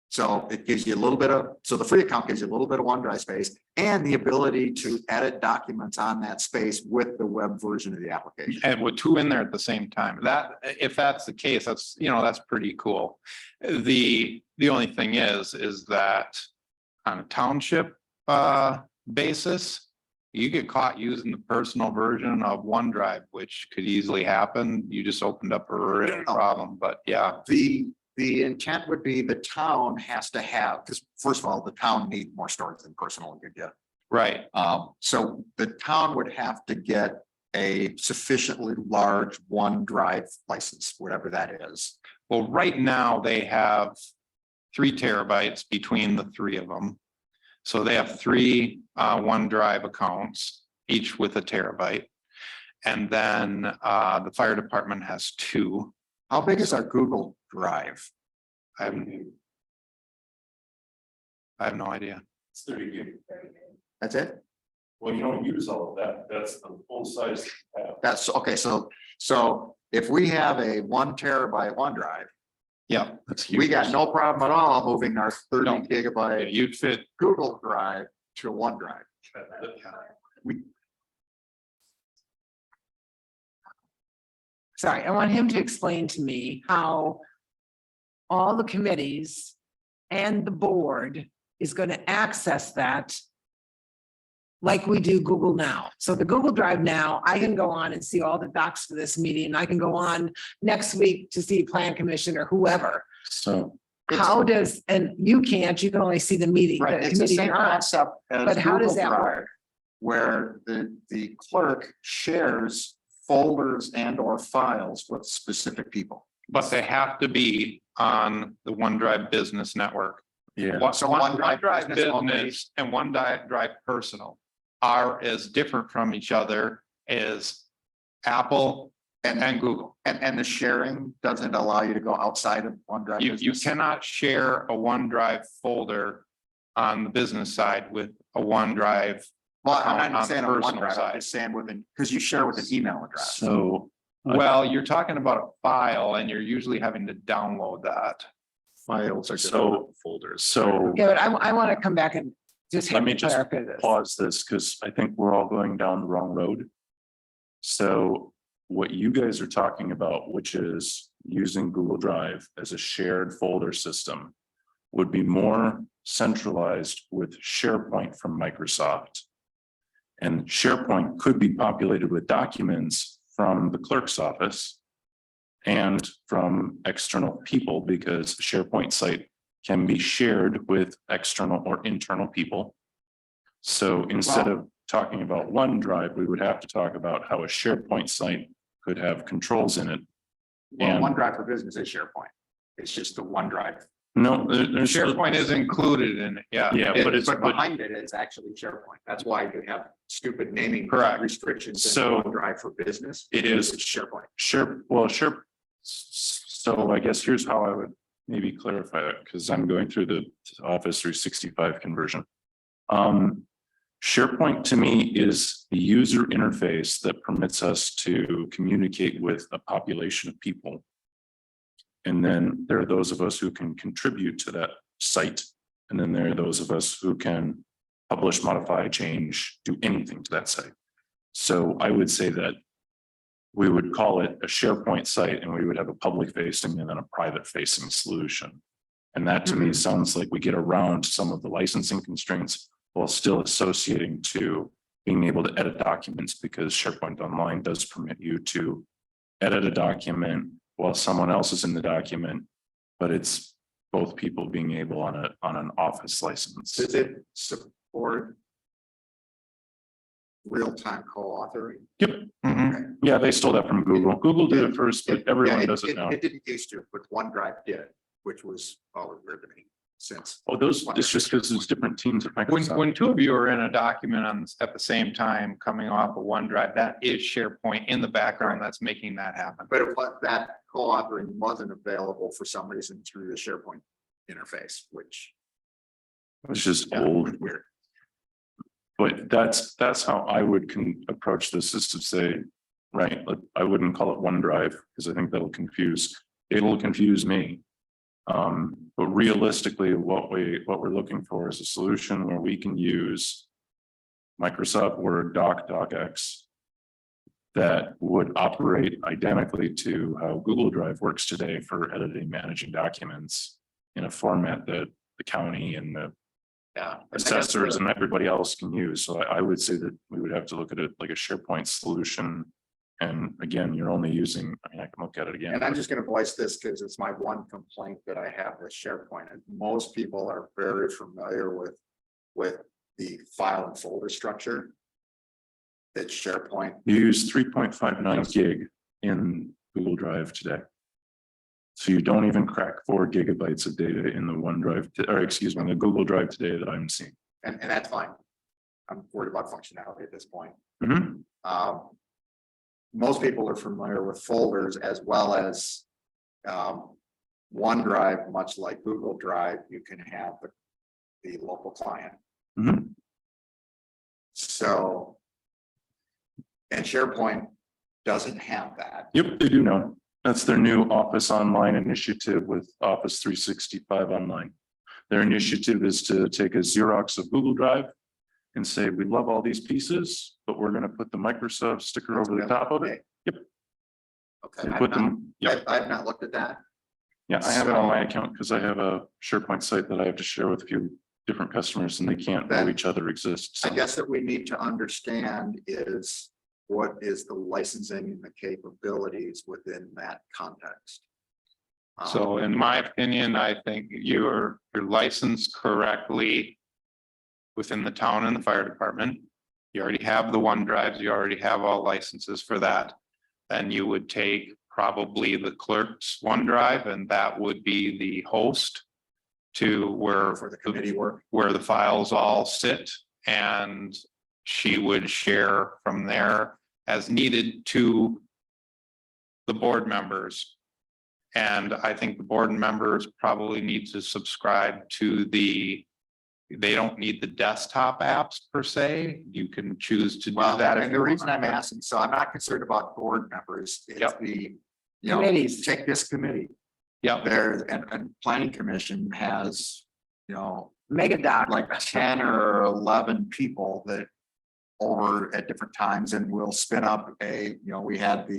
So it gives you a little bit of, so the free account gives you a little bit of OneDrive space and the ability to edit documents on that space with the web version of the application. and with two in there at the same time, that, if that's the case, that's, that's pretty cool. The only thing is that on a township basis, you get caught using the personal version of OneDrive, which could easily happen. You just opened up a real problem, but yeah. The intent would be the town has to have, because first of all, the town needs more storage than personal could get. Right, So the town would have to get a sufficiently large OneDrive license, whatever that is. well, right now they have 3 terabytes between the three of them. So they have 3 OneDrive accounts, each with a terabyte. And then the fire department has 2. How big is our Google Drive? I have no idea. It's 30 gig. That's it? Well, you don't use all of that. That's the full size. That's okay. So if we have a 1 terabyte OneDrive, Yeah, that's huge. we got no problem at all moving our 30 No. gigabyte You'd fit. Google Drive to a OneDrive. Sorry, I want him to explain to me how all the committees and the board is going to access that like we do Google Now. So the Google Drive now, I can go on and see all the docs for this meeting. I can go on next week to see Plan Commission or whoever. So How does, and you can't, you can only see the meeting. Right, the it's the committee same cannot. concept as But how does Google that Drive, work? where the clerk shares folders and or files with specific people. But they have to be on the OneDrive Business Network. yeah, So OneDrive OneDrive Business only. Business and OneDrive Personal are as different from each other as Apple and Google. And the sharing doesn't allow you to go outside of OneDrive. You Business? cannot share a OneDrive folder on the business side with a OneDrive. Well, I'm on not the saying on personal OneDrive, side. I'm just saying with an, because you share with an email address. so. Well, you're talking about a file and you're usually having to download that. Files are So- folders. So Yeah, but I want to come back and just. let me just clarify this. pause this because I think we're all going down the wrong road. So what you guys are talking about, which is using Google Drive as a shared folder system, would be more centralized with SharePoint from Microsoft. And SharePoint could be populated with documents from the clerk's office and from external people, because SharePoint site can be shared with external or internal people. So instead of talking about OneDrive, we would have to talk about how a SharePoint site could have controls in it. Well, And- OneDrive for Business is SharePoint. It's just the OneDrive. No, there's SharePoint is included in it, yeah. Yeah, but it's, But but behind it is actually SharePoint. That's why you have stupid naming Correct. restrictions. in So- OneDrive for Business. It is- It's SharePoint. So I guess here's how I would maybe clarify it, because I'm going through the Office 365 conversion. SharePoint to me is the user interface that permits us to communicate with a population of people. And then there are those of us who can contribute to that site. And then there are those of us who can publish, modify, change, do anything to that site. So I would say that we would call it a SharePoint site and we would have a public facing and then a private facing solution. And that to me sounds like we get around some of the licensing constraints while still associating to being able to edit documents, because SharePoint Online does permit you to edit a document while someone else is in the document, but it's both people being able on an Office license. Does it support real-time co-authoring? Yep. Mhm. Yeah, they stole that from Google. Google did it first, but everyone Yeah, does it now. It didn't used to, but OneDrive did, which was always weird to me since. Oh, those, it's just because there's different teams at When, Microsoft. when two of you are in a document on, at the same time, coming off of OneDrive, that is SharePoint in the background that's making that happen. But if that co-authoring wasn't available for some reason through the SharePoint interface, which It's just old. weird. But that's how I would approach this, is to say, right, like, I wouldn't call it OneDrive because I think it'll confuse me. But realistically, what we're looking for is a solution where we can use Microsoft Word, DocX that would operate identically to how Google Drive works today for editing, managing documents in a format that the county and the Yeah. assessors and everybody else can use. So I would say that we would have to look at it like a SharePoint solution. And again, you're only using, I mean, I can look at it again. And I'm just gonna voice this because it's my one complaint that I have with SharePoint, and most people are very familiar with the file and folder structure. That SharePoint, You use 3.59 gig in Google Drive today. So you don't even crack 4 gigabytes of data in the OneDrive, or excuse me, the Google Drive today that I'm seeing. and that's fine. I'm worried about functionality at this point. Mhm. Most people are familiar with folders as well as OneDrive, much like Google Drive, you can have the local client. Mhm. So. And SharePoint doesn't have that. Yep, they do now. That's their new Office Online initiative with Office 365 Online. Their initiative is to take a Xerox of Google Drive and say, we love all these pieces, but we're gonna put the Microsoft sticker over the top of it. Yep. Okay, And put them, yep, I've not looked at that. yeah, I have it on my account because I have a SharePoint site that I have to share with a few different customers and they can't know each other exists. I guess that we need to understand is what is the licensing and the capabilities within that context. So in my opinion, I think you're licensed correctly within the town and the fire department. You already have the OneDrives, you already have all licenses for that. Then you would take probably the clerk's OneDrive, and that would be the host to where For the committee work. where the files all sit, and she would share from there as needed to the board members. And I think the board members probably need to subscribe to they don't need the desktop apps per se. You can choose to do Well, that. if and the you reason want. I'm asking, so I'm not concerned about board members, it's Yep. the, you know, Committees. take this committee. Yep, There, and planning commission has, you know, Mega doc. like 10 or 11 people that over at different times, and we'll spin up we had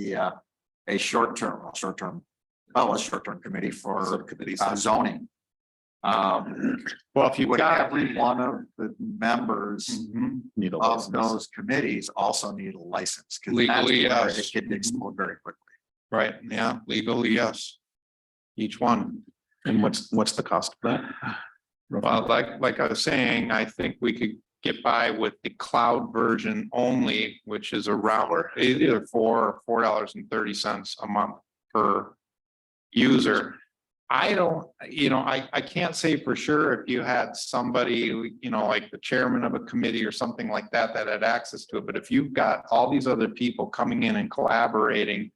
a short-term committee for zoning. well, if you've Would got. every one of the members Mhm. Need a of license. those committees also need a license? 'Cause that's Legally, where yes. It can explode very quickly. Right, yeah, legally, yes. Each one. And what's the cost of that? Well, like I was saying, I think we could get by with the cloud version only, which is around either $4.30 a month per user. I don't, I can't say for sure if you had somebody, like the chairman of a committee or something like that had access to it, but if you've got all these other people coming in and collaborating,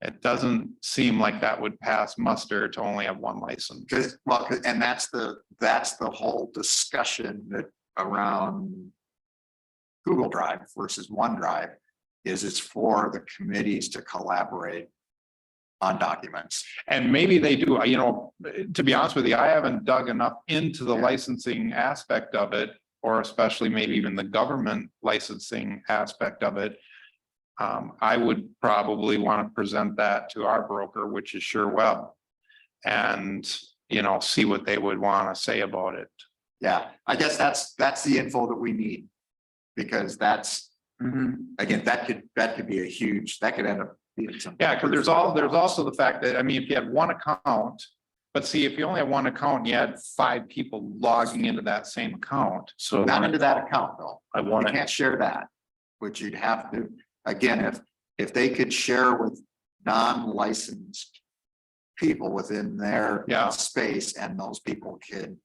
it doesn't seem like that would pass muster to only have one license. And that's the whole discussion that around Google Drive versus OneDrive is it's for the committees to collaborate on documents. And maybe they do, you know, to be honest with you, I haven't dug enough into the Yeah. licensing aspect of it, or especially maybe even the government licensing aspect of it. I would probably want to present that to our broker, which is SureWeb. And, you know, see what they would want to say about it. Yeah, I guess that's the info that we need. Because that's, again, that could be a huge, that could end up being something. Yeah, because there's also the fact that, I mean, if you had one account, but see, if you only have one account, and you had 5 people logging into that same account. So Not into that account though. I You want to, can't share that, which you'd have to, again, if they could share with non-licensed people within their Yeah. space and those people could.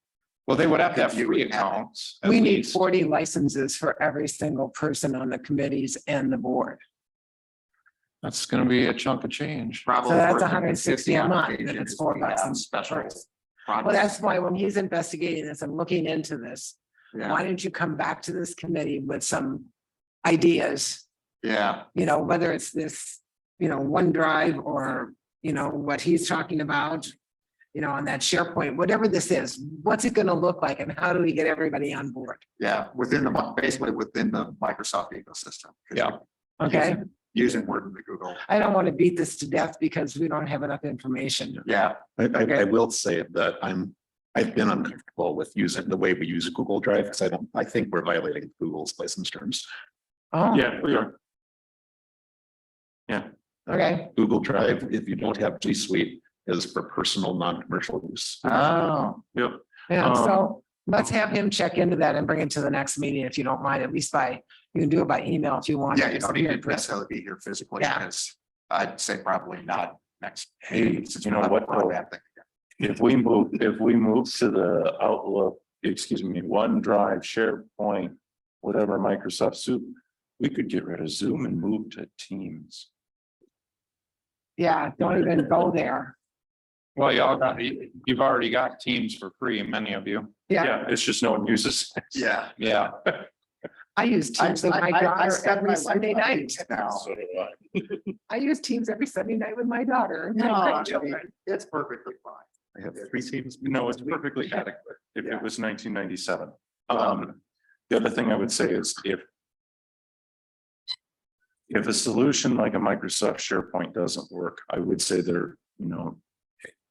Well, they would have to have You 3 would have- accounts. at We need least. 40 licenses for every single person on the committees and the board. That's gonna be a chunk of change. Probably. So that's worth 160 a month, occasions and it's we $4 have a Special. person. projects. Well, that's why when he's investigating this and looking into this, Yeah, why don't you come back to this committee with some ideas? yeah, You know, whether it's this, you know, OneDrive or, you know, what he's talking about. You know, on that SharePoint, whatever this is, what's it gonna look like and how do we get everybody on board? yeah, basically within the Microsoft ecosystem. 'Cause Yeah. Okay, Using Word in the Google. I don't want to beat this to death because we don't have enough information. Yeah, I will say that I've been uncomfortable with using the way we use Google Drive, because I think we're violating Google's license terms. Oh, yeah, we are. okay. Google Drive, if you don't have G Suite, is for personal, non-commercial use. oh, Yep. Yeah, Um, so let's have him check into that and bring it to the next meeting if you don't mind, at least you can do it by email if you want. yeah, you don't need Here to in person. necessarily be here physically, Yeah. because I'd say probably not next. Hey, you know what, though? Bad thing. If we move to the Outlook, excuse me, OneDrive, SharePoint, whatever, Microsoft Zoom, we could get rid of Zoom and move to Teams. Yeah, don't even go there. Well, you've already got Teams for free, many of you. Yeah, Yeah, it's just no one uses it. Yeah. Yeah. I use Teams with my daughter spend my every life Sunday on night. it Now. So do I. I use Teams every Sunday night with my daughter and my No, grandchildren. it's perfectly fine. I have 3 teams. No, it's perfectly adequate if Yeah. it was 1997. The other thing I would say is if a solution like a Microsoft SharePoint doesn't work, I would say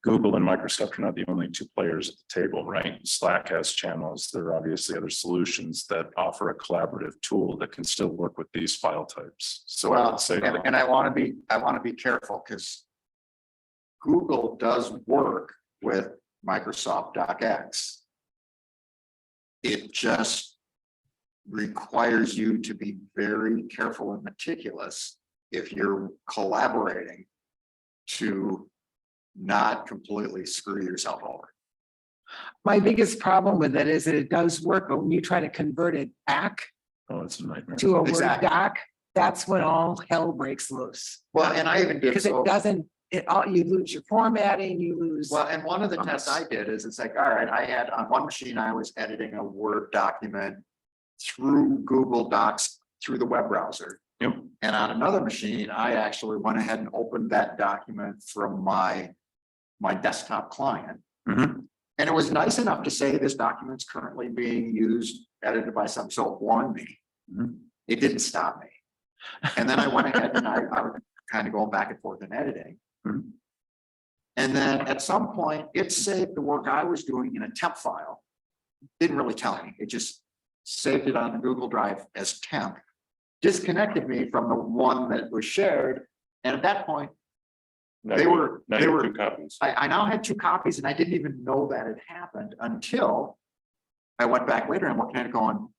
Google and Microsoft are not the only 2 players at the table, right? Slack has channels. There are obviously other solutions that offer a collaborative tool that can still work with these file types. So I Well, would say. and I want to be careful because Google does work with Microsoft DocX. It just requires you to be very careful and meticulous if you're collaborating to not completely screw yourself over. My biggest problem with it is that it does work, but when you try to convert it back Oh, it's a nightmare. to a Word Exactly. doc, that's when all hell breaks loose. Well, and I even did Because it so. doesn't, you lose your formatting, you lose. Well, and one of the tests I did is it's like, all right, I had on one machine, I was editing a Word document through Google Docs through the web browser. Yep. And on another machine, I actually went ahead and opened that document from my desktop client. Mhm. And it was nice enough to say this document's currently being used, edited by some, so it warned me. Mhm. It didn't stop me. And then I went ahead and I was kind of going back and forth in editing. Mhm. And then at some point, it saved the work I was doing in a temp file. Didn't really tell me, it just saved it on the Google Drive as temp. Disconnected me from the one that was shared, and at that point, Now they you- were- now they you have were- 2 copies. I now had 2 copies and I didn't even know that had happened until I went back later and looking at it going,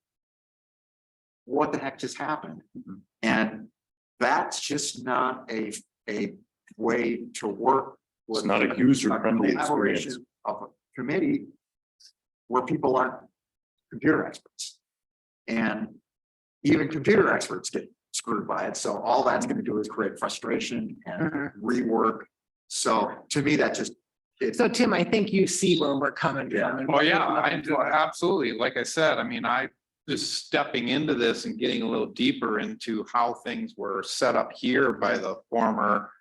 what the heck just happened? Mhm. And that's just not a way to work. It's with not a user-friendly collaboration experience. Of a committee where people aren't computer experts. And even computer experts get screwed by it. So all that's going to do is create frustration and Mhm. rework. So to me, that just. it's So Tim, I think you see where we're coming Yeah. from. and Well, what yeah, we're looking for. absolutely. Like I said, I mean, just stepping into this and getting a little deeper into how things were set up here by the former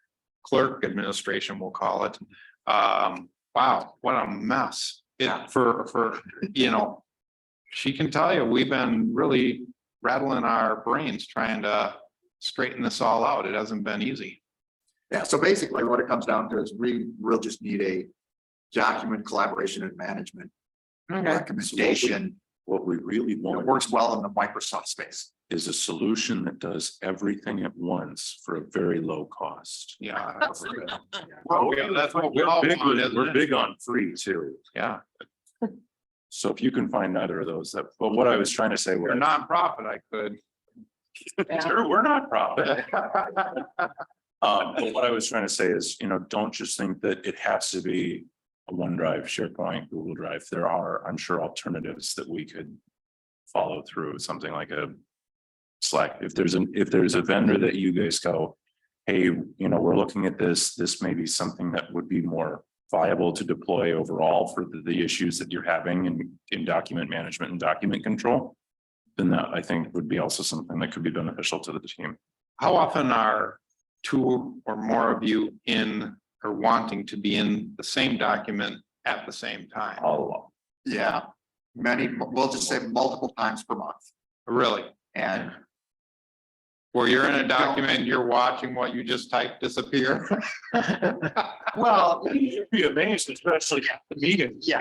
clerk administration, we'll call it. Wow, what a mess. For, you know, she can tell you, we've been really rattling our brains trying to straighten this all out. It hasn't been easy. Yeah, so basically what it comes down to is we'll just need a document collaboration and management recommendation. What we really That want works well in the Microsoft space. is a solution that does everything at once for a very low cost. Yeah. Oh, yeah, that's what we all We're big want, with- isn't we're it? big on free too. Yeah, So if you can find either of those, that, but what I was trying to say we're a was. nonprofit, I could. Sure, we're not profit. But what I was trying to say is, you know, don't just think that it has to be a OneDrive, SharePoint, Google Drive. There are, I'm sure, alternatives that we could follow through, something like a Slack. If there's a vendor that you guys go, hey, you know, we're looking at this may be something that would be more viable to deploy overall for the issues that you're having in document management and document control, then that I think would be also something that could be beneficial to the team. How often are two or more of you in or wanting to be in the same document at the same time? All Yeah, we'll just say multiple times per month. Really? And Where you're in a document, you're watching what you just typed disappear? well, You'd be amazed, especially at the meetings. yeah.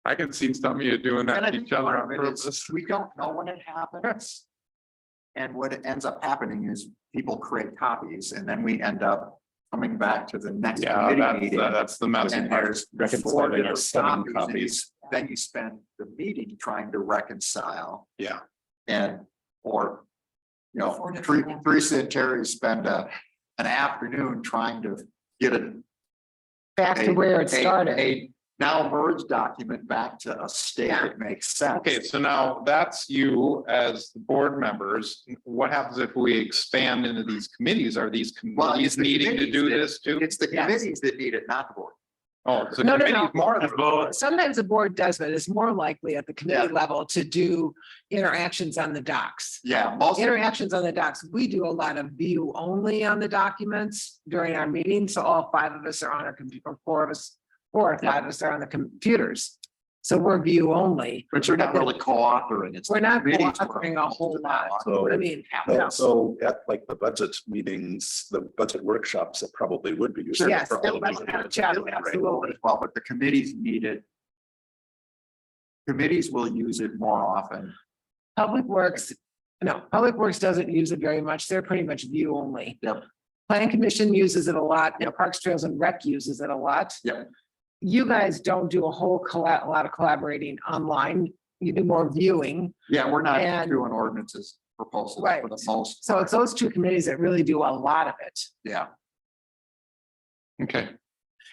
I can see some of you doing that And I to think each other part on of it is purpose. we don't know when it happens. And what ends up happening is people create copies and then we end up coming back to the next Yeah, committee meeting. that's the messy And part. there's Reconciling four our different 7 copies. copies. Then you spend the meeting trying to reconcile. Yeah. And, or, you know, Teresa and Terry spend an afternoon trying to get it. Back to where it started. A now merged document back to a state that makes sense. Okay, so now that's you as the board members. What happens if we expand into these committees? Are these Well, committees it's the needing to committees do that- this too? It's the Yes. committees that need it, not the board. Oh, so No, no, committees no. more than both. Sometimes the board does, but it's more likely at the committee Yeah. level to do interactions on the docs. Yeah, most. Interactions on the docs, we do a lot of view only on the documents during our meetings, so all 5 of us are on our computer, 4 of us, 4 or 5 of us are on the computers. So we're view only, But you're not really co-authoring. It's we're the not committees offering a whole lot, So- I mean. So at like the budget meetings, the budget workshops, it probably would be. used. Yes, Probably it would. would. Yeah, Right. absolutely. Well, but the committees need it. Committees will use it more often. Public Works, no, Public Works doesn't use it very much. They're pretty much view only. Yep. Plan Commission uses it a lot. Parks, Trails and Rec uses it a lot. Yep. You guys don't do a lot of collaborating online. You do more viewing. Yeah, we're not And- doing ordinances proposals Right. for the most. So it's those 2 committees that really do a lot of it. Yeah, Okay,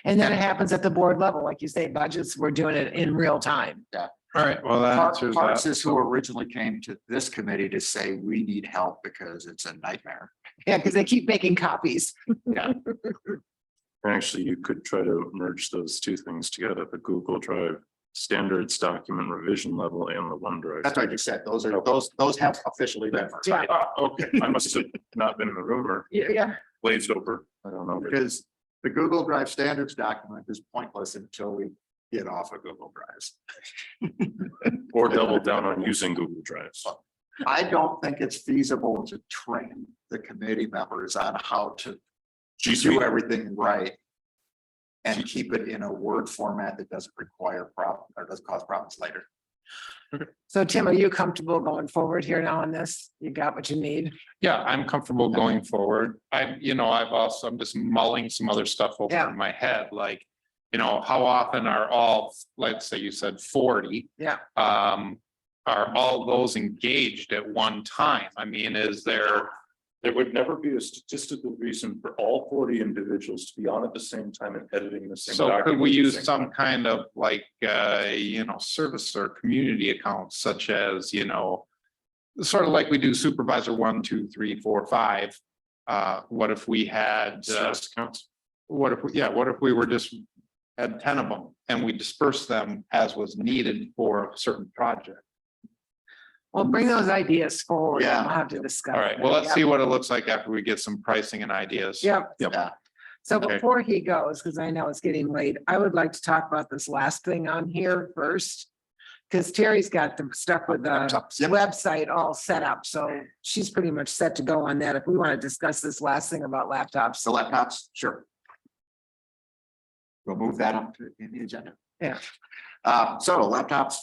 And then it happens at the board level, like you say, budgets, we're doing it in real time. all right, well, that answers Parks that. is who originally came to this committee to say we need help because it's a nightmare. Yeah, because they keep making copies. Actually, you could try to merge those 2 things together, the Google Drive standards document revision level and the OneDrive. That's what I just said. Those have officially been. merged. Yeah. Ah, okay, I must have not been in the room or Yeah, glazed over. I don't know. Because the Google Drive standards document is pointless until we get off of Google Drives. Or double down on using Google Drives. I don't think it's feasible to train the committee members on how to do everything right. And keep it in a Word format that doesn't require problem or doesn't cause problems later. so Tim, are you comfortable going forward here now on this? You got what you need? Yeah, I'm comfortable going forward. I'm just mulling some other stuff over Yeah. in my head, like, how often are all, let's say you said 40. Yeah. Are all those engaged at one time? I mean, is there? There would never be a statistical reason for all 40 individuals to be on at the same time and editing the same. So could document we at the use same some time. kind of like, service or community accounts such as, sort of like we do supervisor 1, 2, 3, 4, 5. What if we had, Status accounts? what if we were just had 10 of them and we dispersed them as was needed for a certain project? Well, bring those ideas forward. Yeah. We'll have to discuss. All right, them. well, let's Yep. see what it looks like after we get some pricing and ideas. Yep. Yeah. So Okay. before he goes, because I know it's getting late, I would like to talk about this last thing on here first. Because Terry's got the stuff with the website all set up, so she's pretty much set to go on that. If we want to discuss this last thing about laptops. The laptops, sure. We'll move that up to in the agenda. Yeah. So laptops,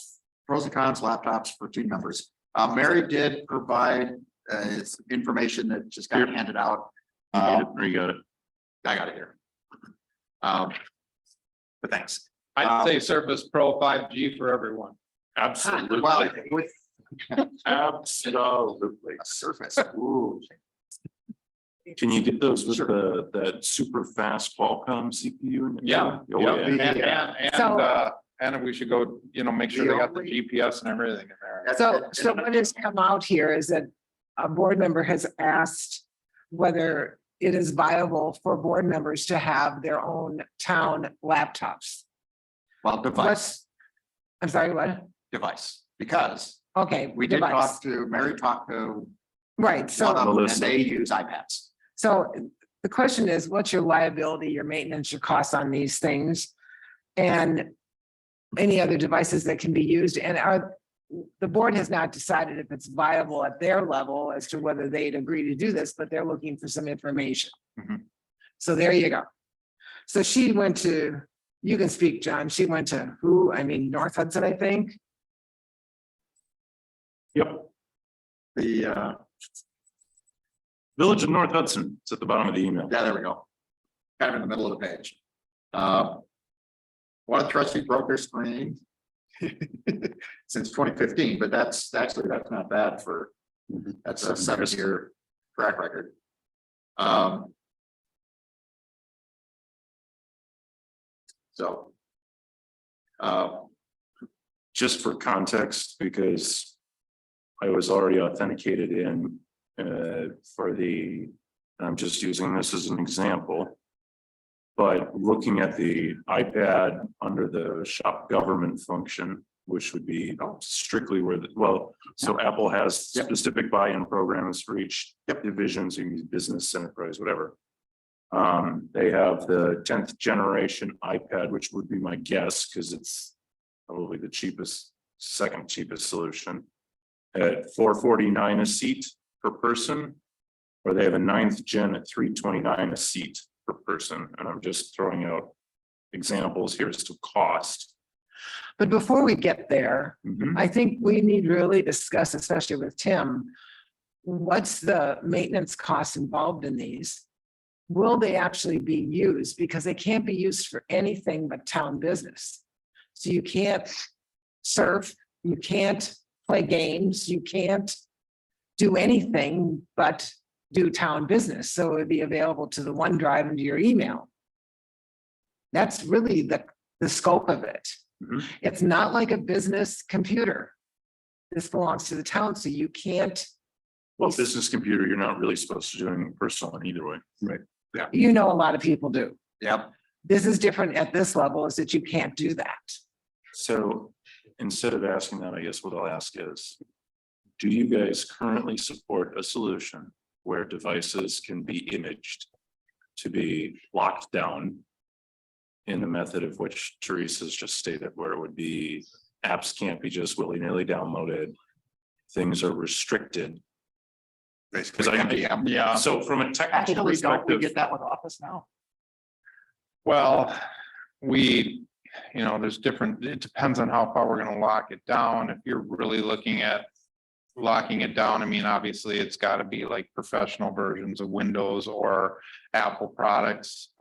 pros and cons laptops for team members. Mary did provide information that just got handed out. Or you got it. I got it here. But thanks. I'd say Surface Pro 5G for everyone. Absolutely. Well, with Absolutely. a Surface, ooh, Can you get those with Sure. that super fast Qualcomm CPU? in it? Yeah, Oh, yeah, So- and we should go, make sure they got the GPS and everything in there. So what has come out here is that a board member has asked whether it is viable for board members to have their own town laptops. well, device, I'm sorry, what? device, because Okay. we did device. talk to, Mary talked to Right, one so, of them, and Melissa. they use iPads. so the question is, what's your liability, your maintenance, your costs on these things? And any other devices that can be used, and the board has not decided if it's viable at their level as to whether they'd agree to do this, but they're looking for some information. Mhm. So there you go. So she went to, you can speak, John, she went to who? I mean, North Hudson, I think. Yep. The, Village of North Hudson. It's at the bottom of the email. yeah, there we go. Kind of in the middle of the page. One trustee broker screen since 2015, but that's not bad for, that's a 7-year track record. So. Just for context, because I was already authenticated in for the, I'm just using this as an example. But looking at the iPad under the shop government function, which would be strictly where so Apple has Yep. specific buy-in programs for each divisions, you use business, enterprise, whatever. They have the 10th generation iPad, which would be my guess, because it's probably the cheapest, second cheapest solution at $449 a seat per person, or they have a 9th gen at $329 a seat per person. And I'm just throwing out examples here as to cost. But before we get there, Mhm. I think we need to really discuss, especially with Tim, what's the maintenance costs involved in these? Will they actually be used? Because they can't be used for anything but town business. So you can't surf, you can't play games, you can't do anything but do town business. So it would be available to the OneDrive and to your email. That's really the scope of it. Mhm. It's not like a business computer. This belongs to the town, so you can't, Well, business computer, you're not really supposed to do anything personal in either way. Right. you know, a lot of people do. Yep. This is different at this level, is that you can't do that. So instead of asking that, I guess what I'll ask is, do you guys currently support a solution where devices can be imaged to be locked down in the method of which Teresa's just stated, where it would be apps can't be just willy-nilly downloaded, things are restricted? Because Yeah. so from a technical Actually, don't we perspective, get that with Office now? Well, there's different, it depends on how far we're gonna lock it down. If you're really looking at locking it down, I mean, obviously, it's gotta be like professional versions of Windows or Apple products.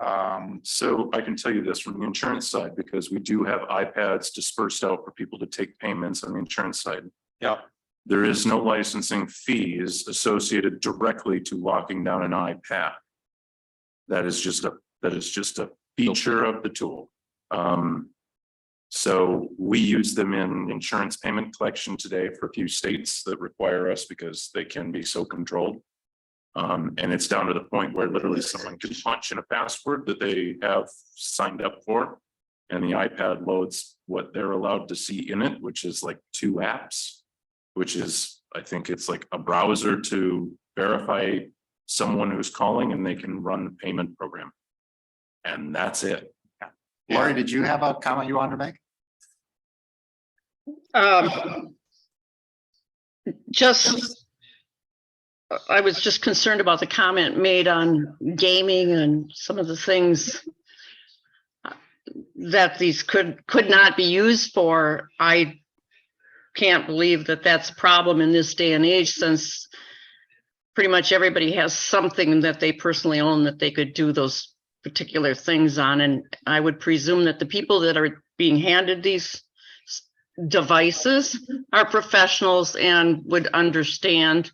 so I can tell you this from the insurance side, because we do have iPads dispersed out for people to take payments on the insurance side. Yeah. There is no licensing fees associated directly to locking down an iPad. That is just a feature of the tool. So we use them in insurance payment collection today for a few states that require us because they can be so controlled. And it's down to the point where literally someone can punch in a password that they have signed up for. And the iPad loads what they're allowed to see in it, which is like 2 apps. which is, I think it's like a browser to verify someone who's calling and they can run the payment program. And that's it. Lori, did you have a comment you wanted to make? I was just concerned about the comment made on gaming and some of the things that these could not be used for. I can't believe that that's a problem in this day and age, since pretty much everybody has something that they personally own that they could do those particular things on. And I would presume that the people that are being handed these devices are professionals and would understand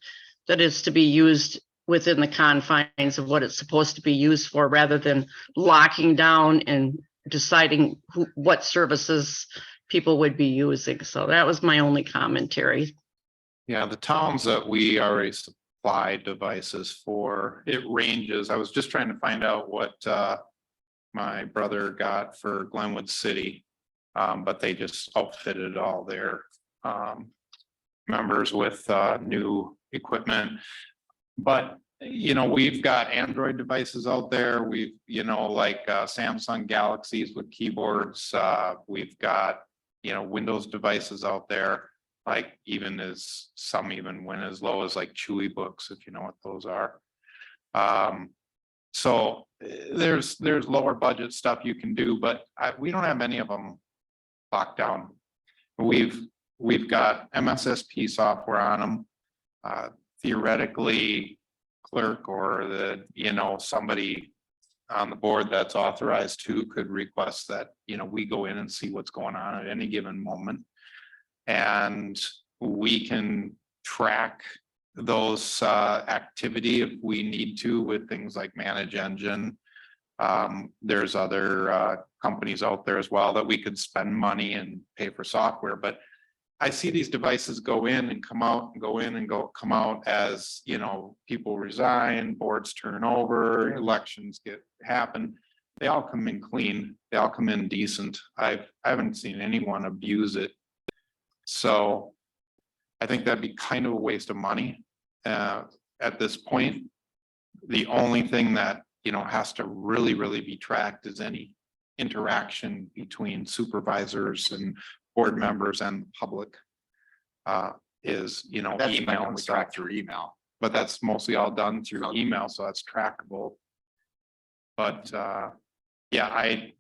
that it's to be used within the confines of what it's supposed to be used for, rather than locking down and deciding what services people would be using. So that was my only commentary. Yeah, the towns that we already supply devices for, it ranges. I was just trying to find out what my brother got for Glenwood City. But they just outfitted all their members with new equipment. But, you know, we've got Android devices out there. We've, you know, like Samsung Galaxies with keyboards. We've got, you know, Windows devices out there, like some even went as low as like Chewy Books, if you know what those are. So there's lower budget stuff you can do, but we don't have any of them locked down. We've got MSSP software on them. Theoretically, clerk or somebody on the board that's authorized to could request that, we go in and see what's going on at any given moment. And we can track those activity if we need to with things like Manage Engine. There's other companies out there as well that we could spend money and pay for software, but I see these devices go in and come out and go in and come out as, people resign, boards turn over, elections happen. They all come in clean. They all come in decent. I haven't seen anyone abuse it. So I think that'd be kind of a waste of money at this point. The only thing that, has to really, really be tracked is any interaction between supervisors and board members and the public is, That's email only and tracked stuff. through email. But that's mostly all done through email, so that's trackable. But yeah, I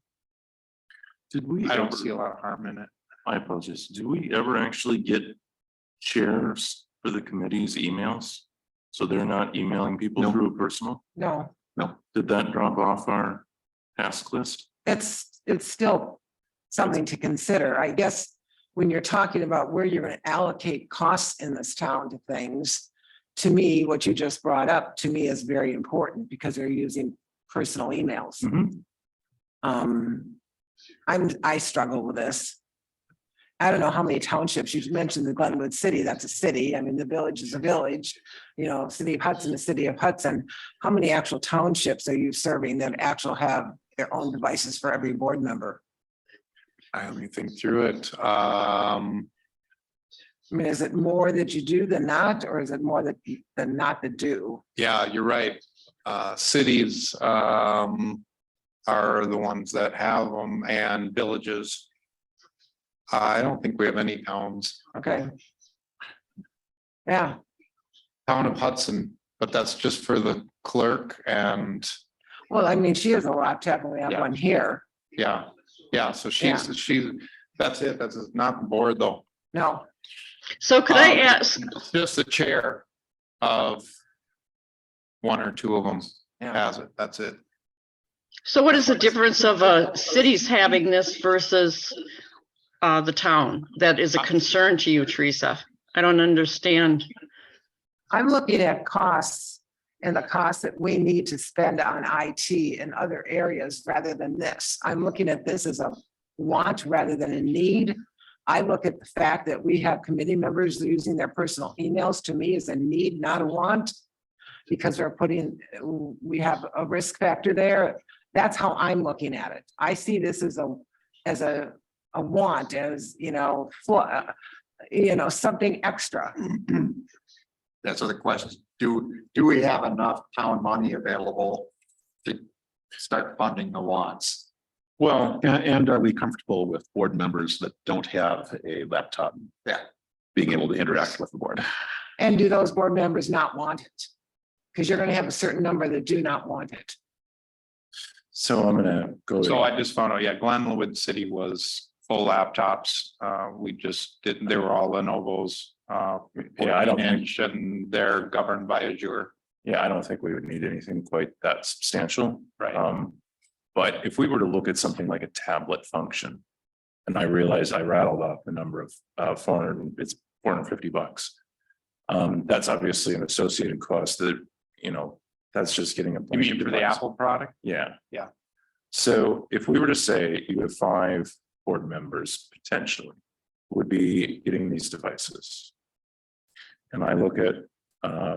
don't see a lot of harm in it. I apologize. Do we ever actually get chairs for the committee's emails? So they're not emailing people No. through a personal? No, No, Did that drop off our task list? it's still something to consider. I guess when you're talking about where you're going to allocate costs in this town to things, to me, what you just brought up to me is very important because they're using personal emails. Mhm. I struggle with this. I don't know how many townships, you mentioned the Glenwood City, that's a city. I mean, the village is a village, City of Hudson, the City of Hudson. How many actual townships are you serving that actually have their own devices for every board member? I only think through it. I mean, is it more that you do than not, or is it more than not to do? Yeah, you're right. Cities are the ones that have them, and villages. I don't think we have any towns. Okay. Yeah, Town of Hudson, but that's just for the clerk and, well, I mean, she has a laptop and we have Yeah. one here. yeah. So that's it. That's not the board though. No, So could I ask, It's just the chair of one or two of them Yeah. has it. That's it. so what is the difference of cities having this versus the town? That is a concern to you, Teresa. I don't understand. I'm looking at costs and the costs that we need to spend on IT in other areas rather than this. I'm looking at this as a want rather than a need. I look at the fact that we have committee members using their personal emails, to me, is a need, not a want. Because we have a risk factor there. That's how I'm looking at it. I see this as a want, as something extra. That's the question. Do we have enough town money available to start funding the wants? Well, and are we comfortable with board members that don't have a laptop? Yeah. Being able to interact with the board? And do those board members not want it? Because you're gonna have a certain number that do not want it. So I'm gonna go. So I just found out, yeah, Glenwood City was full laptops. We just didn't, they were all Lenovo's. Yeah, I don't think- inch, and they're governed by Azure. Yeah, I don't think we would need anything quite that substantial. Right. But if we were to look at something like a tablet function. And I realize I rattled off the number of it's $450. That's obviously an associated cost that, that's just getting a. You bunch mean of for the devices. Apple product? Yeah. Yeah. So if we were to say you have 5 board members potentially would be getting these devices. And I look at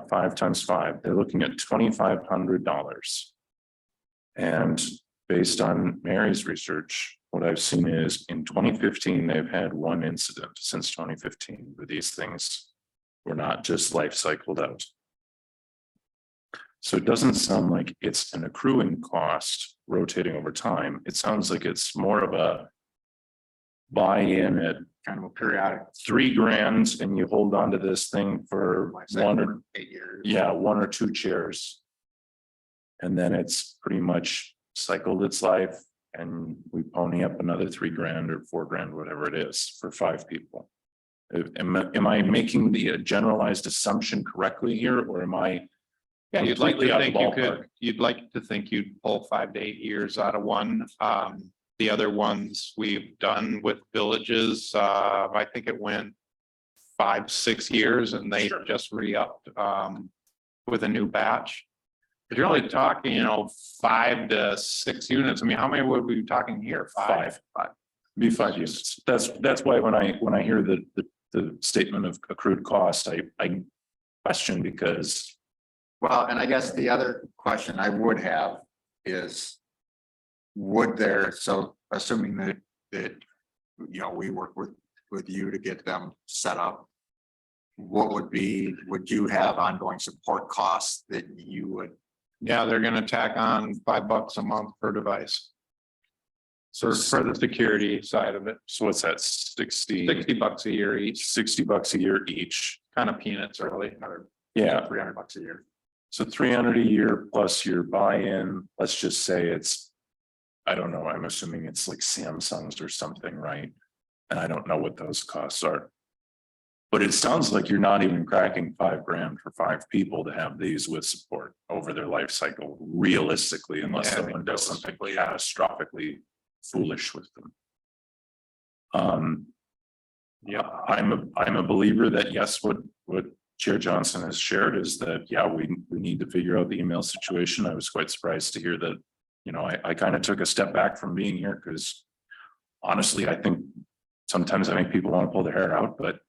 5 times 5, they're looking at $2,500. And based on Mary's research, what I've seen is in 2015, they've had 1 incident since 2015 where these things were not just life cycled out. So it doesn't sound like it's an accruing cost rotating over time. It sounds like it's more of a buy-in at Kind of a periodic. $3,000 and you hold on to this thing for 1 or 8 years. yeah, 1 or 2 chairs. And then it's pretty much cycled its life and we pony up another $3,000 or $4,000, whatever it is for 5 people. Am I making the generalized assumption correctly here or am I? Yeah, you'd like completely to out of think the you ballpark? could, you'd like to think you'd pull 5 to 8 years out of one. The other ones we've done with villages, I think it went 5, 6 years and they just re-upped with a new batch. But you're only talking, 5 to 6 units. I mean, how many would we be talking here? 5? 5. Be 5 units. That's why when I hear the statement of accrued cost, I question because. Well, and I guess the other question I would have is. Would there, so assuming that, we work with you to get them set up. What would you have ongoing support costs that you would? Yeah, they're gonna tack on $5 a month per device. So for the security side of it, So what's that, 60? $60 a year each, $60 a year each. kind of peanuts really. Yeah, $300 a year. so 300 a year plus your buy-in, let's just say it's. I don't know, I'm assuming it's like Samsung's or something, right? And I don't know what those costs are. But it sounds like you're not even cracking $5,000 for 5 people to have these with support over their life cycle realistically, unless Yeah, someone does something catastrophically foolish with them. Yeah, I'm a believer that yes, what Chair Johnson has shared is that, yeah, we need to figure out the email situation. I was quite surprised to hear that, I kind of took a step back from being here because honestly, I think sometimes I make people want to pull their hair out, but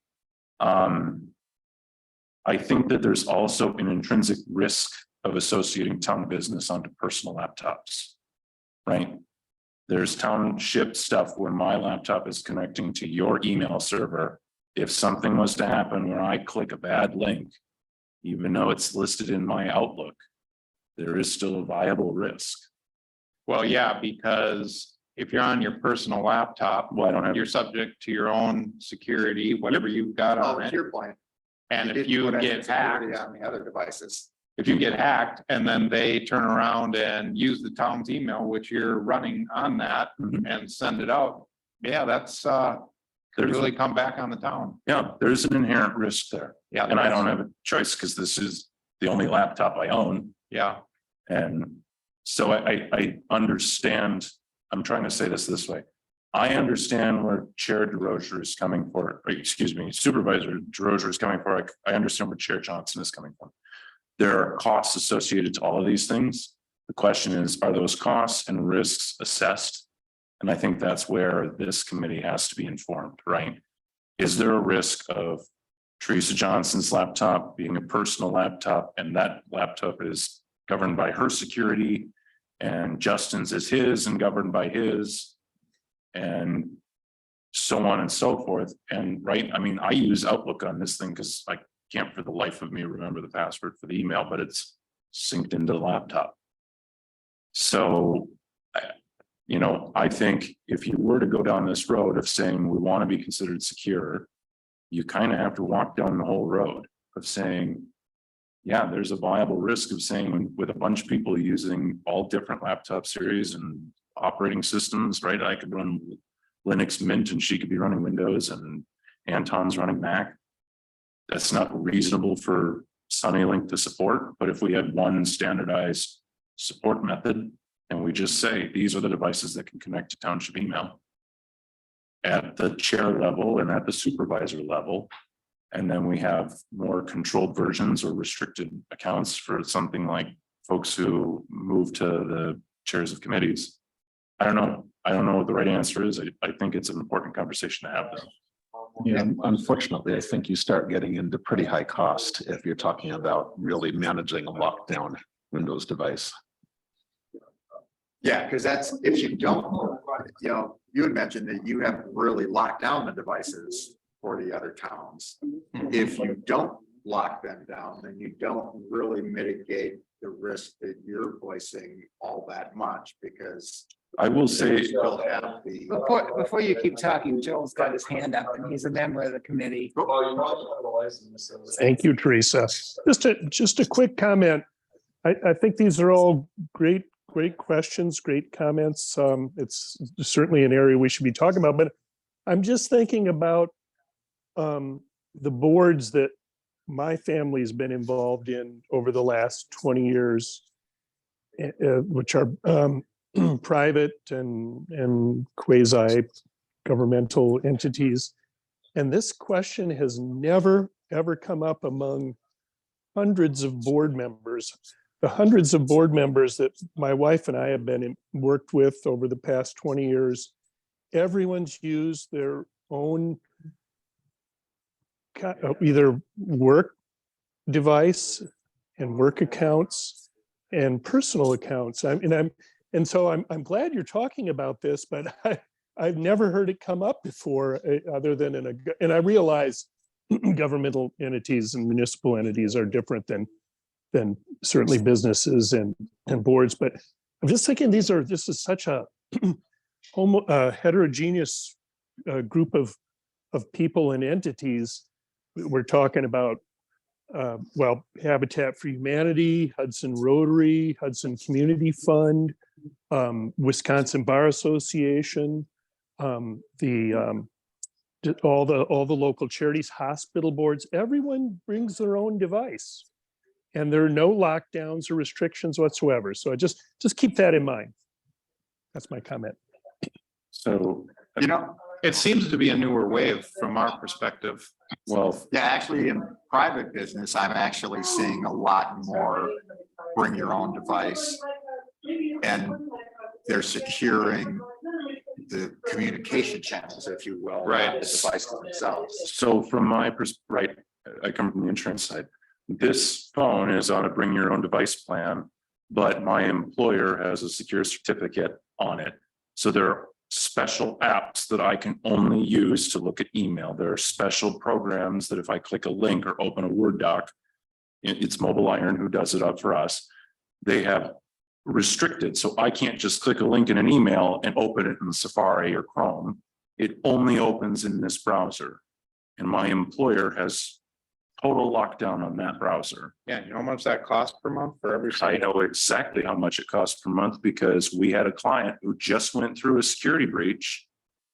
I think that there's also an intrinsic risk of associating town business onto personal laptops, right? There's township stuff where my laptop is connecting to your email server. If something was to happen where I click a bad link, even though it's listed in my Outlook, there is still a viable risk. Well, yeah, because if you're on your personal laptop, Well, I don't have, you're subject to your own security, whatever you've got Oh, on to it. your point. And if did you put in get security hacked, on the other devices. if you get hacked and then they turn around and use the town's email, which you're running on that Mhm. and send it out. Yeah, that's could There's- really come back on the town. yeah, there's an inherent risk there. Yeah. And I don't have a choice because this is the only laptop I own. Yeah, And so I understand, I'm trying to say this way. I understand where Chair DeRocher is coming for, or excuse me, Supervisor DeRocher is coming for. I understand where Chair Johnson is coming from. There are costs associated to all of these things. The question is, are those costs and risks assessed? And I think that's where this committee has to be informed, right? Is there a risk of Teresa Johnson's laptop being a personal laptop and that laptop is governed by her security and Justin's is his and governed by his? And so on and so forth. And right, I mean, I use Outlook on this thing because I can't for the life of me remember the password for the email, but it's synced into the laptop. So, you know, I think if you were to go down this road of saying we want to be considered secure, you kind of have to walk down the whole road of saying, yeah, there's a viable risk of saying with a bunch of people using all different laptop series and operating systems, right? I could run Linux Mint and she could be running Windows and Anton's running Mac. That's not reasonable for Sunnylink to support, but if we had one standardized support method and we just say, these are the devices that can connect to township email at the chair level and at the supervisor level. And then we have more controlled versions or restricted accounts for something like folks who move to the chairs of committees. I don't know. I don't know what the right answer is. I think it's an important conversation to have though. Yeah, unfortunately, I think you start getting into pretty high cost if you're talking about really managing a lockdown Windows device. Yeah, because that's, if you don't, you know, you had mentioned that you have really locked down the devices for the other towns. If you don't lock them down, then you don't really mitigate the risk that you're voicing all that much, because I will you say, still have the. Before you keep talking, Joel's got his hand up and he's a member of the committee. Thank you, Teresa. Just a quick comment. I think these are all great questions, great comments. It's certainly an area we should be talking about, but I'm just thinking about the boards that my family's been involved in over the last 20 years, which are private and quasi governmental entities. And this question has never, ever come up among hundreds of board members. The hundreds of board members that my wife and I have worked with over the past 20 years, everyone's used their own either work device and work accounts and personal accounts. So I'm glad you're talking about this, but I've never heard it come up before, other than and I realize governmental entities and municipal entities are different than certainly businesses and boards. But I'm just thinking this is such a heterogeneous group of people and entities. We're talking about, Habitat for Humanity, Hudson Rotary, Hudson Community Fund, Wisconsin Bar Association, all the local charities, hospital boards. Everyone brings their own device, and there are no lockdowns or restrictions whatsoever. So I just keep that in mind. That's my comment. so, You know, It seems to be a newer wave from our perspective. well, yeah, actually in private business, I'm actually seeing a lot more bring your own device. And they're securing the communication channels, if you will. Right. not The devices themselves. so from my perspective, I come from the insurance side. This phone is on a bring your own device plan, but my employer has a secure certificate on it. So there are special apps that I can only use to look at email. There are special programs that if I click a link or open a Word doc, it's Mobile Iron who does it up for us. They have restricted, so I can't just click a link in an email and open it in Safari or Chrome. It only opens in this browser. And my employer has total lockdown on that browser. Yeah, you know how much that costs per month for every I site? know exactly how much it costs per month because we had a client who just went through a security breach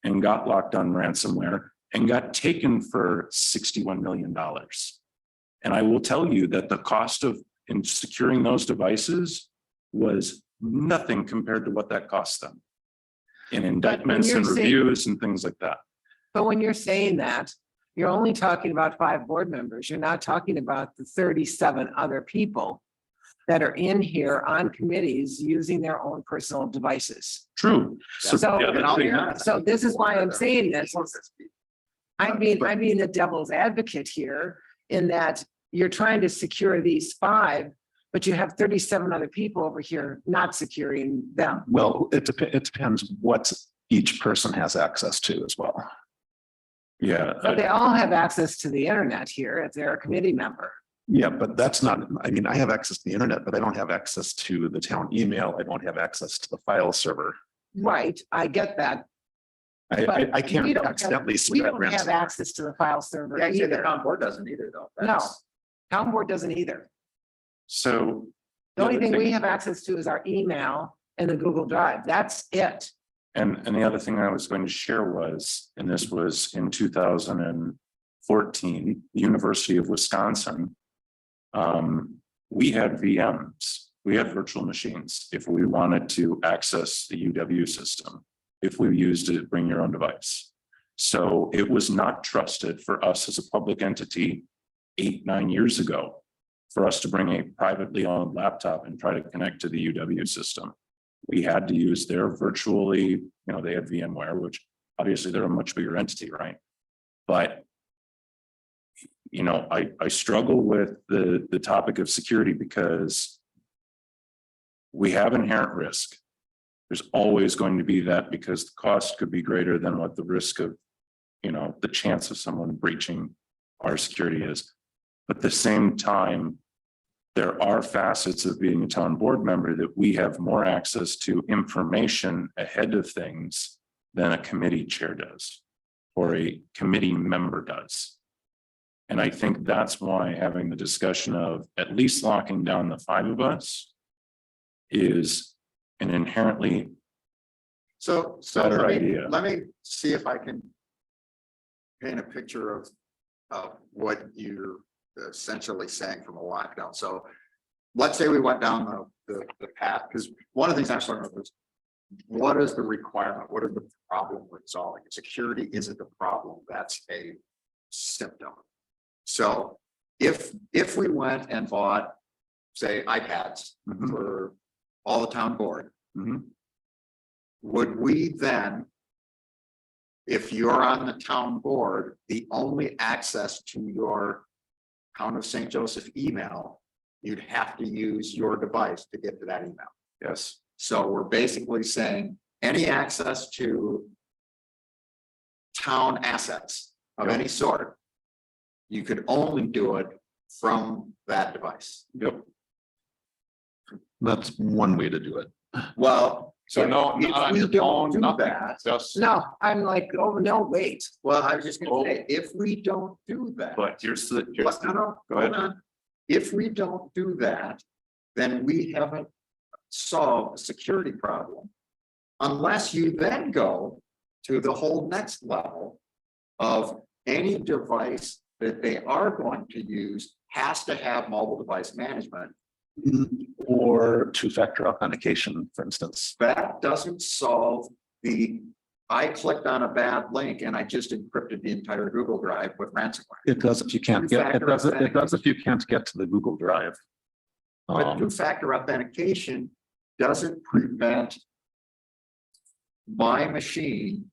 and got locked on ransomware and got taken for $61 million. And I will tell you that the cost of in securing those devices was nothing compared to what that cost them in indictments you're and saying- reviews and things like that. But when you're saying that, you're only talking about 5 board members. You're not talking about the 37 other people that are in here on committees using their own personal devices. True. So, So- yeah, that's the thing. So this is why I'm saying this. I'm being the devil's advocate here in that you're trying to secure these 5, but you have 37 other people over here not securing them. Well, it depends what each person has access to as well. Yeah. But they all have access to the internet here if they're a committee member. Yeah, but that's not, I mean, I have access to the internet, but I don't have access to the town email. I don't have access to the file server. Right, I get that. I But we can't don't have- accidentally We switch don't have that. access to the file server Yeah, the either. town board doesn't either, though. No, town board doesn't either. So. The only other thing we thing- have access to is our email and the Google Drive. That's it. And the other thing I was going to share was, and this was in 2014, the University of Wisconsin. We had VMs, we had virtual machines if we wanted to access the UW system, if we used it, bring your own device. So it was not trusted for us as a public entity 8-9 years ago for us to bring a privately owned laptop and try to connect to the UW system. We had to use their virtually, they had VMware, which obviously they're a much bigger entity, right? But I struggle with the topic of security because we have inherent risk. There's always going to be that because the cost could be greater than what the risk of, the chance of someone breaching our security is. But at the same time, there are facets of being a town board member that we have more access to information ahead of things than a committee chair does or a committee member does. And I think that's why having the discussion of at least locking down the 5 of us is an inherently So better let me, idea. let me see if I can paint a picture of what you're essentially saying from a lockdown. So let's say we went down the path, because one of the things I'm starting with is what is the requirement? What is the problem we're solving? Security isn't the problem. That's a symptom. So if we went and bought, say, iPads Mhm. for all the town board, Mhm. would we then, if you're on the town board, the only access to your Town of St. Joseph email, you'd have to use your device to get to that email? Yes. So we're basically saying any access to town assets of any sort, you could only do it from that device. Yep. That's one way to do it. Well. So no, if not on we your don't phone, do nothing, that, just. No, I'm like, oh, no, wait. well, I was just gonna say, if we don't do that. But here's the, No, go ahead. hold on. If we don't do that, then we haven't solved a security problem. Unless you then go to the whole next level of any device that they are going to use has to have mobile device management. Or two-factor authentication, for instance. That doesn't solve I clicked on a bad link and I just encrypted the entire Google Drive with ransomware. It does if you can't get, it Two-factor does if you can't get to the Google Drive. But two-factor authentication doesn't prevent my machine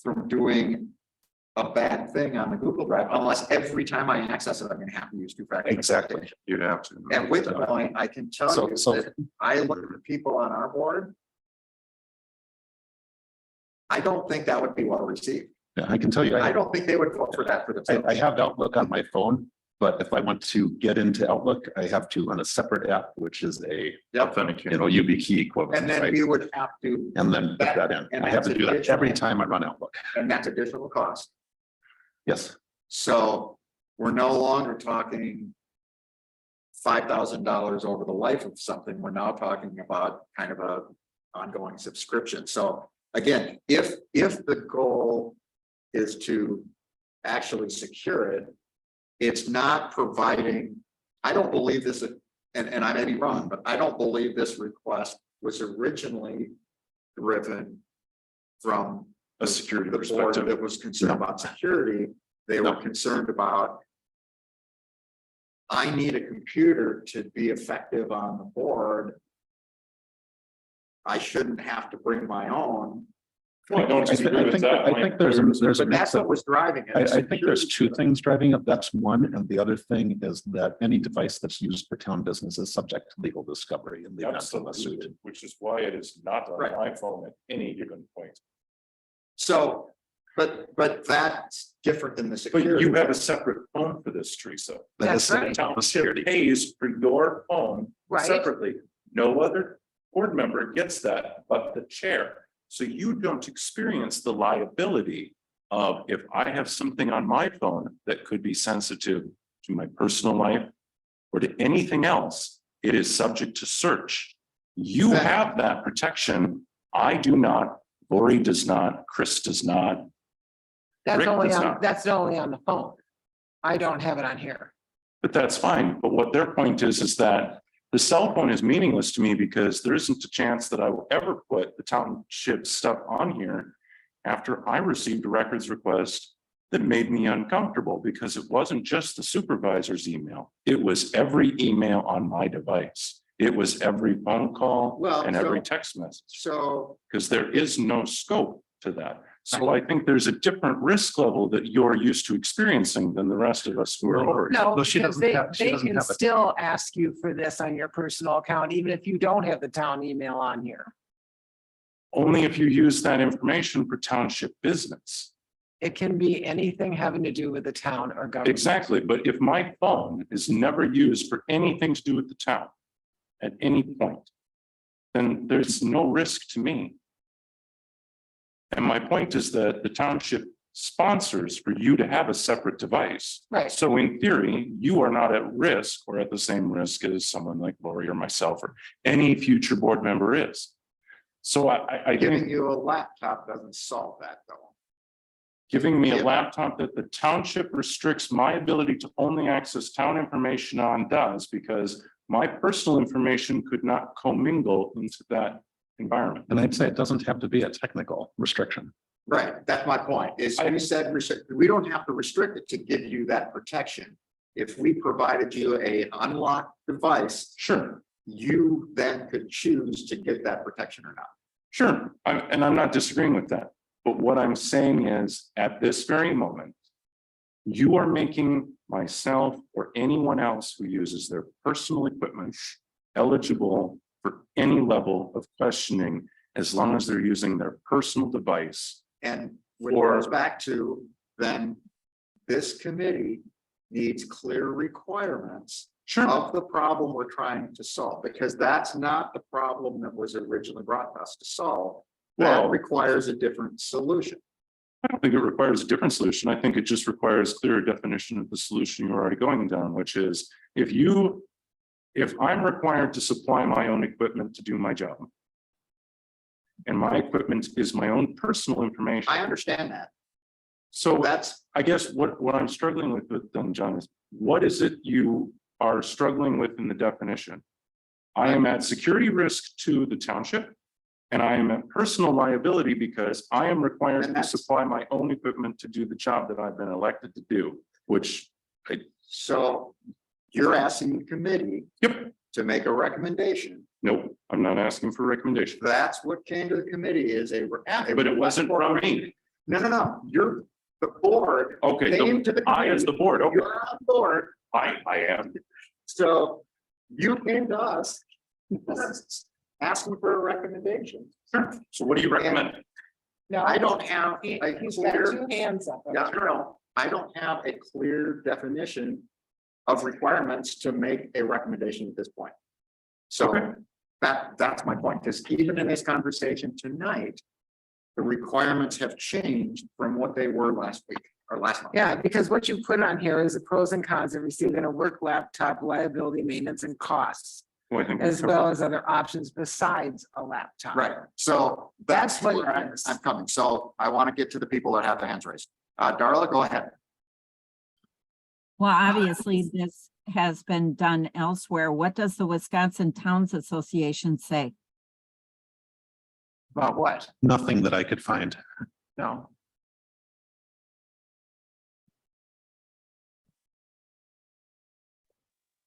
from doing a bad thing on the Google Drive, unless every time I access it, I'm gonna have to use two-factor. Exactly. authentication. You'd have to. And with the point, I can tell So- you so- that I look at the people on our board. I don't think that would be well received. Yeah, I can tell you, I don't think they would vote for that for themselves. I have Outlook on my phone, but if I want to get into Outlook, I have to on a separate app, which is a, Authenticate. YubiKey equivalent, And then right? we would have to, And then put that in. And I have to that's do that additional. every time I run Outlook. and that's additional cost. Yes. So we're no longer talking $5,000 over the life of something. We're now talking about kind of a ongoing subscription. So again, if the goal is to actually secure it, it's not providing, I don't believe this, and I may be wrong, but I don't believe this request was originally driven from A security the board perspective. that was concerned about security. They were concerned about, I need a computer to be effective on the board. I shouldn't have to bring my own. I don't disagree with that. I think there's a But mix that's of, what was driving it. I think there's two things driving it. That's one. And the other thing is that any device that's used for town business is subject to legal discovery in the event of a suit. Absolutely, which is why it is not on Right. my phone at any given point. So But that's different than the But security. you have a separate phone for this, Teresa. That's The right. township pays for your phone Right. separately. No other board member gets that but the chair. So you don't experience the liability of if I have something on my phone that could be sensitive to my personal life or to anything else, it is subject to search. You Then- have that protection. I do not. Lori does not. Chris does not. That's Rick only does on, not. that's only on the phone. I don't have it on here. But that's fine. But what their point is that the cell phone is meaningless to me because there isn't a chance that I will ever put the township stuff on here after I received a records request that made me uncomfortable because it wasn't just the supervisor's email. It was every email on my device. It was every phone call Well, and every so- text message, So, because there is no scope to that. So I think there's a different risk level that you're used to experiencing than the rest of us who are over. No, Well, she because doesn't they, have- she they doesn't can have it. still ask you for this on your personal account, even if you don't have the town email on here. Only if you use that information for township business. It can be anything having to do with the town or government. Exactly, but if my phone is never used for anything to do with the town at any point, then there's no risk to me. And my point is that the township sponsors for you to have a separate device. Right. So in theory, you are not at risk or at the same risk as someone like Lori or myself or any future board member is. So I giving think you a laptop doesn't solve that though. giving me a Yeah. laptop that the township restricts my ability to only access town information on does because my personal information could not commingle into that environment. And I'd say it doesn't have to be a technical restriction. Right, that's my point, is you said restrict, we don't have to restrict it to give you that protection. If we provided you a unlocked device, Sure, you then could choose to get that protection or not. sure. And I'm not disagreeing with that. But what I'm saying is, at this very moment, you are making myself or anyone else who uses their personal equipment eligible for any level of questioning as long as they're using their personal device. And when it Or- goes back to, then this committee needs clear requirements Sure, of the problem we're trying to solve, because that's not the problem that was originally brought to us to solve. That Well- requires a different solution. I don't think it requires a different solution. I think it just requires clearer definition of the solution you're already going down, which is if I'm required to supply my own equipment to do my job. And my equipment is my own personal information. I understand that. So That's, I guess what I'm struggling with then, John, is what is it you are struggling with in the definition? I am at security risk to the township. And I am at personal liability because I am required And to that's- supply my own equipment to do the job that I've been elected to do, which, so you're asking the committee yep, to make a recommendation. no, I'm not asking for recommendation. That's what came to the committee is a. But it wasn't from me. No, you're the board. Okay, Came to the I as the board, okay, You're on board, I am. so you came to us. Asking for a recommendation. Sure. So what do you recommend? No, I don't have he- a He's got clear, two hands up. no, I don't have a clear definition of requirements to make a recommendation at this point. So Okay. that's my point, because even in this conversation tonight, the requirements have changed from what they were last week or last month. Yeah, because what you put on here is the pros and cons of receiving a work laptop, liability, maintenance and costs, Well, I think as well as other options besides a laptop. Right, so that's That's what where it is. I'm coming, so I want to get to the people that have their hands raised. Darla, go ahead. Well, obviously, this has been done elsewhere. What does the Wisconsin Towns Association say? About what? Nothing that I could find. No.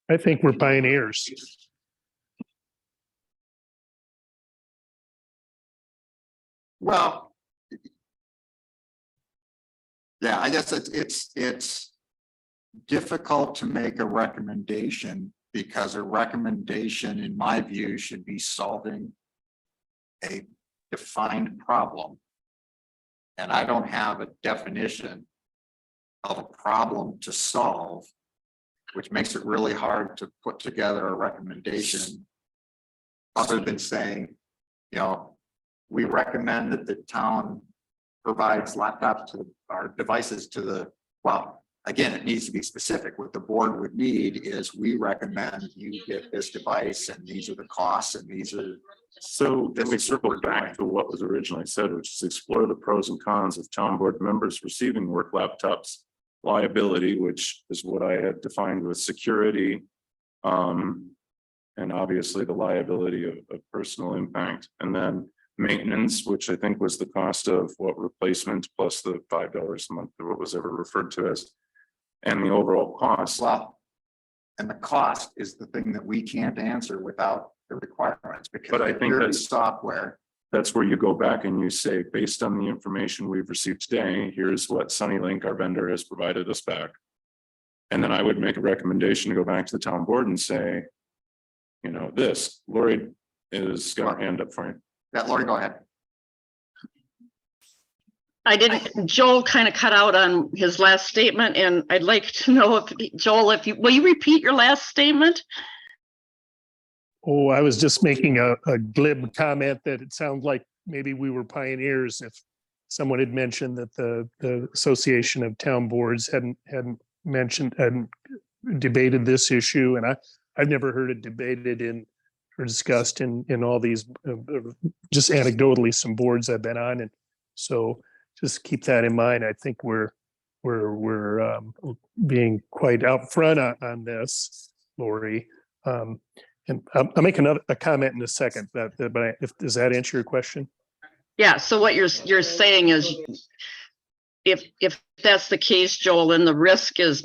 I think we're pioneers. Well. Yeah, I guess it's difficult to make a recommendation because a recommendation, in my view, should be solving a defined problem. and I don't have a definition of a problem to solve, which makes it really hard to put together a recommendation other than saying, you know, we recommend that the town provides laptops to our devices to the, well, again, it needs to be specific. What the board would need is we recommend you get this device and these are the costs and these are. So then we circle back to what was originally said, which is explore the pros and cons of town board members receiving work laptops, liability, which is what I had defined with security. And obviously the liability of personal impact, and then maintenance, which I think was the cost of what replacement plus the $5 a month, or what was ever referred to as, and the overall cost. Well, and the cost is the thing that we can't answer without the requirements, because But I think purely that's- software. That's where you go back and you say, based on the information we've received today, here's what Sunnylink, our vendor, has provided us back. And then I would make a recommendation to go back to the town board and say, you know, this, Lori is got her hand up for you. Yeah, Lori, go ahead. I didn't, Joel kind of cut out on his last statement, and I'd like to know if, Joel, if you, will you repeat your last statement? Oh, I was just making a glib comment that it sounds like maybe we were pioneers if someone had mentioned that the Association of Town Boards hadn't mentioned and debated this issue. And I've never heard it debated in or discussed in all these, just anecdotally, some boards I've been on. And so just keep that in mind. I think we're being quite out front on this, Lori. And I'll make a comment in a second, but does that answer your question? Yeah, so what you're saying is if that's the case, Joel, then the risk is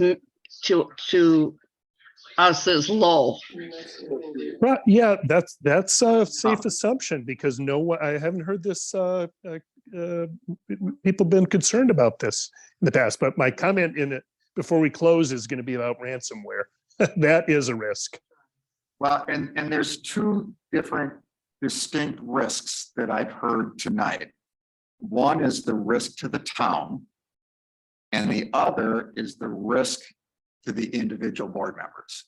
to us is low. Right, yeah, that's a safe assumption because I haven't heard this, people been concerned about this in the past, but my comment before we close is going to be about ransomware. That is a risk. Well, and there's two different distinct risks that I've heard tonight. One is the risk to the town. And the other is the risk to the individual board members.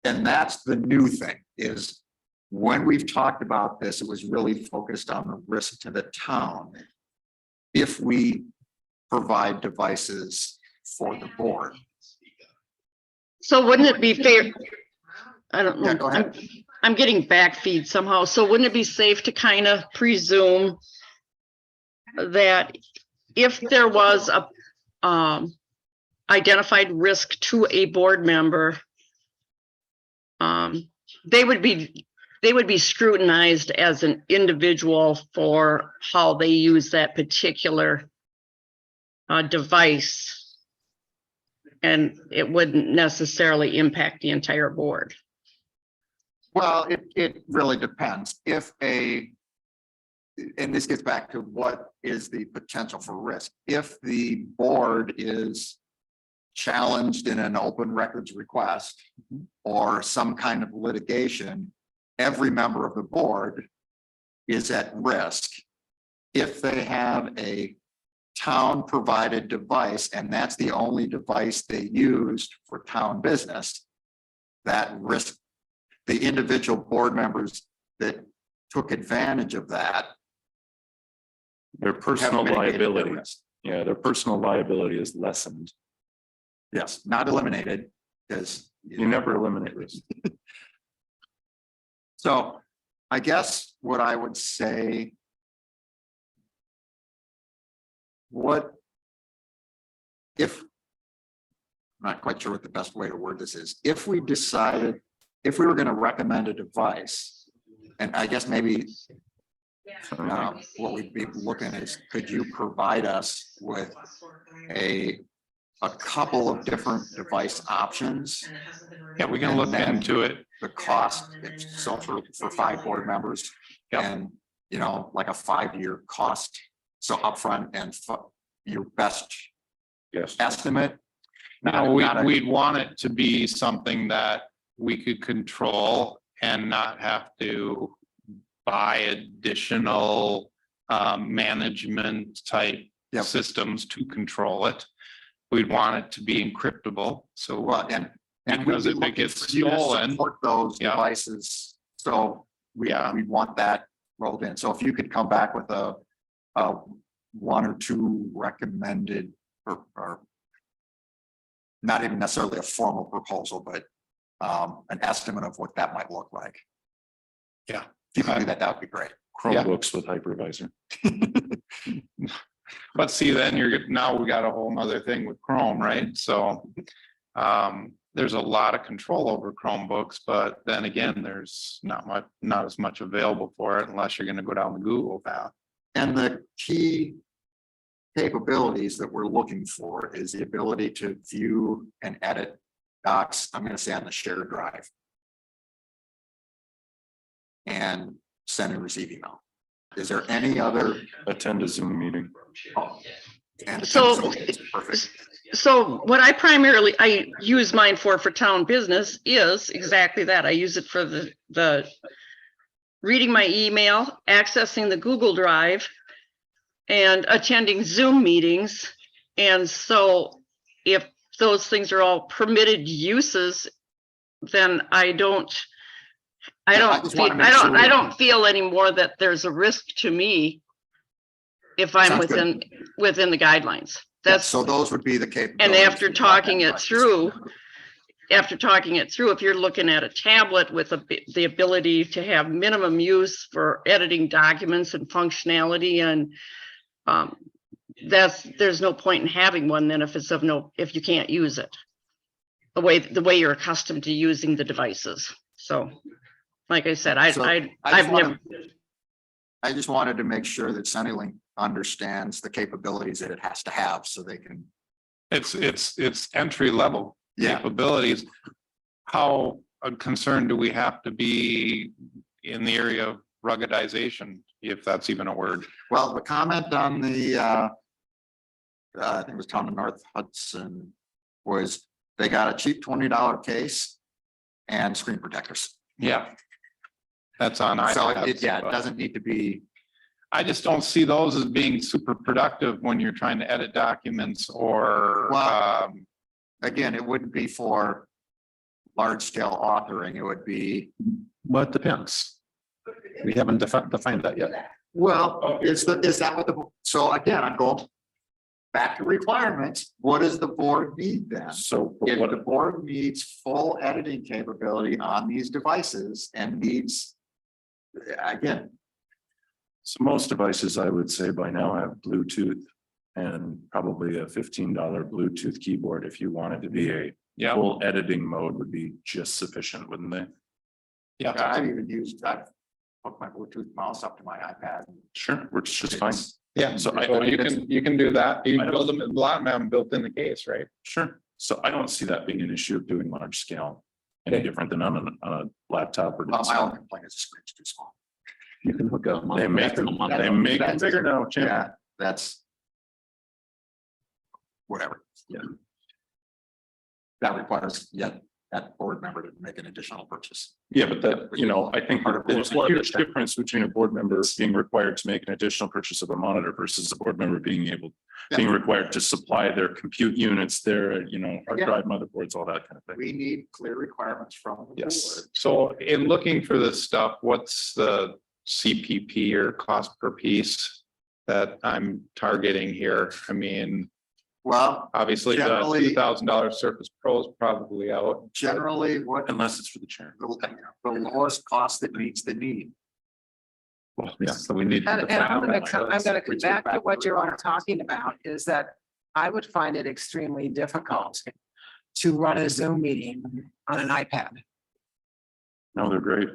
And that's the new thing is when we've talked about this, it was really focused on the risk to the town. If we provide devices for the board. So wouldn't it be fair? I don't Yeah, know. go ahead. I'm getting back feed somehow. So wouldn't it be safe to kind of presume that if there was a identified risk to a board member, they would be scrutinized as an individual for how they use that particular device, and it wouldn't necessarily impact the entire board? Well, it really depends. And this gets back to what is the potential for risk. If the board is challenged in an open records request or some kind of litigation, every member of the board is at risk. If they have a town provided device and that's the only device they used for town business, that risk, the individual board members that took advantage of that. Their personal have mitigated their liability. risk. Yeah, their personal liability is lessened. Yes, not eliminated, because You never eliminate risk. So I guess what I would say. What if, I'm not quite sure what the best way to word this is. If we decided, if we were going to recommend a device, and I guess maybe what we'd be looking is, could you provide us with a couple of different device options? Yeah, we can look And then into it. The cost, so for 5 board members. And, like a 5-year cost, so upfront and your best Yes. estimate. No, Not a- we'd want it to be something that we could control and not have to buy additional management type Yep. systems to control it. We'd want it to be encryptable, so. Well, and Because we'd if be it gets looking for you to stolen, support those Yeah. devices, so Yeah. we want that rolled in. So if you could come back with a one or two recommended or not even necessarily a formal proposal, but an estimate of what that might look like. Yeah. If you can do that, that would be great. Chromebooks with hypervisor. But see, then now we got a whole nother thing with Chrome, right? So there's a lot of control over Chromebooks, but then again, there's not as much available for it unless you're gonna go down the Google path. And the key capabilities that we're looking for is the ability to view and edit docs, I'm gonna say on the shared drive. And send and receive email. Is there any other? Attend a Zoom meeting. And So- perfect. So what I use mine for town business is exactly that. I use it for the reading my email, accessing the Google Drive, and attending Zoom meetings. And so if those things are all permitted uses, then I don't feel anymore that there's a risk to me if I'm Sounds good. within the guidelines. That's, so those would be the capabilities. And after talking it through, if you're looking at a tablet with the ability to have minimum use for editing documents and functionality, and there's no point in having one then if you can't use it the way you're accustomed to using the devices. So, like I said, I just wanted to make sure that CenturyLink understands the capabilities that it has to have so they can. It's entry level capabilities. How concerned do we have to be in the area of ruggedization, if that's even a word? Well, the comment on the I think it was Town of North Hudson was they got a cheap $20 case and screen protectors. Yeah. That's on. So iPads, it but doesn't need to be. I just don't see those as being super productive when you're trying to edit documents or. Well, again, it wouldn't be for large scale authoring. It would be. Well, it depends. We haven't defined that yet. Well, is that what so again, I'm going back to requirements. What does the board need then? So If what, the board needs full editing capability on these devices and needs, again, so most devices, I would say by now have Bluetooth and probably a $15 Bluetooth keyboard. If you wanted to be a full editing mode would be just sufficient, wouldn't they? Yeah. I've even I've hooked my Bluetooth mouse up to my iPad. Sure, works just fine. Yeah, So so you can do that. You can build them, a lot of them built in the case, right? Sure. So I don't see that being an issue of doing large scale. Any different than on a laptop or. Well, my only complaint is the screen's too small. You can hook up. They make them bigger now, Jim. Yeah, that's. Whatever. Yeah. That requires yet that board member to make an additional purchase. Yeah, but that, I think there's a huge difference between a board member being required to make an additional purchase of a monitor versus a board member being required to supply their compute units, their, hard drive motherboards, all that kind of thing. We need clear requirements from the board. So in looking for this stuff, what's the CPP or cost per piece that I'm targeting here? I mean, Well, obviously the generally- $2,000 Surface Pro is probably out. generally what, Unless it's for the chair. the lowest cost that meets the need. Well, yeah, so we need. to And define I'm gonna that. come back to what you're all talking about is that I would find it extremely difficult to run a Zoom meeting on an iPad. No, they're great.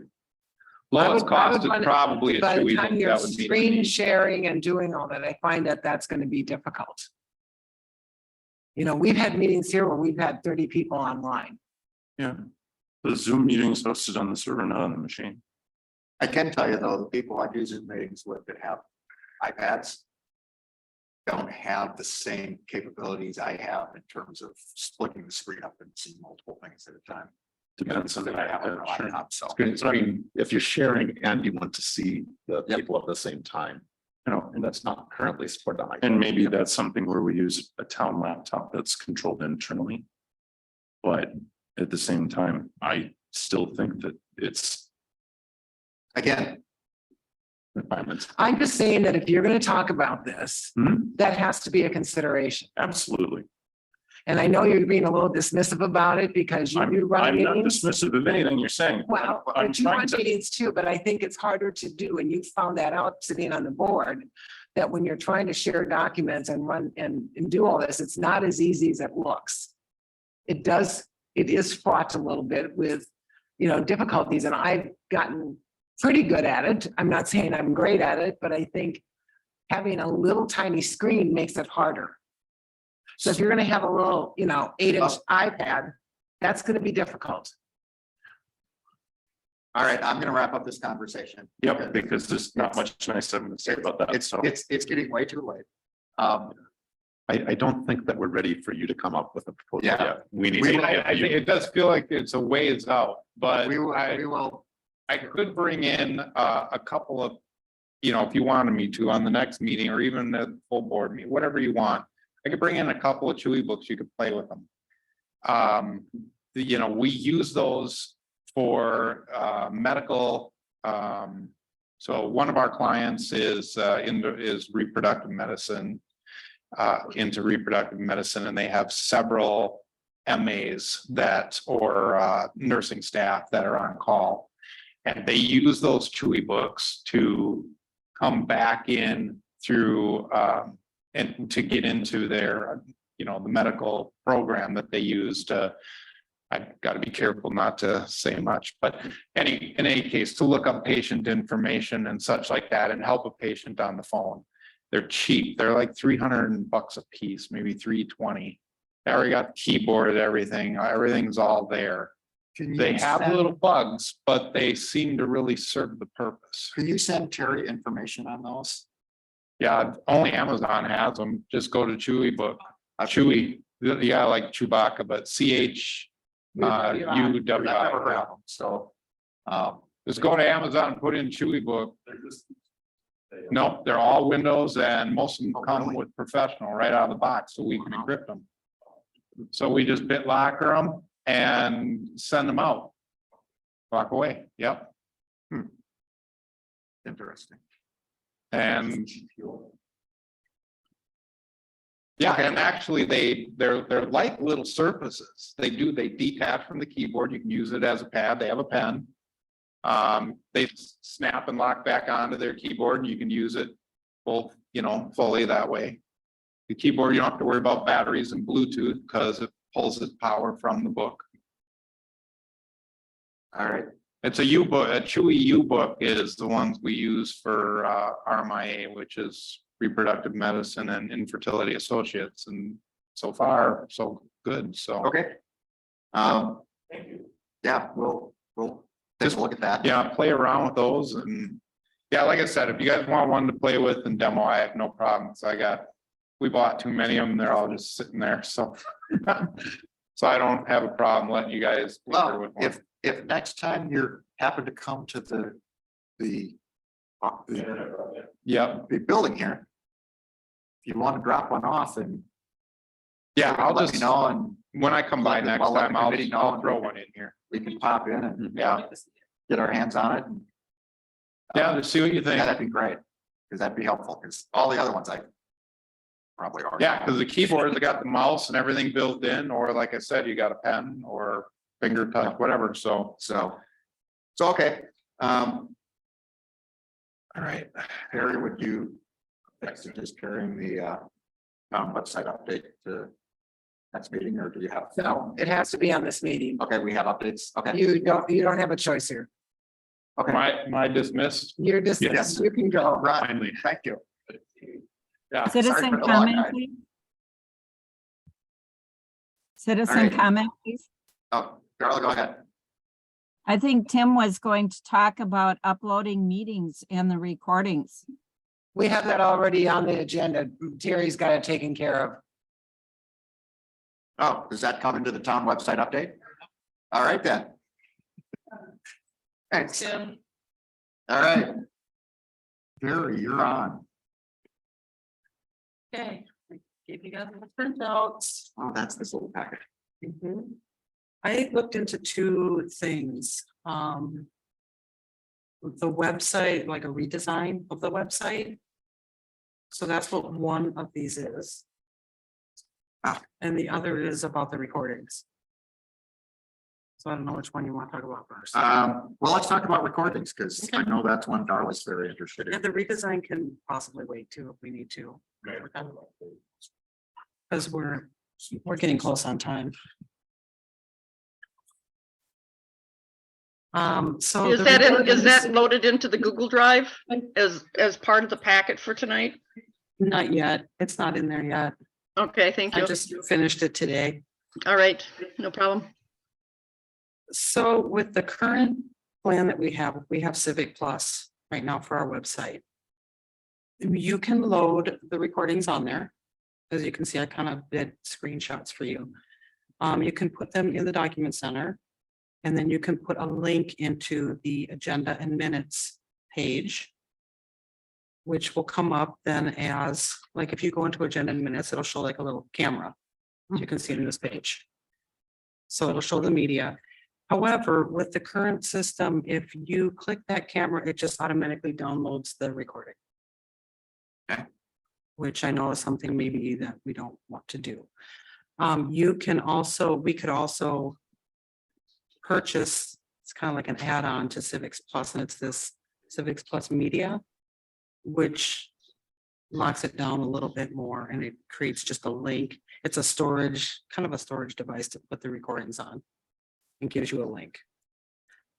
Lowest I cost would is run it- probably. By the time you're that would be screen sharing and doing all that, I find that that's gonna be difficult. We've had meetings here where we've had 30 people online. Yeah. The Zoom meeting is hosted on the server, not on the machine. I can tell you though, the people I do Zoom meetings with that have iPads don't have the same capabilities I have in terms of splitting the screen up and seeing multiple things at a time. Depends on the I have on my sure. laptop, so. Screen, if you're sharing and you want to see the people at the same time, You know, And that's not currently supported on my. and maybe that's something where we use a town laptop that's controlled internally. But at the same time, I still think that it's, Again, Requirements. I'm just saying that if you're gonna talk about this, Hmm? that has to be a consideration. absolutely, And I know you're being a little dismissive about it because you do run I'm not meetings. dismissive of anything you're saying. Well, I'm but you trying run to, meetings too, but I think it's harder to do, and you found that out sitting on the board. That when you're trying to share documents and run and do all this, it's not as easy as it looks. It is fraught a little bit with, difficulties, and I've gotten pretty good at it. I'm not saying I'm great at it, but I think having a little tiny screen makes it harder. So if you're gonna have a little, 8-inch iPad, that's gonna be difficult. all right, I'm gonna wrap up this conversation. yep, because there's not much nice I'm gonna say about that, It's, so. it's getting way too late. I don't think that we're ready for you to come up with a proposal Yeah. yet. We need. We to will- get I you- think it does feel like it's a ways out, but We will, I, we will, I could bring in a couple of, if you wanted me to on the next meeting or even the full board meeting, whatever you want. I could bring in a couple of Chewy books, you could play with them. We use those for medical. So one of our clients is is reproductive medicine. Into reproductive medicine, and they have several MAs or nursing staff that are on call. And they use those Chewy books to come back in through and to get into their, the medical program that they use to. I've got to be careful not to say much, but in any case, to look up patient information and such like that and help a patient on the phone. They're cheap. They're like $300 a piece, maybe $320. They already got the keyboard, everything. Everything's all there. They have little bugs, but they seem to really serve the purpose. can you send Terry information on those? Yeah, only Amazon has them. Just go to Chewy book. Chewy, yeah, like Chewbacca, but CH I've never heard UWI. of them, so. Just go to Amazon, and put in Chewy book. No, they're all Windows and most of them come with professional right out of the box, so we can encrypt them. So we just BitLocker them and send them out. Walk away, yep. Interesting. And yeah, and actually they're like little surfaces. They detach from the keyboard. You can use it as a pad. They have a pen. They snap and lock back onto their keyboard and you can use it fully that way. The keyboard, you don't have to worry about batteries and Bluetooth because it pulls its power from the book. All right, It's a U-book, a Chewy U-book is the ones we use for RMIA, which is reproductive medicine and infertility associates. And so far, so good, so. okay. Yeah, we'll take a look at that. Yeah, play around with those and, yeah, like I said, if you guys want one to play with and demo, I have no problems. We bought too many of them. They're all just sitting there, so. So I don't have a problem letting you guys. tinker Well, with one. if next time you happen to come to the Yep, the building here, if you want to drop one off and yeah, I'll let me just, know and when I come by let the- next I'll let time, the I'll committee know I'll and throw one in here. we can pop in and Yeah, get our hands on it. And, yeah, just see what you think. yeah, that'd be great, because that'd be helpful, because all the other ones I probably already. Yeah, because the keyboard, they got the mouse and everything built in, or like I said, you got a pen or finger touch, whatever, so. So okay. All right, Harry, would you just carrying the website update to next meeting, or do you have? No, it has to be on this meeting. Okay, we have updates. Okay. You don't have a choice here. Okay. Am I dismissed? You're just, Yes. you can go. Right, thank you. Yeah. Citizen for the long comment, night. please. All Citizen right. comment, please. Oh, Darla, go ahead. I think Tim was going to talk about uploading meetings and the recordings. We have that already on the agenda. Terry's got it taken care of. Oh, does that come into the town website update? All right, then. Thanks. All right. Gary, you're on. Okay, I gave you guys the printouts. Oh, that's this little packet. I looked into two things. The website, like a redesign of the website. So that's what one of these is. And the other is about the recordings. So I don't know which one you want to talk about first. Well, let's talk about recordings, because I know that's one Darla's very interested Yeah, in. the redesign can possibly wait too if we need to. Because we're getting close on time. So. Is the that recordings- loaded into the Google Drive as part of the packet for tonight? Not yet. It's not in there yet. Okay, thank I you. just finished it today. All right, no problem. So with the current plan that we have Civic Plus right now for our website. You can load the recordings on there. As you can see, I kind of did screenshots for you. You can put them in the document center. And then you can put a link into the agenda and minutes page. Which will come up then as, like, if you go into agenda and minutes, it'll show like a little camera. As you can see in this page. So it'll show the media. However, with the current system, if you click that camera, it just automatically downloads the recording. Okay. Which I know is something maybe that we don't want to do. We could also purchase, it's kind of like an add-on to Civics Plus, and it's this Civics Plus Media, which locks it down a little bit more, and it creates just a link. It's a storage, kind of a storage device to put the recordings on and gives you a link.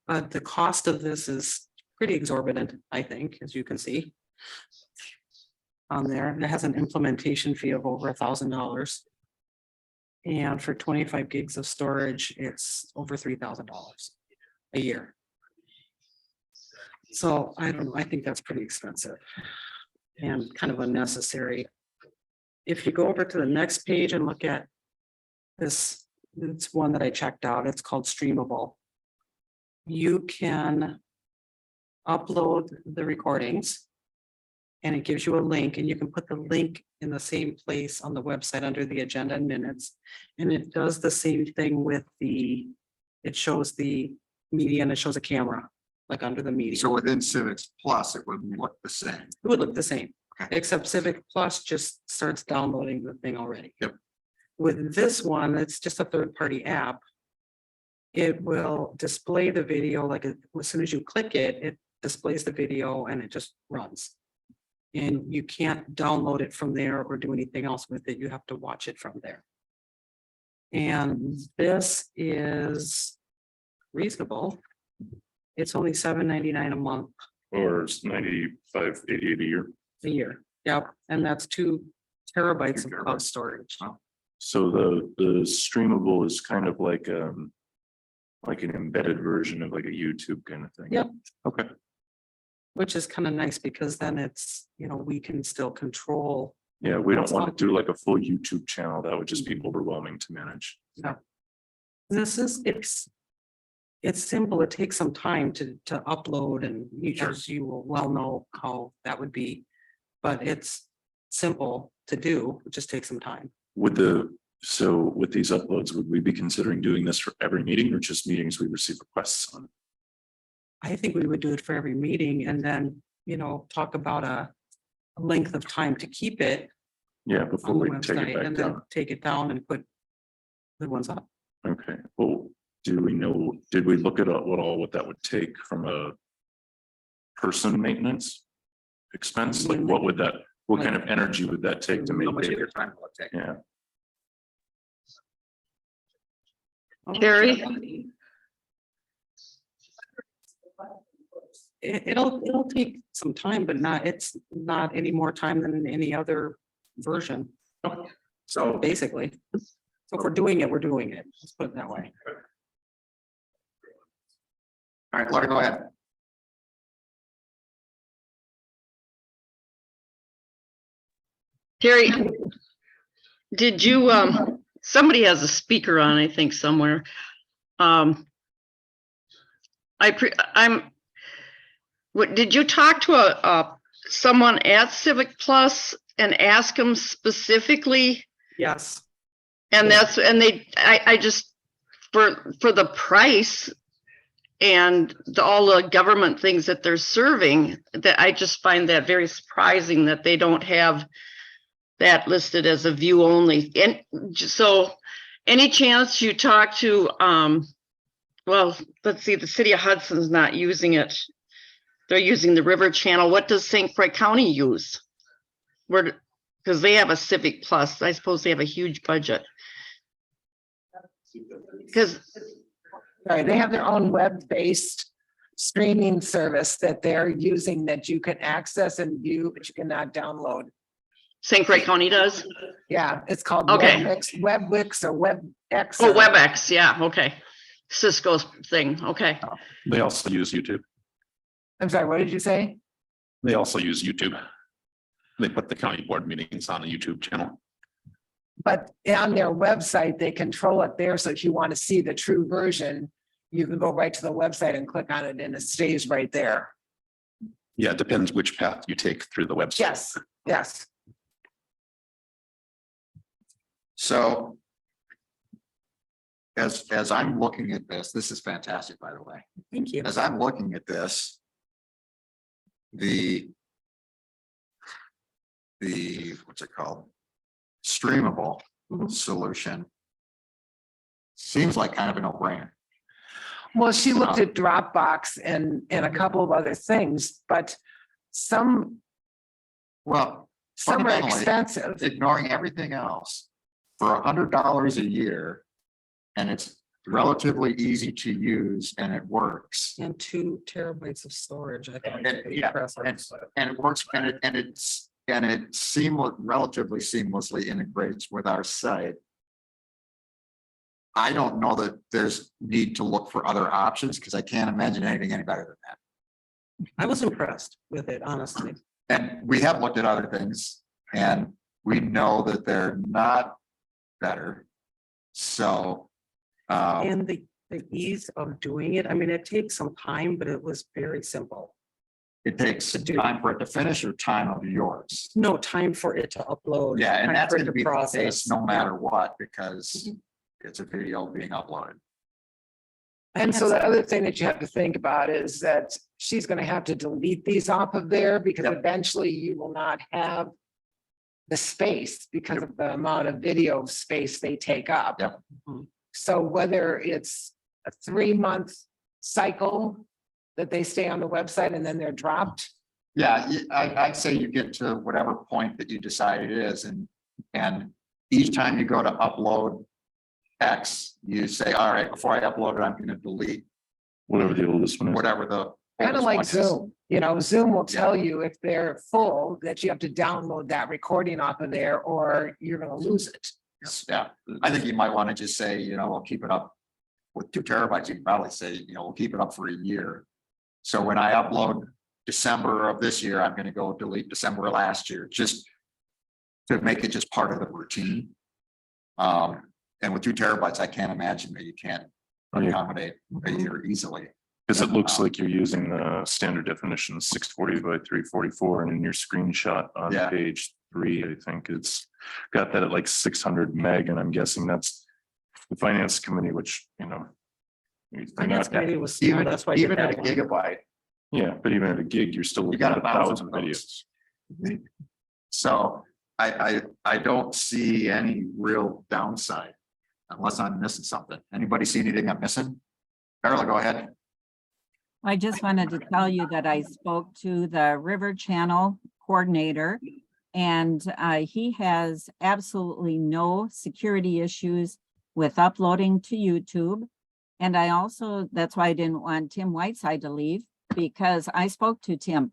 The cost of this is pretty exorbitant, I think, as you can see. On there, it has an implementation fee of over $1,000. And for 25 gigs of storage, it's over $3,000 a year. So I don't know, I think that's pretty expensive and kind of unnecessary. If you go over to the next page and look at this, it's one that I checked out. It's called Streamable. You can upload the recordings and it gives you a link, and you can put the link in the same place on the website under the agenda and minutes. And it does the same thing with it shows the media and it shows a camera, like under the media. So within Civics Plus, it would look the same. It would look the same, Okay. except Civic Plus just starts downloading the thing already. Yep. With this one, it's just a third-party app. It will display the video, like as soon as you click it, it displays the video and it just runs. And you can't download it from there or do anything else with it. You have to watch it from there. And this is reasonable. It's only $7.99 a month. Or it's 95, 88 a year. A year. Yep, and that's 2 terabytes of cloud storage. So the streamable is kind of like an embedded version of like a YouTube kind of thing. Yep. Okay. Which is kind of nice because then it's, we can still control. Yeah, we don't want to do like a full YouTube channel. That would just be overwhelming to manage. No. It's simple. It takes some time to upload, and you will well know how that would be. But it's simple to do. It just takes some time. With these uploads, would we be considering doing this for every meeting or just meetings we receive requests on? I think we would do it for every meeting and then, talk about a length of time to keep it Yeah, before on the we take it website back and then down. take it down and put the ones up. Okay, well, did we look at what that would take from a person maintenance expense? Like what kind of energy would that take to How much of maintain? your time will it take? Yeah, Terry? It'll take some time, but it's not any more time than any other version. So Basically. So if we're doing it, we're doing it. Let's put it that way. all right, Laura, go ahead. Terry, did you, somebody has a speaker on, I think, somewhere. Did you talk to someone at Civic Plus and ask them specifically? Yes. And that's, and I just, for the price and all the government things that they're serving, that I just find that very surprising that they don't have that listed as a view only. And so any chance you talk to, well, let's see, the city of Hudson's not using it. They're using the River Channel. What does St. Croix County use? Where, because they have a Civic Plus. I suppose they have a huge budget. Because Right, they have their own web-based streaming service that they're using that you can access and view, but you cannot download. St. Croix County does? Yeah, it's called Okay. WebWix or WebEx. Oh, WebEx, yeah, okay. Cisco's thing, okay. They also use YouTube. I'm sorry, what did you say? They also use YouTube. They put the county board meetings on a YouTube channel. But on their website, they control it there. So if you want to see the true version, you can go right to the website and click on it and it stays right there. Yeah, it depends which path you take through the website. Yes, yes. So as I'm looking at this is fantastic, by the way. Thank you. As I'm looking at this, the what's it called? Streamable solution seems like kind of a no-brainer. Well, she looked at Dropbox and a couple of other things, but some Well, are fundamentally, expensive. ignoring everything else, for $100 a year, and it's relatively easy to use and it works. And 2 terabytes of storage. I think. And, yeah, and it works and it relatively seamlessly integrates with our site. I don't know that there's need to look for other options because I can't imagine anything any better than that. I was impressed with it, honestly. And we have looked at other things and we know that they're not better. So. And the ease of doing it, I mean, it takes some time, but it was very simple. It takes To do. time for it to finish or time of yours. No time for it to upload. Yeah, and time that's for it gonna be the process. case no matter what, because it's a video being uploaded. And so the other thing that you have to think about is that she's gonna have to delete these off of there because Yep. eventually you will not have the space because of the amount of video space they take up. Yep. So whether it's a 3-month cycle that they stay on the website and then they're dropped. Yeah, I'd say you get to whatever point that you decide it is, and each time you go to upload X, you say, all right, before I upload it, I'm gonna delete Whatever the oldest one is. whatever the. Kind of oldest like one is. Zoom, you know, Zoom will tell you if they're full, that you have to download that recording off of there or you're gonna lose it. Yeah, I think you might want to just say, we'll keep it up with 2 terabytes. You can probably say, we'll keep it up for a year. So when I upload December of this year, I'm going to go delete December of last year, just to make it just part of the routine. And with 2 terabytes, I can't imagine that you can't accommodate a year easily. Because it looks like you're using the standard definition 640 by 344, and in your screenshot on Yeah. page 3, I think it's got that at like 600 meg, and I'm guessing that's the finance committee, which, they're Finance not- committee was smart, Even, that's why. I even did at a that one. gigabyte, Yeah, but even at a gig, you're still you looking got at 1,000 videos. videos. So I don't see any real downside unless I'm missing something. Anybody see anything I'm missing? Carla, go ahead. I just wanted to tell you that I spoke to the River Channel coordinator and he has absolutely no security issues with uploading to YouTube. And I also, that's why I didn't want Tim Whiteside to leave, because I spoke to Tim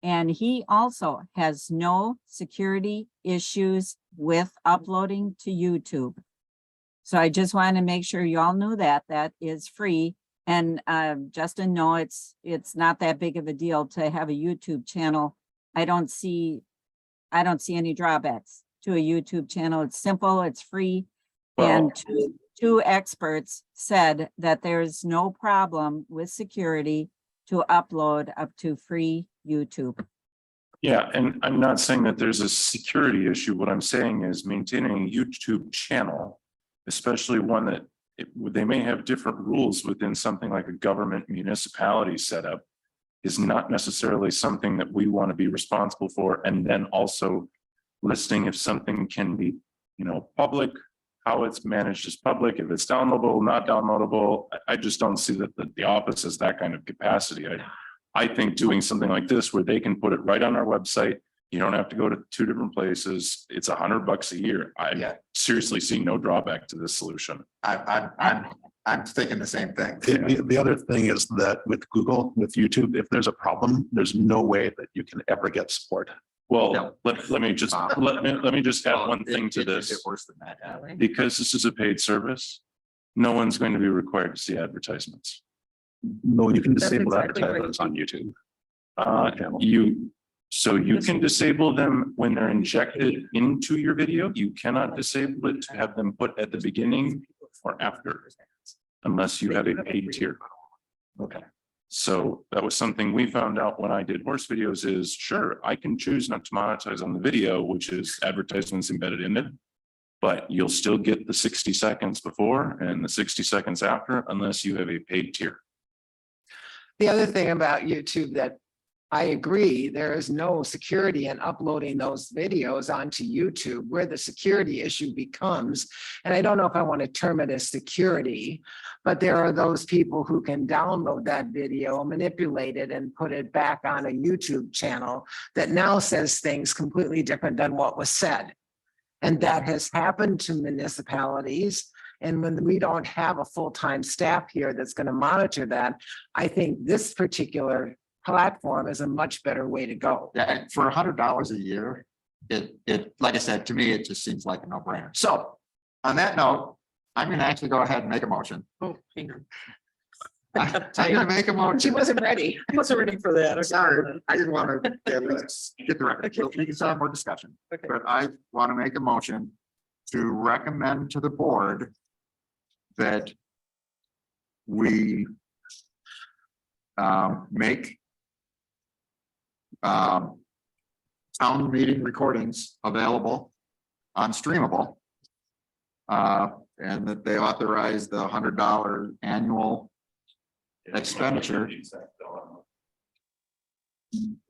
and he also has no security issues with uploading to YouTube. So I just wanted to make sure you all knew that that is free. And Justin, no, it's not that big of a deal to have a YouTube channel. I don't see any drawbacks to a YouTube channel. It's simple, it's free. And two experts said that there's no problem with security to upload up to free YouTube. Yeah, and I'm not saying that there's a security issue. What I'm saying is maintaining a YouTube channel, especially one that they may have different rules within something like a government municipality setup, is not necessarily something that we want to be responsible for. And then also listing if something can be, public, how it's managed as public, if it's downloadable, not downloadable. I just don't see that the office has that kind of capacity. I think doing something like this where they can put it right on our website, you don't have to go to 2 different places. It's $100 a year. I seriously see no drawback to this solution. I'm thinking the same thing. The other thing is that with Google, with YouTube, if there's a problem, there's no way that you can ever get support. Well, let me just add one thing to this. Worse than that. Because this is a paid service, no one's going to be required to see advertisements. No, you can That's disable exactly right. advertisements on YouTube. You can disable them when they're injected into your video. You cannot disable it to have them put at the beginning or after, unless you have a paid tier. Okay. So that was something we found out when I did horse videos is, sure, I can choose not to monetize on the video, which is advertisements embedded in it. But you'll still get the 60 seconds before and the 60 seconds after, unless you have a paid tier. The other thing about YouTube that I agree, there is no security in uploading those videos onto YouTube. Where the security issue becomes, and I don't know if I want to term it as security, but there are those people who can download that video, manipulate it, and put it back on a YouTube channel that now says things completely different than what was said. And that has happened to municipalities. And when we don't have a full-time staff here that's going to monitor that, I think this particular platform is a much better way to go. Yeah, and for $100 a year, it, like I said, to me, it just seems like a no-brainer. So on that note, I'm gonna actually go ahead and make a motion. Oh, hang on. I'm gonna make a She motion. wasn't ready. I wasn't ready for that. Sorry, I didn't want to get the record. We can still have more discussion, Okay. but I want to make a motion to recommend to the board that we make town meeting recordings available on Streamable. And that they authorize the $100 annual expenditure.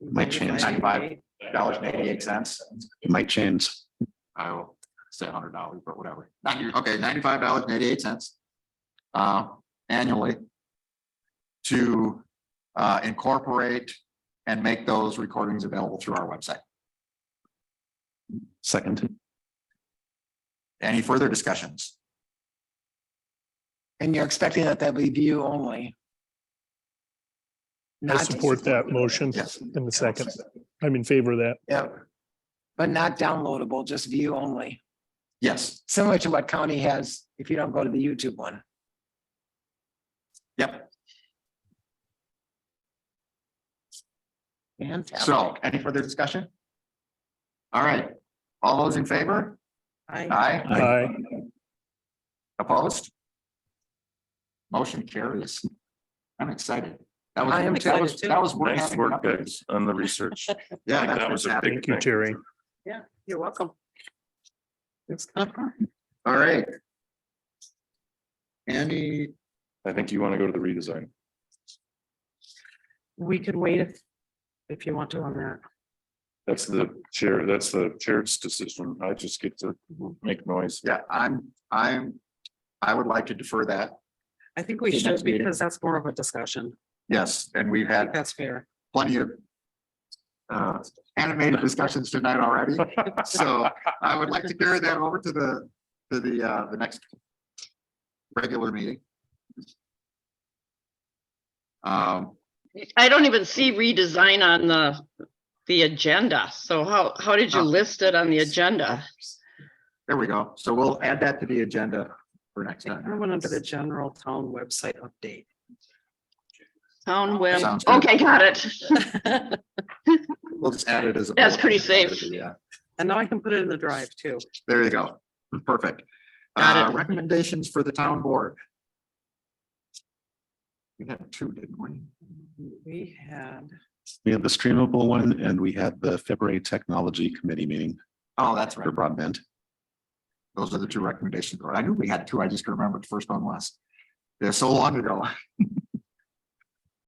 Might change. $95.88. It might change. I will say $100, but whatever. Okay, $95.88 annually to incorporate and make those recordings available through our website. Second. Any further discussions? And you're expecting that they'll be view only. I Not- support that motion Yes. in the second. I'm in favor of that. Yeah. But not downloadable, just view only, Yes, similar to what county has if you don't go to the YouTube one. yep. Fantastic. So any further discussion? All right, all those in favor? Aye. Aye. Opposed? Motion carries. I'm excited. That was, I am that was, excited, that was worth Nice having work, updates. guys, on the research. Yeah, That that's was a fantastic. big Thank you, thing. Terry. Yeah, you're welcome. It's kind of hard. All right. Andy, I think you want to go to the redesign. We could wait if you want to on that. That's the chair's decision. I just get to make noise. yeah, I would like to defer that. I think we Okay, should next meeting. because that's more of a discussion. Yes, and we've I think had that's fair. plenty of animated discussions tonight already. So I would like to carry that over to the next regular meeting. I don't even see redesign on the agenda. So how did you Oh. list it on the agenda? There we go. So we'll add that to the agenda for next I time. went under the general town website update. Town web, Sounds good. okay, got it. We'll just add it as. a That's bullet. pretty safe. Yeah, And now I can put it in the drive too. there you go. Perfect. Got it. Recommendations for the town board. We had two, didn't we? We had We have the streamable one and we had the February Technology Committee meeting Oh, that's right. for broadband. Those are the two recommendations. I knew we had two. I just couldn't remember what the first one was. They're so long ago.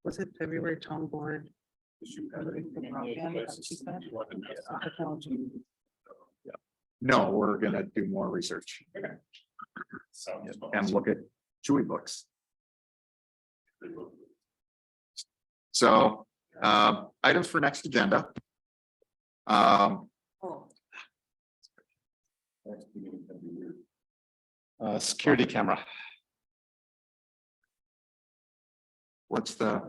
Was it February town board? No, we're gonna do more research and look at Chewy books. So, items for next agenda. Security camera. What's the,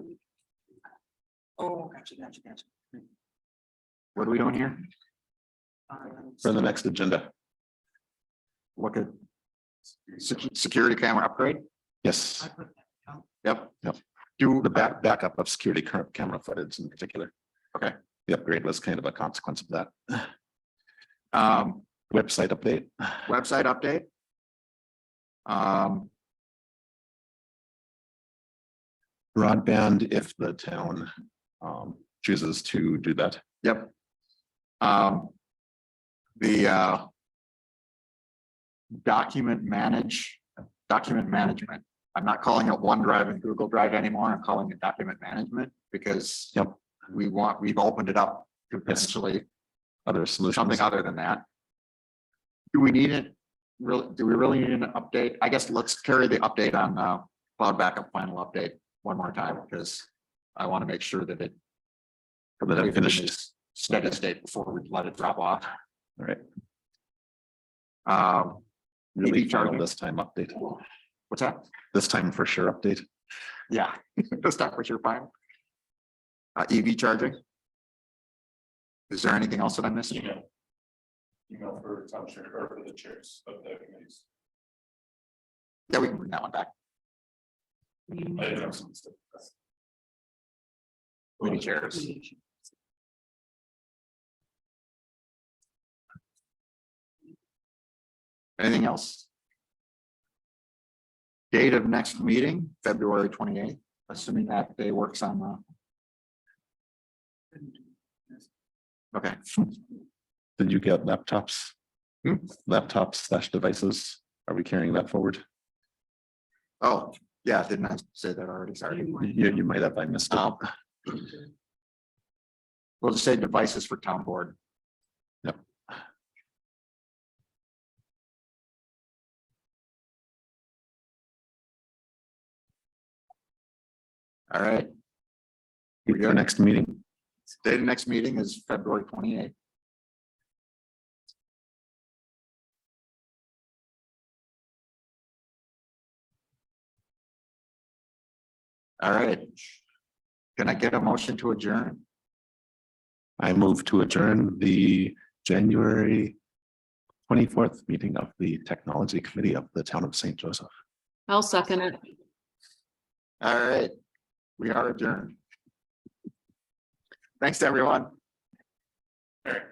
Oh, gotcha. what are we doing here? For the next agenda. Look at security camera upgrade? Yes, Yep. do the backup of security current camera footage in particular. Okay. The upgrade was kind of a consequence of that. Um, Website update. website update. Broadband if the town chooses to do that. Yep. The document management. I'm not calling it OneDrive and Google Drive anymore. I'm calling it document management because Yep. we've opened it up to Yes. potentially Other solutions. something other than that. Do we need it? Really, do we really need an update? I guess let's carry the update on cloud backup final update one more time because I want to make sure that it That I finished. is steady state before we let it drop off. All right. Um, Really EV final charging. this time update. what's that? This time for sure update. Yeah, this time for sure fine. EV charging. Is there anything else that I'm missing? For township or for the chairs of the committees. Yeah, we can bring that one back. Committee chairs. Anything else? Date of next meeting, February 28th, assuming that day works on okay, Did you get laptops? Hmm? Laptops / devices? Are we carrying that forward? oh, yeah, didn't I say that already? Sorry. You might have, I missed it. We'll just say devices for town board. Yep. All right, Your next meeting. date of next meeting is February 28th. All right. Can I get a motion to adjourn? I move to adjourn the January 24th meeting of the Technology Committee of the Town of St. Joseph. I'll second it. All right, we are adjourned. Thanks, everyone. All right.